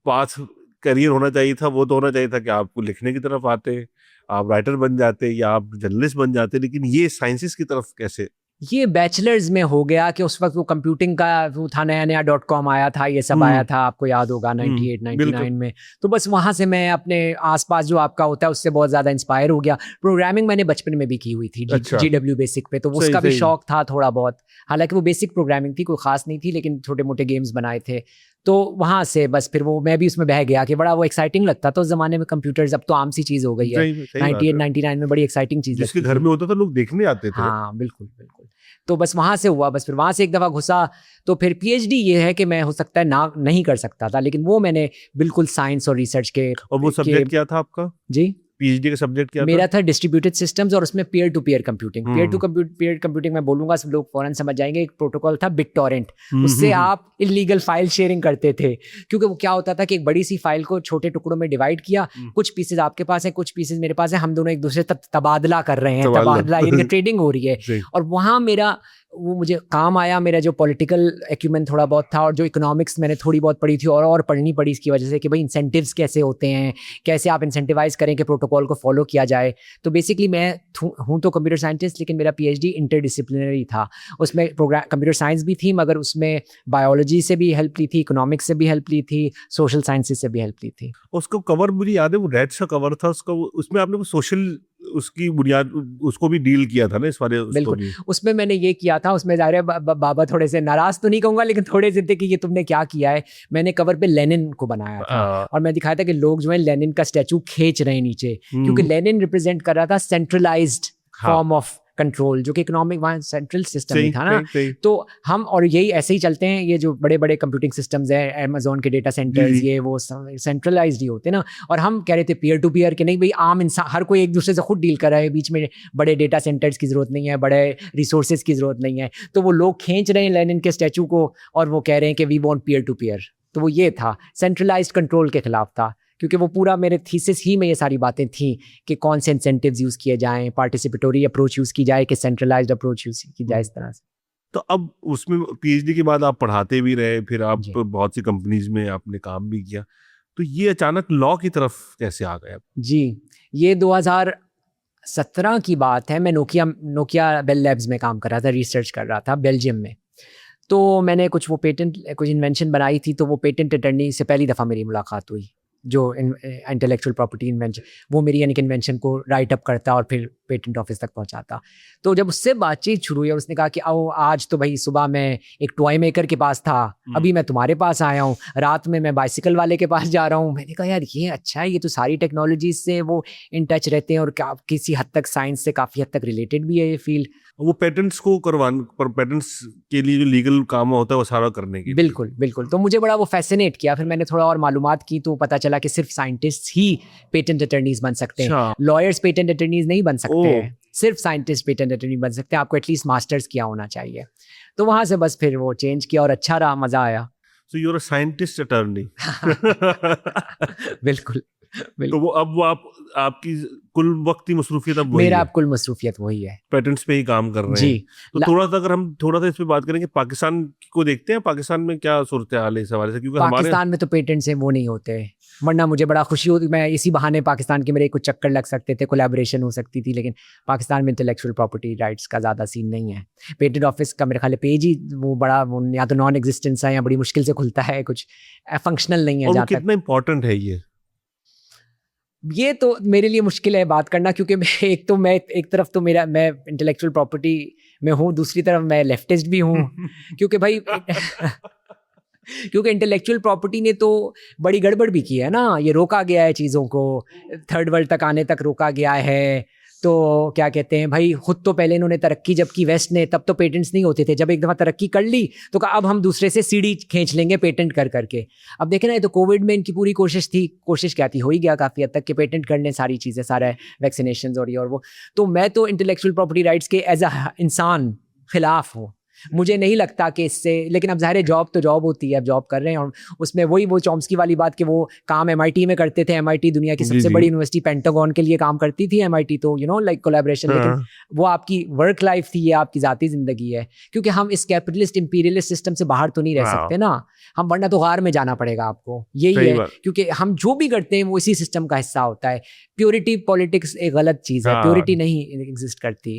[SPEAKER 2] पाथ करियर होना चाहिए था, वो तो होना चाहिए था कि आपको लिखने की तरफ आते, आप राइटर बन जाते या आप जर्नलिस्ट बन जाते, लेकिन ये साइंसेस की तरफ कैसे?
[SPEAKER 1] ये बैचलर्स में हो गया कि उस वक्त वो कंप्यूटिंग का वो था, नया .com आया था, ये सब आया था, आपको याद होगा 98 99 में। तो बस वहाँ से मैं अपने आसपास जो आपका होता है उससे बहुत ज़्यादा इंस्पायर हो गया। प्रोग्रामिंग मैंने बचपन में भी की हुई थी, GW बेसिक पे, तो उसका भी शौक था थोड़ा बहुत। हालांकि वो बेसिक प्रोग्रामिंग थी, कोई खास नहीं थी, लेकिन छोटे मोटे गेम्स बनाए थे। तो वहाँ से बस फिर वो मैं भी उसमें बह गया कि बड़ा वो एक्साइटिंग लगता था उस ज़माने में। कंप्यूटर्स अब तो आम सी चीज़ हो गई है, 98 99 में बड़ी एक्साइटिंग चीज़
[SPEAKER 2] जिसके घर में होता था लोग देखने आते थे।
[SPEAKER 1] हाँ बिल्कुल बिल्कुल। तो बस वहाँ से हुआ, बस फिर वहाँ से एक दफ़ा घुसा। तो फिर PhD ये है कि मैं हो सकता है ना नहीं कर सकता था, लेकिन वो मैंने बिल्कुल साइंस और रिसर्च के।
[SPEAKER 2] और वो सब्जेक्ट क्या था आपका?
[SPEAKER 1] जी
[SPEAKER 2] PhD का सब्जेक्ट क्या
[SPEAKER 1] मेरा था डिस्ट्रीब्यूटेड सिस्टम्स, और उसमें peer to peer computing. Peer computing में बोलूंगा सब लोग फौरन समझ जाएंगे। एक प्रोटोकॉल था BitTorrent, उससे आप इलीगल फाइल शेयरिंग करते थे। क्योंकि वो क्या होता था कि एक बड़ी सी फाइल को छोटे टुकड़ों में डिवाइड किया, कुछ पीसेज आपके पास है, कुछ पीसेज मेरे पास है, हम दोनों एक दूसरे से तबादला कर रहे हैं, तबादला यानी ट्रेडिंग हो रही है। और वहाँ मेरा वो मुझे काम आया, मेरा जो पॉलिटिकल एक्यूमेंट थोड़ा बहुत था, और जो इकोनॉमिक्स मैंने थोड़ी बहुत पढ़ी थी और पढ़नी पड़ी इसकी वजह से कि भाई इंसेंटिव्स कैसे होते हैं, कैसे आप इंसेंटिवाइज करें कि प्रोटोकॉल को फॉलो किया जाए। तो बेसिकली मैं हूँ तो कंप्यूटर साइंटिस्ट, लेकिन मेरा PhD इंटरडिसिप्लिनरी था। उसमें कंप्यूटर साइंस भी थी, मगर उसमें बायोलॉजी से भी हेल्प ली थी, इकोनॉमिक्स से भी हेल्प ली थी, सोशल साइंसेज से भी हेल्प ली थी।
[SPEAKER 2] उसको कवर मुझे याद है, वो रेड सा कवर था उसका, उसमें आपने वो सोशल उसकी बुनियाद उसको भी डील किया था ना, इस बारे में?
[SPEAKER 1] बिल्कुल, उसमें मैंने ये किया था। उसमें ज़ाहिर है बाबा थोड़े से नाराज तो नहीं कहूँगा, लेकिन थोड़े से थे कि ये तुमने क्या किया है। मैंने कवर पे लेनिन को बनाया था, और मैं दिखाया था कि लोग जो है लेनिन का स्टैचू खींच रहे हैं नीचे, क्योंकि लेनिन रिप्रेजेंट कर रहा था सेंट्रलाइज्ड फॉर्म ऑफ कंट्रोल, जो कि इकोनॉमिक वहाँ सेंट्रल सिस्टम ही था ना। तो हम और यही ऐसे ही चलते हैं, ये जो बड़े बड़े कंप्यूटिंग सिस्टम्स हैं, अमेज़न के डेटा सेंटर्स, ये वो सेंट्रलाइज्ड ही होते ना। और हम कह रहे थे पीयर टू पीयर के नहीं भाई, आम इंसान हर कोई एक दूसरे से खुद डील कर रहा है, बीच में बड़े डेटा सेंटर्स की ज़रूरत नहीं है, बड़े रिसोर्सेज की ज़रूरत नहीं है। तो वो लोग खींच रहे हैं लेनिन के स्टैचू को, और वो कह रहे हैं कि we want peer to peer. तो वो ये था, सेंट्रलाइज्ड कंट्रोल के खिलाफ था, क्योंकि वो पूरा मेरे थीसिस ही में ये सारी बातें थी कि कौन से इंसेंटिव्स यूज़ किए जाएं, पार्टिसिपेटरी अप्रोच यूज़ की जाए कि सेंट्रलाइज्ड अप्रोच यूज़ की जाए, इस तरह से।
[SPEAKER 2] तो अब उसमें PhD के बाद आप पढ़ाते भी रहे, फिर आप बहुत सी कंपनीज में आपने काम भी किया, तो ये अचानक लॉ की तरफ कैसे आ गए?
[SPEAKER 1] जी, ये 2017 की बात है। मैं नोकिया बेल लैब्स में काम कर रहा था, रिसर्च कर रहा था बेल्जियम में। तो मैंने कुछ इन्वेंशन बनाई थी, तो वो पेटेंट अटर्नी से पहली दफ़ा मेरी मुलाकात हुई, जो इंटेलेक्चुअल प्रॉपर्टी इन्वेंशन, वो मेरी यानी कि इन्वेंशन को राइट अप करता और फिर पेटेंट ऑफिस तक पहुंचाता। तो जब उससे बातचीत शुरू हुई और उसने कहा कि आओ आज तो भाई सुबह मैं एक टॉय मेकर के पास था, अभी मैं तुम्हारे पास आया हूँ, रात में मैं बाइसिकल वाले के पास जा रहा हूँ। मैंने कहा यार ये अच्छा है, ये तो सारी टेक्नोलॉजी से वो इन टच रहते हैं और किसी हद तक साइंस से काफ़ी हद तक रिलेटेड भी है ये फील्ड।
[SPEAKER 2] वो पेटेंट्स को करवाने पर पेटेंट्स के लिए जो लीगल काम होता है वो सारा करने की।
[SPEAKER 1] बिल्कुल बिल्कुल। तो मुझे बड़ा वो फैसिनेट किया। फिर मैंने थोड़ा और मालूमात की तो पता चला कि सिर्फ साइंटिस्ट ही पेटेंट अटर्नीज बन सकते हैं, लॉयर्स पेटेंट अटर्नीज नहीं बन सकते हैं, सिर्फ साइंटिस्ट पेटेंट अटर्नी बन सकते हैं। आपको एटलीस्ट मास्टर्स किया होना चाहिए। तो वहां से बस फिर वो चेंज किया और अच्छा रहा, मजा आया।
[SPEAKER 2] So you are a scientist attorney.
[SPEAKER 1] बिल्कुल
[SPEAKER 2] तो वो अब वो आपकी कुल वक्ती मसरूफियत अब वही
[SPEAKER 1] मेरा
[SPEAKER 2] है?
[SPEAKER 1] अब कुल मसरूफियत वही है,
[SPEAKER 2] पेटेंट्स पे ही काम कर रहे
[SPEAKER 1] जी।
[SPEAKER 2] हैं। तो थोड़ा सा अगर हम थोड़ा सा इस पे बात करेंगे, पाकिस्तान को देखते हैं, पाकिस्तान में क्या सूरत हाल है इस हवाले से? क्योंकि
[SPEAKER 1] पाकिस्तान में तो पेटेंट से वो नहीं होते, वरना मुझे बड़ा खुशी होती, मैं इसी बहाने पाकिस्तान के मेरे कुछ चक्कर लग सकते थे, कोलैबोरेशन हो सकती थी। लेकिन पाकिस्तान में इंटेलेक्चुअल प्रॉपर्टी राइट्स का ज़्यादा सीन नहीं है। पेटेंट ऑफिस का मेरे ख्याल पेज ही वो बड़ा या तो नॉन एग्जिस्टेंस है या बड़ी मुश्किल से खुलता है, कुछ फंक्शनल नहीं है।
[SPEAKER 2] और वो कितना इंपॉर्टेंट है
[SPEAKER 1] ये तो मेरे लिए मुश्किल है बात करना, क्योंकि मैं एक तरफ तो मैं इंटेलेक्चुअल प्रॉपर्टी में हूँ, दूसरी तरफ मैं लेफ्टिस्ट भी हूँ। क्योंकि भाई क्योंकि इंटेलेक्चुअल प्रॉपर्टी ने तो बड़ी गड़बड़ भी की है ना, ये रोका गया है चीज़ों को, थर्ड वर्ल्ड तक आने तक रोका गया है। तो क्या कहते हैं भाई, खुद तो पहले इन्होंने तरक्की जब की वेस्ट ने, तब तो पेटेंट्स नहीं होते थे। जब एक दफ़ा तरक्की कर ली तो कहा अब हम दूसरे से सीढ़ी खींच लेंगे पेटेंट कर करके। अब देखें ना, ये तो कोविड में इनकी पूरी कोशिश थी, कोशिश क्या थी, हो ही गया काफ़ी हद तक कि पेटेंट कर लें सारी चीज़ें, सारे वैक्सीनेशन और ये और वो। तो मैं तो इंटेलेक्चुअल प्रॉपर्टी राइट्स के एज अ इंसान खिलाफ हूँ। मुझे नहीं लगता कि इससे, लेकिन अब ज़ाहिर है जॉब तो जॉब होती है, अब जॉब कर रहे हैं और उसमें वही वो चॉम्स्की वाली बात कि वो काम MIT में करते थे। MIT दुनिया की सबसे बड़ी यूनिवर्सिटी, पेंटागन के लिए काम करती थी MIT, तो लाइक कोलैबोरेशन। लेकिन वो आपकी वर्क लाइफ थी, ये आपकी ज़ाती ज़िंदगी है। क्योंकि हम इस कैपिटलिस्ट इंपीरियलिस्ट सिस्टम से बाहर तो नहीं रह सकते ना हम, वरना तो गार में जाना पड़ेगा आपको। यही है, क्योंकि हम जो भी करते हैं वो इसी सिस्टम का हिस्सा होता है। प्योरिटी पॉलिटिक्स एक गलत चीज़ है, प्योरिटी नहीं एग्जिस्ट करती।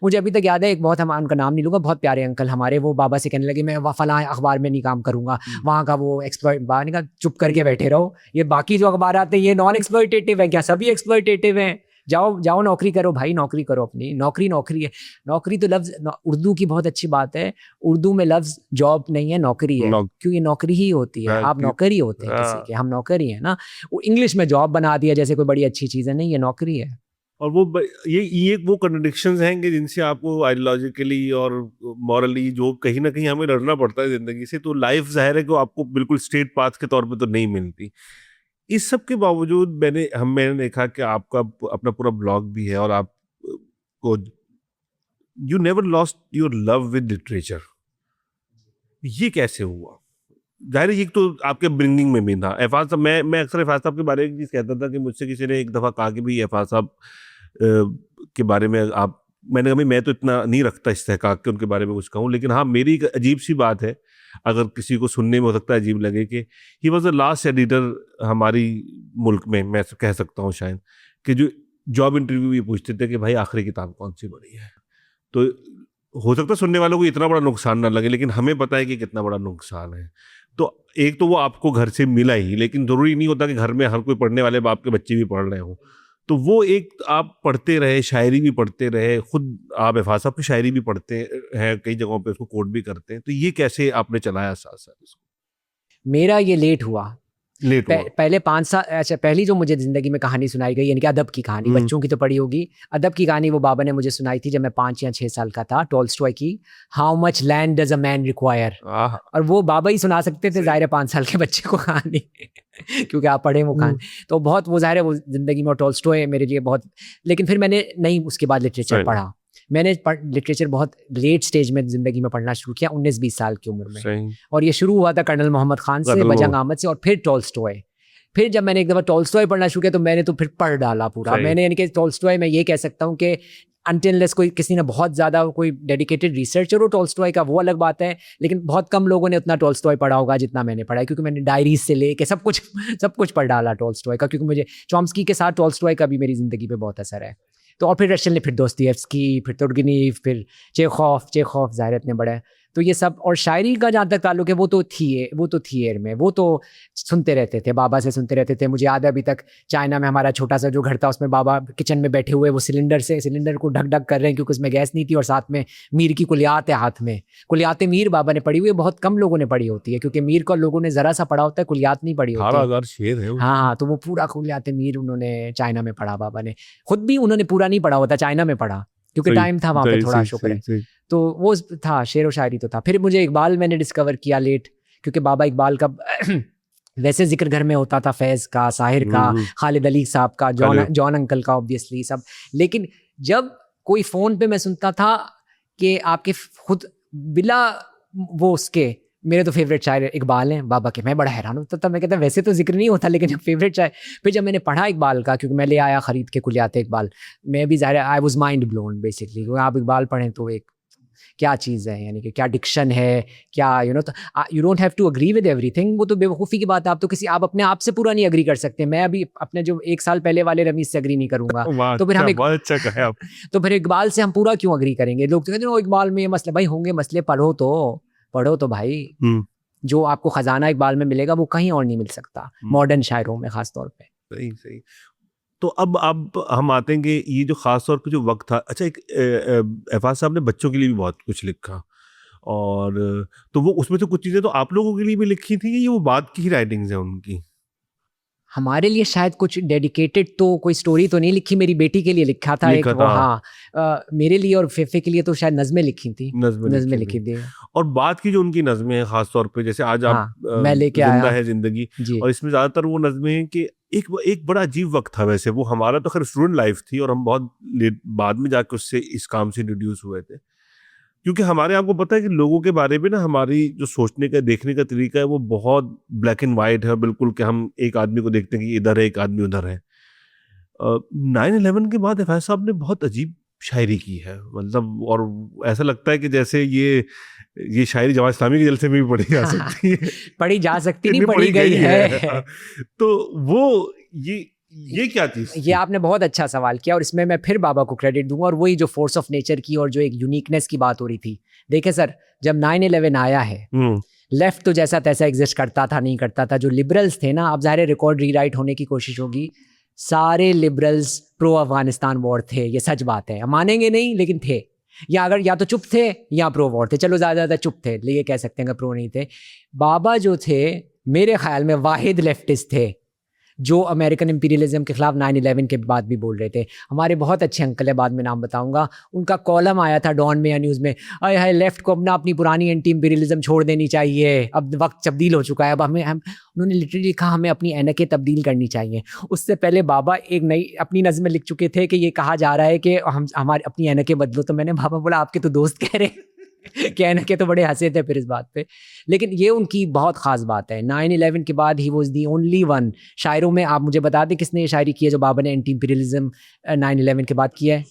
[SPEAKER 1] मुझे अभी तक याद है, एक बहुत, हम उनका नाम नहीं लूँगा, बहुत प्यारे अंकल हमारे, वो बाबा से कहने लगे मैं फलां अखबार में नहीं काम करूँगा, वहाँ का वो एक्सप्लॉइट, बाहर का चुप करके बैठे रहो, ये बाकी जो अखबार आते हैं ये नॉन एक्सप्लॉइटेटिव है क्या? सभी एक्सप्लॉइटेटिव हैं। जाओ नौकरी करो भाई, नौकरी करो अपनी। नौकरी है। नौकरी तो लफ्ज़ उर्दू की बहुत अच्छी बात है, उर्दू में लफ्ज़ जॉब नहीं है, नौकरी है। क्यों? ये नौकरी ही होती है, आप नौकर ही होते हैं किसी के, हम नौकर ही हैं ना। वो इंग्लिश में जॉब बना दिया जैसे कोई बड़ी अच्छी चीज़ है, नहीं, ये नौकरी है।
[SPEAKER 2] और वो ये वो कॉन्ट्रडिक्शंस हैं कि जिनसे आपको आइडियोलॉजिकली और मॉरली जो कहीं ना कहीं हमें लड़ना पड़ता है ज़िंदगी से। तो लाइफ ज़ाहिर है कि आपको बिल्कुल स्ट्रेट पाथ के तौर पे तो नहीं मिलती। इस सब के बावजूद मैंने देखा कि आपका अपना पूरा ब्लॉग भी है और आप को you never lost your love with literature. ये कैसे हुआ? जाहिर है ये तो आपके ब्रिंगिंग में भी था। एफाज साहब, मैं अक्सर एफाज साहब के बारे में एक चीज़ कहता था कि मुझसे किसी ने एक दफ़ा कहा कि भाई एफाज साहब के बारे में मैंने कहा मैं तो इतना नहीं रखता इस्तेहकाक के उनके बारे में कुछ कहूँ, लेकिन हाँ मेरी एक अजीब सी बात है, अगर किसी को सुनने में हो सकता है अजीब लगे, कि he was the last editor हमारी मुल्क में, मैं कह सकता हूँ शायद, कि जो जॉब इंटरव्यू ये पूछते थे कि भाई आखिरी किताब कौन सी पढ़ी है। तो हो सकता है सुनने वालों को इतना बड़ा नुकसान ना लगे, लेकिन हमें पता है कि कितना बड़ा नुकसान है। तो एक तो वो आपको घर से मिला ही, लेकिन ज़रूरी नहीं होता कि घर में हर कोई पढ़ने वाले बाप के बच्चे भी पढ़ रहे हों। तो वो एक आप पढ़ते रहे, शायरी भी पढ़ते रहे, खुद आप एफाज साहब की शायरी भी पढ़ते हैं, कई जगहों पे उसको कोट भी करते हैं। तो ये कैसे आपने चलाया साथ साथ इसको?
[SPEAKER 1] मेरा ये लेट हुआ। पहले 5 साल, अच्छा, पहली जो मुझे ज़िंदगी में कहानी सुनाई गई, यानी कि अदब की कहानी, बच्चों की तो पढ़ी होगी, अदब की कहानी वो बाबा ने मुझे सुनाई थी जब मैं 5 या 6 साल का था, टॉल्स्टॉय की how much land does a man require. और वो बाबा ही सुना सकते थे ज़ाहिर है 5 साल के बच्चे को कहानी क्योंकि आप पढ़े वो कहानी। तो बहुत वो ज़ाहिर है वो ज़िंदगी में टॉल्स्टॉय मेरे लिए बहुत। लेकिन फिर मैंने नहीं उसके बाद लिटरेचर पढ़ा। मैंने लिटरेचर बहुत लेट स्टेज में ज़िंदगी में पढ़ना शुरू किया, 19-20 साल की उम्र में। और ये शुरू हुआ था कर्नल मोहम्मद खान से, बजंग अहमद से, और फिर टॉल्स्टॉय। फिर जब मैंने एक दफ़ा टॉल्स्टॉय पढ़ना शुरू किया तो मैंने तो फिर पढ़ डाला पूरा। मैंने, यानी कि टॉल्स्टॉय मैं ये कह सकता हूँ कि अनटिललेस कोई किसी ने बहुत ज़्यादा कोई डेडिकेटेड रिसर्चर हो टॉल्स्टॉय का, वो अलग बात है, लेकिन बहुत कम लोगों ने उतना टॉल्स्टॉय पढ़ा होगा जितना मैंने पढ़ा है, क्योंकि मैंने डायरीज से लेके सब कुछ पढ़ डाला टॉल्स्टॉय का, क्योंकि मुझे चॉम्स्की के साथ टॉल्स्टॉय का भी मेरी ज़िंदगी पे बहुत असर है। तो और फिर रशियन ने, फिर दोस्तोयेव्स्की, फिर तुर्गेनेव, फिर चेखोव ज़ाहिर इतने बड़े। तो ये सब, और शायरी का जहाँ तक ताल्लुक है वो तो थी एयर में, वो तो सुनते रहते थे, बाबा से सुनते रहते थे। मुझे याद है अभी तक चाइना में हमारा छोटा सा जो घर था उसमें बाबा किचन में बैठे हुए वो सिलेंडर को ढक ढक कर रहे हैं क्योंकि उसमें गैस नहीं थी, और साथ में मीर की कुलियात है हाथ में। कुलियात मीर बाबा ने पढ़ी हुई है, बहुत कम लोगों ने पढ़ी होती है क्योंकि मीर को लोगों ने जरा सा पढ़ा होता है, कुलियात नहीं पढ़ी होती है।
[SPEAKER 2] 18,000 शेर है वो।
[SPEAKER 1] हाँ, तो वो पूरा कुलियात मीर उन्होंने चाइना में पढ़ा बाबा ने। खुद भी उन्होंने पूरा नहीं पढ़ा होता, चाइना में पढ़ा क्योंकि टाइम था वहाँ पे थोड़ा, शुक्र है। तो वो था, शेर व शायरी तो था। फिर मुझे इकबाल मैंने डिस्कवर किया लेट, क्योंकि बाबा इकबाल का वैसे जिक्र घर में होता था, फैज़ का, साहिर का, खालिद अली साहब का, जॉन अंकल का, ऑब्वियसली सब। लेकिन जब कोई फ़ोन पे मैं सुनता था कि आपके खुद बिला वो उसके मेरे तो फेवरेट शायर इकबाल हैं बाबा के, मैं बड़ा हैरान होता था। मैं कहता वैसे तो जिक्र नहीं होता, लेकिन जब फेवरेट शायर, फिर जब मैंने पढ़ा इकबाल का, क्योंकि मैं ले आया ख़रीद के कुलियात इकबाल, मैं भी ज़ाहिर I was mind blown basically. क्योंकि आप इकबाल पढ़ें तो एक क्या चीज़ है, यानी कि क्या डिक्शन है, क्या तो you don't have to agree with everything. वो तो बेवकूफ़ी की बात है, आप अपने आप से पूरा नहीं अग्री कर सकते। मैं अभी अपने जो 1 साल पहले वाले रमीज़ से अग्री नहीं करूँगा, तो फिर हम
[SPEAKER 2] बहुत अच्छा कहा आप।
[SPEAKER 1] तो फिर इकबाल से हम पूरा क्यों अग्री करेंगे? लोग तो कहते हैं इकबाल में ये मसले, भाई होंगे मसले, पढ़ो तो भाई। जो आपको खजाना इकबाल में मिलेगा वो कहीं और नहीं मिल सकता, मॉडर्न शायरों में खास तौर पे।
[SPEAKER 2] सही। तो अब हम आते हैं कि ये जो खास तौर पे जो वक्त था, अच्छा एक एफाज साहब ने बच्चों के लिए भी बहुत कुछ लिखा, और तो वो उसमें से कुछ चीजें तो आप लोगों के लिए भी लिखी थी, ये वो बाद की ही राइटिंग्स हैं उनकी?
[SPEAKER 1] हमारे लिए शायद कुछ डेडिकेटेड तो कोई स्टोरी तो नहीं लिखी, मेरी बेटी के लिए लिखा था एक वो। हाँ, मेरे लिए और फेफे के लिए तो शायद नज़में लिखी थी, नज़में लिखी थी। और
[SPEAKER 2] बाद की जो उनकी नज़में हैं खास तौर पे, जैसे आज आप
[SPEAKER 1] मैं लेके आया
[SPEAKER 2] जिंदा है जिंदगी, और इसमें ज्यादातर वो नज़में हैं कि एक बड़ा अजीब वक्त था। वैसे वो हमारा तो खैर स्टूडेंट लाइफ थी, और हम बहुत बाद में जाके उससे इस काम से इंट्रोड्यूस हुए थे, क्योंकि हमारे, आपको पता है कि लोगों के बारे में ना हमारी जो सोचने का, देखने का तरीका है वो बहुत ब्लैक एंड वाइट है बिल्कुल, कि हम एक आदमी को देखते हैं कि इधर है, एक आदमी उधर है। 9/11 के बाद फैज साहब ने बहुत अजीब शायरी की है, मतलब, और ऐसा लगता है कि जैसे ये शायरी जमात इस्लामी के जलसे में भी पढ़ी जा सकती है।
[SPEAKER 1] पढ़ी जा सकती नहीं, पढ़ी गई है।
[SPEAKER 2] तो वो ये क्या चीज़?
[SPEAKER 1] ये आपने बहुत अच्छा सवाल किया, और इसमें मैं फिर बाबा को क्रेडिट दूंगा, और वही जो फोर्स ऑफ नेचर की और जो एक यूनिकनेस की बात हो रही थी। देखिए सर, जब 9/11 आया है, लेफ्ट तो जैसा तैसा एग्जिस्ट करता था, नहीं करता था। जो लिबरल्स थे ना, अब ज़ाहिर रिकॉर्ड रीराइट होने की कोशिश होगी, सारे लिबरल्स प्रो अफगानिस्तान वॉर थे, ये सच बात है, मानेंगे नहीं लेकिन थे। या तो चुप थे या प्रो वॉर थे, चलो ज़्यादा चुप थे, ये कह सकते हैं कि प्रो नहीं थे। बाबा जो थे मेरे ख्याल में वाहिद लेफ्टिस्ट थे जो अमेरिकन इंपीरियलिज्म के खिलाफ 9/11 के बाद भी बोल रहे थे। हमारे बहुत अच्छे अंकल है, बाद में नाम बताऊंगा, उनका कॉलम आया था डॉन में या न्यूज़ में, अरे हाय लेफ्ट को अपना अपनी पुरानी एंटी इंपीरियलिज्म छोड़ देनी चाहिए, अब वक्त तब्दील हो चुका है, अब उन्होंने लिटरली लिखा हमें अपनी ऐनकें तब्दील करनी चाहिए। उससे पहले बाबा एक नई अपनी नज़्म में लिख चुके थे कि ये कहा जा रहा है कि हम हमारी अपनी ऐनकें बदलो। तो मैंने बाबा बोला आपके तो दोस्त कह रहे कहने के तो बड़े हंसे थे फिर इस बात पे, लेकिन ये उनकी बहुत ख़ास बात है। 9/11 के बाद he was the only one. शायरों में आप मुझे बता दें किसने ये शायरी की है जो बाबा ने एंटी इंपीरियलिज्म 9/11 के बाद किया है?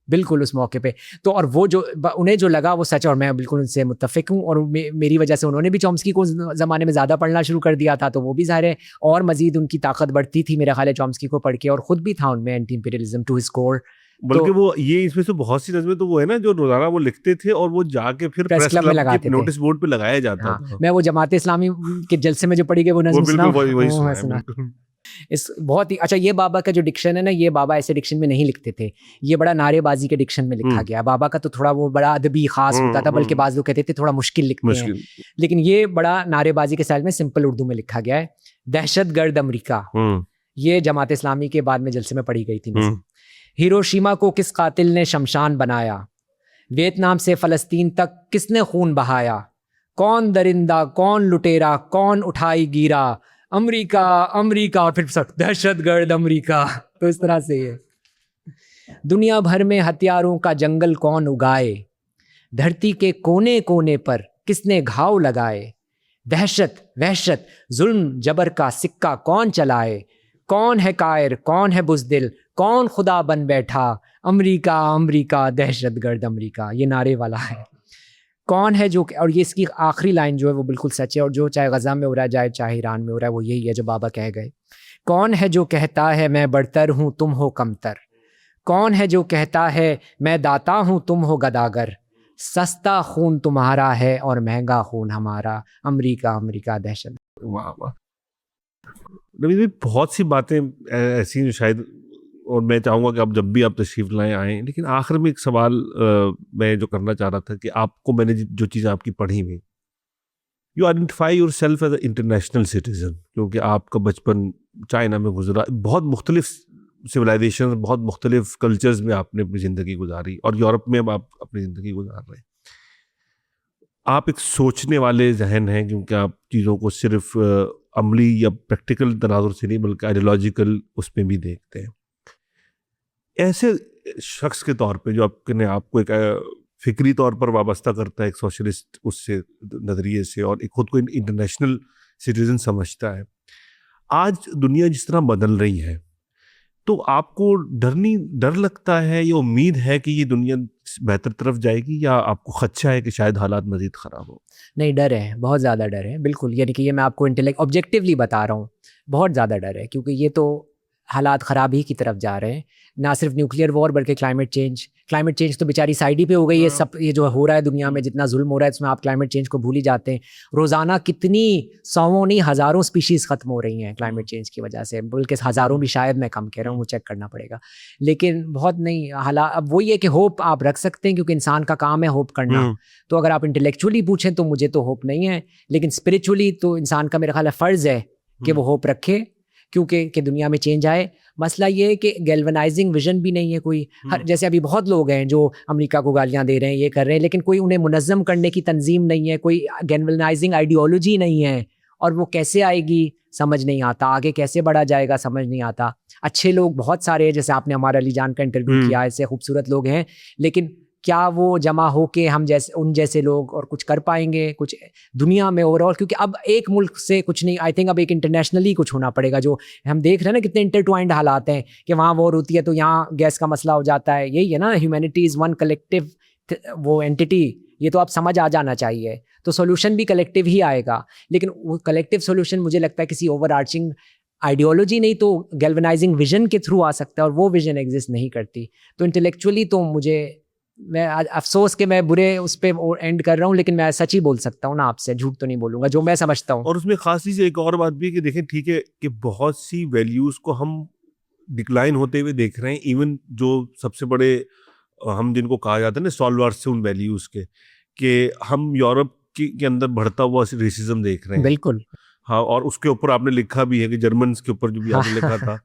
[SPEAKER 1] बिल्कुल उस मौके पे। तो और वो जो उन्हें जो लगा वो सच, और मैं बिल्कुल उनसे मुत्तफ़िक हूँ, और मेरी वजह से उन्होंने भी चॉम्स्की को ज़माने में ज़्यादा पढ़ना शुरू कर दिया था, तो वो भी ज़ाहिर है और मज़ीद उनकी ताकत बढ़ती थी मेरा ख्याल है चॉम्स्की को पढ़ के, और ख़ुद भी था उनमें anti imperialism to his core.
[SPEAKER 2] बल्कि वो ये इसमें से बहुत सी नज़में तो वो है ना जो रोजाना वो लिखते थे और वो जाके फिर प्रेस क्लब में लगाते थे, नोटिस बोर्ड पे लगाया जाता था।
[SPEAKER 1] मैं वो जमात इस्लामी के जलसे में जो पढ़ी गई वो नज़्म सुना। इस बहुत ही अच्छा, ये बाबा का जो डिक्शन है ना, ये बाबा ऐसे डिक्शन में नहीं लिखते थे, ये बड़ा नारेबाजी के डिक्शन में लिखा गया। बाबा का तो थोड़ा वो बड़ा अदबी खास होता था, बल्कि बाज़ लोग कहते थे थोड़ा मुश्किल लिखते हैं, लेकिन ये बड़ा नारेबाजी के स्टाइल में सिंपल उर्दू में लिखा गया है। दहशतगर्द अमरीका, ये जमात इस्लामी के बाद में जलसे में पढ़ी गई थी। हिरोशिमा को किस कातिल ने शमशान बनाया, वियतनाम से फ़लस्तीन तक किसने खून बहाया, कौन दरिंदा कौन लुटेरा कौन उठाई गिरा, अमरीका अमरीका, और फिर दहशतगर्द अमरीका। तो इस तरह से ये दुनिया भर में हथियारों का जंगल कौन उगाए, धरती के कोने कोने पर किसने घाव लगाए, दहशत वहशत जुल्म जबर का सिक्का कौन चलाए, कौन है कायर कौन है बुज़दिल कौन खुदा बन बैठा, अमरीका अमरीका दहशतगर्द अमरीका। ये नारे वाला है। कौन है जो, और ये इसकी आखिरी लाइन जो है वो बिल्कुल सच है, और जो चाहे गज़ा में हो रहा है चाहे ईरान में हो रहा है वो यही है जो बाबा कह गए। कौन है जो कहता है मैं बढ़तर हूँ तुम हो कमतर, कौन है जो कहता है मैं दाता हूँ तुम हो गदागर, सस्ता खून तुम्हारा है और महंगा खून हमारा, अमेरिका अमेरिका दहशत।
[SPEAKER 2] वाह वाह। नवीद भाई, बहुत सी बातें ऐसी हैं जो शायद, और मैं चाहूँगा कि आप जब भी आप तशरीफ़ लाएँ आएँ, लेकिन आखिर में एक सवाल मैं जो करना चाह रहा था कि आपको, मैंने जो चीज़ें आपकी पढ़ी हुई, you identify yourself as a international citizen, क्योंकि आपका बचपन चाइना में गुजरा, बहुत मुख्तलिफ सिविलाइजेशन, बहुत मुख्तलिफ कल्चर्स में आपने अपनी ज़िंदगी गुजारी, और यूरोप में अब आप अपनी ज़िंदगी गुजार रहे हैं। आप एक सोचने वाले जहन हैं, क्योंकि आप चीज़ों को सिर्फ अमली या प्रैक्टिकल तनाजुर से नहीं बल्कि आइडियोलॉजिकल उसमें भी देखते हैं। ऐसे शख्स के तौर पे जो आपने आपको एक फिक्री तौर पर वाबस्ता करता है एक सोशलिस्ट उससे नज़रिए से, और एक खुद को इंटरनेशनल सिटीजन समझता है, आज दुनिया जिस तरह बदल रही है, तो आपको डर लगता है, ये उम्मीद है कि ये दुनिया बेहतर तरफ जाएगी, या आपको खदशा है कि शायद हालात मज़ीद ख़राब हो?
[SPEAKER 1] नहीं, डर है, बहुत ज़्यादा डर है, बिल्कुल। यानी कि ये मैं आपको ऑब्जेक्टिवली बता रहा हूँ, बहुत ज़्यादा डर है, क्योंकि ये तो हालात ख़राब ही की तरफ जा रहे हैं। ना सिर्फ न्यूक्लियर वॉर बल्कि क्लाइमेट चेंज तो बेचारी साइड ही पे हो गई है। सब ये जो हो रहा है दुनिया में, जितना जुल्म हो रहा है, इसमें आप क्लाइमेट चेंज को भूल ही जाते हैं। रोज़ाना कितनी सौों नहीं हज़ारों स्पीशीज़ ख़त्म हो रही हैं क्लाइमेट चेंज की वजह से, बल्कि हज़ारों भी, शायद मैं कम कह रहा हूँ, वो चेक करना पड़ेगा। लेकिन बहुत नहीं हालात, अब वही है कि होप आप रख सकते हैं, क्योंकि इंसान का काम है होप करना। तो अगर आप इंटेलेक्चुअली पूछें तो मुझे तो होप नहीं है, लेकिन स्पिरिचुअली तो इंसान का मेरा ख्याल है फ़र्ज़ है कि वो होप रखे, क्योंकि कि दुनिया में चेंज आए। मसला ये है कि गैल्वनाइजिंग विजन भी नहीं है कोई। जैसे अभी बहुत लोग हैं जो अमेरिका को गालियां दे रहे हैं, ये कर रहे हैं, लेकिन कोई उन्हें मुनज़्ज़म करने की तंजीम नहीं है, कोई गैल्वनाइजिंग आइडियोलॉजी नहीं है, और वो कैसे आएगी समझ नहीं आता, आगे कैसे बढ़ा जाएगा समझ नहीं आता। अच्छे लोग बहुत सारे हैं, जैसे आपने हमारा अली जान का इंटरव्यू किया, ऐसे खूबसूरत लोग हैं, लेकिन क्या वो जमा हो के हम जैसे उन जैसे लोग और कुछ कर पाएंगे कुछ दुनिया में ओवरऑल? क्योंकि अब एक मुल्क से कुछ नहीं, आई थिंक अब एक इंटरनेशनली कुछ होना पड़ेगा। जो हम देख रहे हैं ना कितने इंटरट्वाइंड हालात हैं, कि वहाँ वॉर होती है तो यहाँ गैस का मसला हो जाता है। यही है ना, ह्यूमैनिटी इज़ वन कलेक्टिव वो एंटिटी, ये तो आप समझ आ जाना चाहिए। तो सोल्यूशन भी कलेक्टिव ही आएगा, लेकिन वो कलेक्टिव सोल्यूशन मुझे लगता है किसी ओवर आर्चिंग आइडियोलॉजी नहीं तो गैल्वनाइजिंग विजन के थ्रू आ सकता है, और वो विजन एग्जिस्ट नहीं करती। तो इंटेलेक्चुअली तो मैं अफसोस कि मैं बुरे उस पर एंड कर रहा हूँ, लेकिन मैं सच ही बोल सकता हूँ ना आपसे, झूठ तो नहीं बोलूँगा, जो मैं समझता हूँ।
[SPEAKER 2] और उसमें खास चीज़ एक और बात भी है कि देखें, ठीक है कि बहुत सी वैल्यूज़ को हम डिक्लाइन होते हुए देख रहे हैं, इवन जो सबसे बड़े हम जिनको कहा जाता है ना सॉल्वर्स से उन वैल्यूज़ के, कि हम यूरोप के अंदर बढ़ता हुआ रेसिज्म देख रहे हैं।
[SPEAKER 1] बिल्कुल।
[SPEAKER 2] हाँ, और उसके ऊपर आपने लिखा भी है कि जर्मन्स के ऊपर जो भी आपने लिखा था,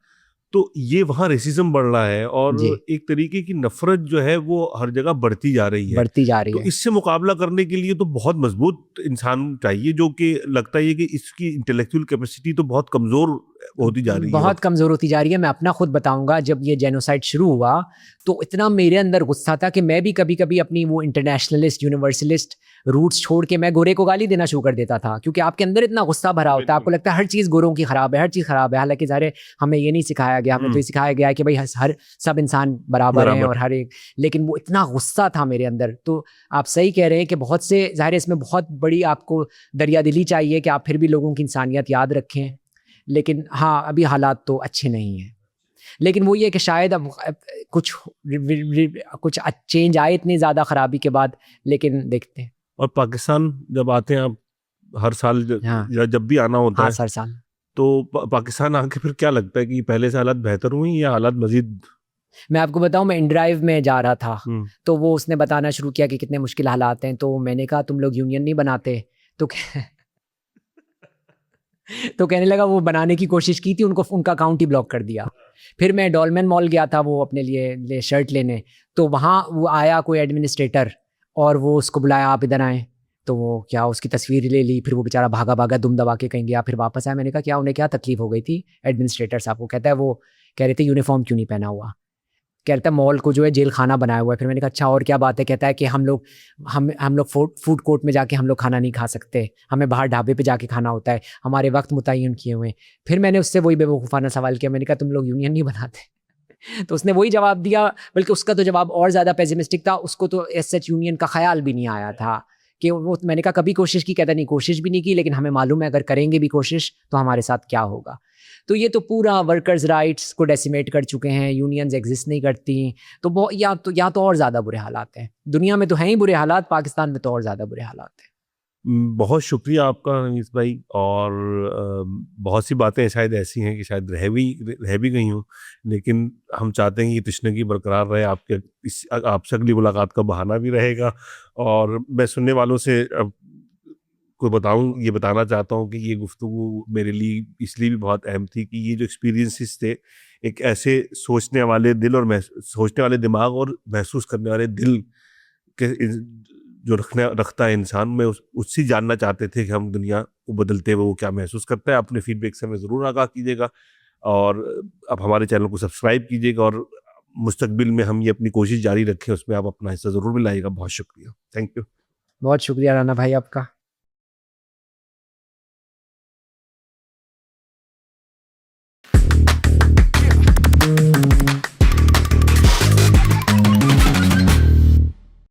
[SPEAKER 2] तो ये वहाँ रेसिज्म बढ़ रहा है, और एक तरीके की नफरत जो है वो हर जगह बढ़ती जा रही है। तो इससे मुकाबला करने के लिए तो बहुत मजबूत इंसान चाहिए, जो कि लगता है कि इसकी इंटेलेक्चुअल कैपेसिटी तो बहुत कमज़ोर होती जा रही है,
[SPEAKER 1] बहुत कमज़ोर होती जा रही है। मैं अपना खुद बताऊंगा, जब ये जेनोसाइड शुरू हुआ तो इतना मेरे अंदर गुस्सा था कि मैं भी कभी कभी अपनी वो इंटरनेशनलिस्ट यूनिवर्सलिस्ट रूट्स छोड़ के मैं गोरे को गाली देना शुरू कर देता था, क्योंकि आपके अंदर इतना गुस्सा भरा होता है, आपको लगता है हर चीज़ गोरों की ख़राब है, हर चीज़ ख़राब है। हालांकि ज़ाहिर हमें ये नहीं सिखाया गया, हमें तो ये सिखाया गया है कि भाई हर सब इंसान बराबर हैं और हर एक, लेकिन वो इतना गुस्सा था मेरे अंदर। तो आप सही कह रहे हैं कि बहुत से ज़ाहिर इसमें बहुत बड़ी आपको दरिया दिली चाहिए कि आप फिर भी लोगों की इंसानियत याद रखें, लेकिन हाँ अभी हालात तो अच्छे नहीं हैं। लेकिन वो ये कि शायद अब कुछ चेंज आए इतनी ज़्यादा ख़राबी के बाद, लेकिन देखते हैं।
[SPEAKER 2] और पाकिस्तान जब आते हैं आप हर साल, जब भी आना होता है
[SPEAKER 1] हर साल,
[SPEAKER 2] तो पाकिस्तान आके फिर क्या लगता है कि पहले से हालात बेहतर हुई या हालात मजीद?
[SPEAKER 1] मैं आपको बताऊं, मैं इनड्राइव में जा रहा था तो वो उसने बताना शुरू किया कि कितने मुश्किल हालात हैं, तो मैंने कहा तुम लोग यूनियन नहीं बनाते, तो कहने लगा वो बनाने की कोशिश की थी, उनको उनका अकाउंट ही ब्लॉक कर दिया। फिर मैं डॉलमेन मॉल गया था वो अपने लिए शर्ट लेने, तो वहाँ वो आया कोई एडमिनिस्ट्रेटर और वो उसको बुलाया, आप इधर आए, तो वो क्या उसकी तस्वीर ले ली, फिर वो बेचारा भागा भागा दुम दबा के कहीं गया, फिर वापस आया। मैंने कहा क्या उन्हें क्या तकलीफ हो गई थी एडमिनिस्ट्रेटर साहब को? कहता है वो कह रहे थे यूनिफॉर्म क्यों नहीं पहना हुआ, कहता है मॉल को जो है जेल खाना बनाया हुआ है। फिर मैंने कहा अच्छा और क्या बात है? कहता है कि हम लोग फूड कोर्ट में जाके हम लोग खाना नहीं खा सकते, हमें बाहर ढाबे पे जाके खाना होता है, हमारे वक्त मुतय्यन किए हुए हैं। फिर मैंने उससे वही बेवकूफ़ाना सवाल किया, मैंने कहा तुम लोग यूनियन नहीं बनाते? तो उसने वही जवाब दिया, बल्कि उसका तो जवाब और ज़्यादा पेसिमिस्टिक था, उसको तो एज सच यूनियन का ख्याल भी नहीं आया था कि वो मैंने कहा कभी कोशिश की, कहता नहीं कोशिश भी नहीं की, लेकिन हमें मालूम है अगर करेंगे भी कोशिश तो हमारे साथ क्या होगा। तो ये तो पूरा वर्कर्स राइट्स को डेसिमेट कर चुके हैं, यूनियंस एग्जिस्ट नहीं करती, तो या तो और ज़्यादा बुरे हालात हैं। दुनिया में तो हैं ही बुरे हालात, पाकिस्तान में तो और ज़्यादा बुरे हालात हैं।
[SPEAKER 2] बहुत शुक्रिया आपका रमीज़ भाई। और बहुत सी बातें शायद ऐसी हैं कि शायद रह भी गई हों, लेकिन हम चाहते हैं कि ये तशनगी बरकरार रहे। आपसे अगली मुलाकात का बहाना भी रहेगा। और मैं सुनने वालों से ये बताना चाहता हूँ कि ये गुफ्तगू मेरे लिए इसलिए भी बहुत अहम थी कि ये जो एक्सपीरियंसेस थे, एक ऐसे सोचने वाले दिल और सोचने वाले दिमाग और महसूस करने वाले दिल के जो रखता है इंसान में, उससे जानना चाहते थे कि हम दुनिया को बदलते हुए वो क्या महसूस करता है। अपने फीडबैक से हमें ज़रूर आगाह कीजिएगा और आप हमारे चैनल को सब्सक्राइब कीजिएगा और मुस्तकबिल में हम ये अपनी कोशिश जारी रखें, उसमें आप अपना हिस्सा ज़रूर मिलाइएगा। बहुत शुक्रिया, थैंक यू।
[SPEAKER 1] बहुत शुक्रिया राना भाई आपका।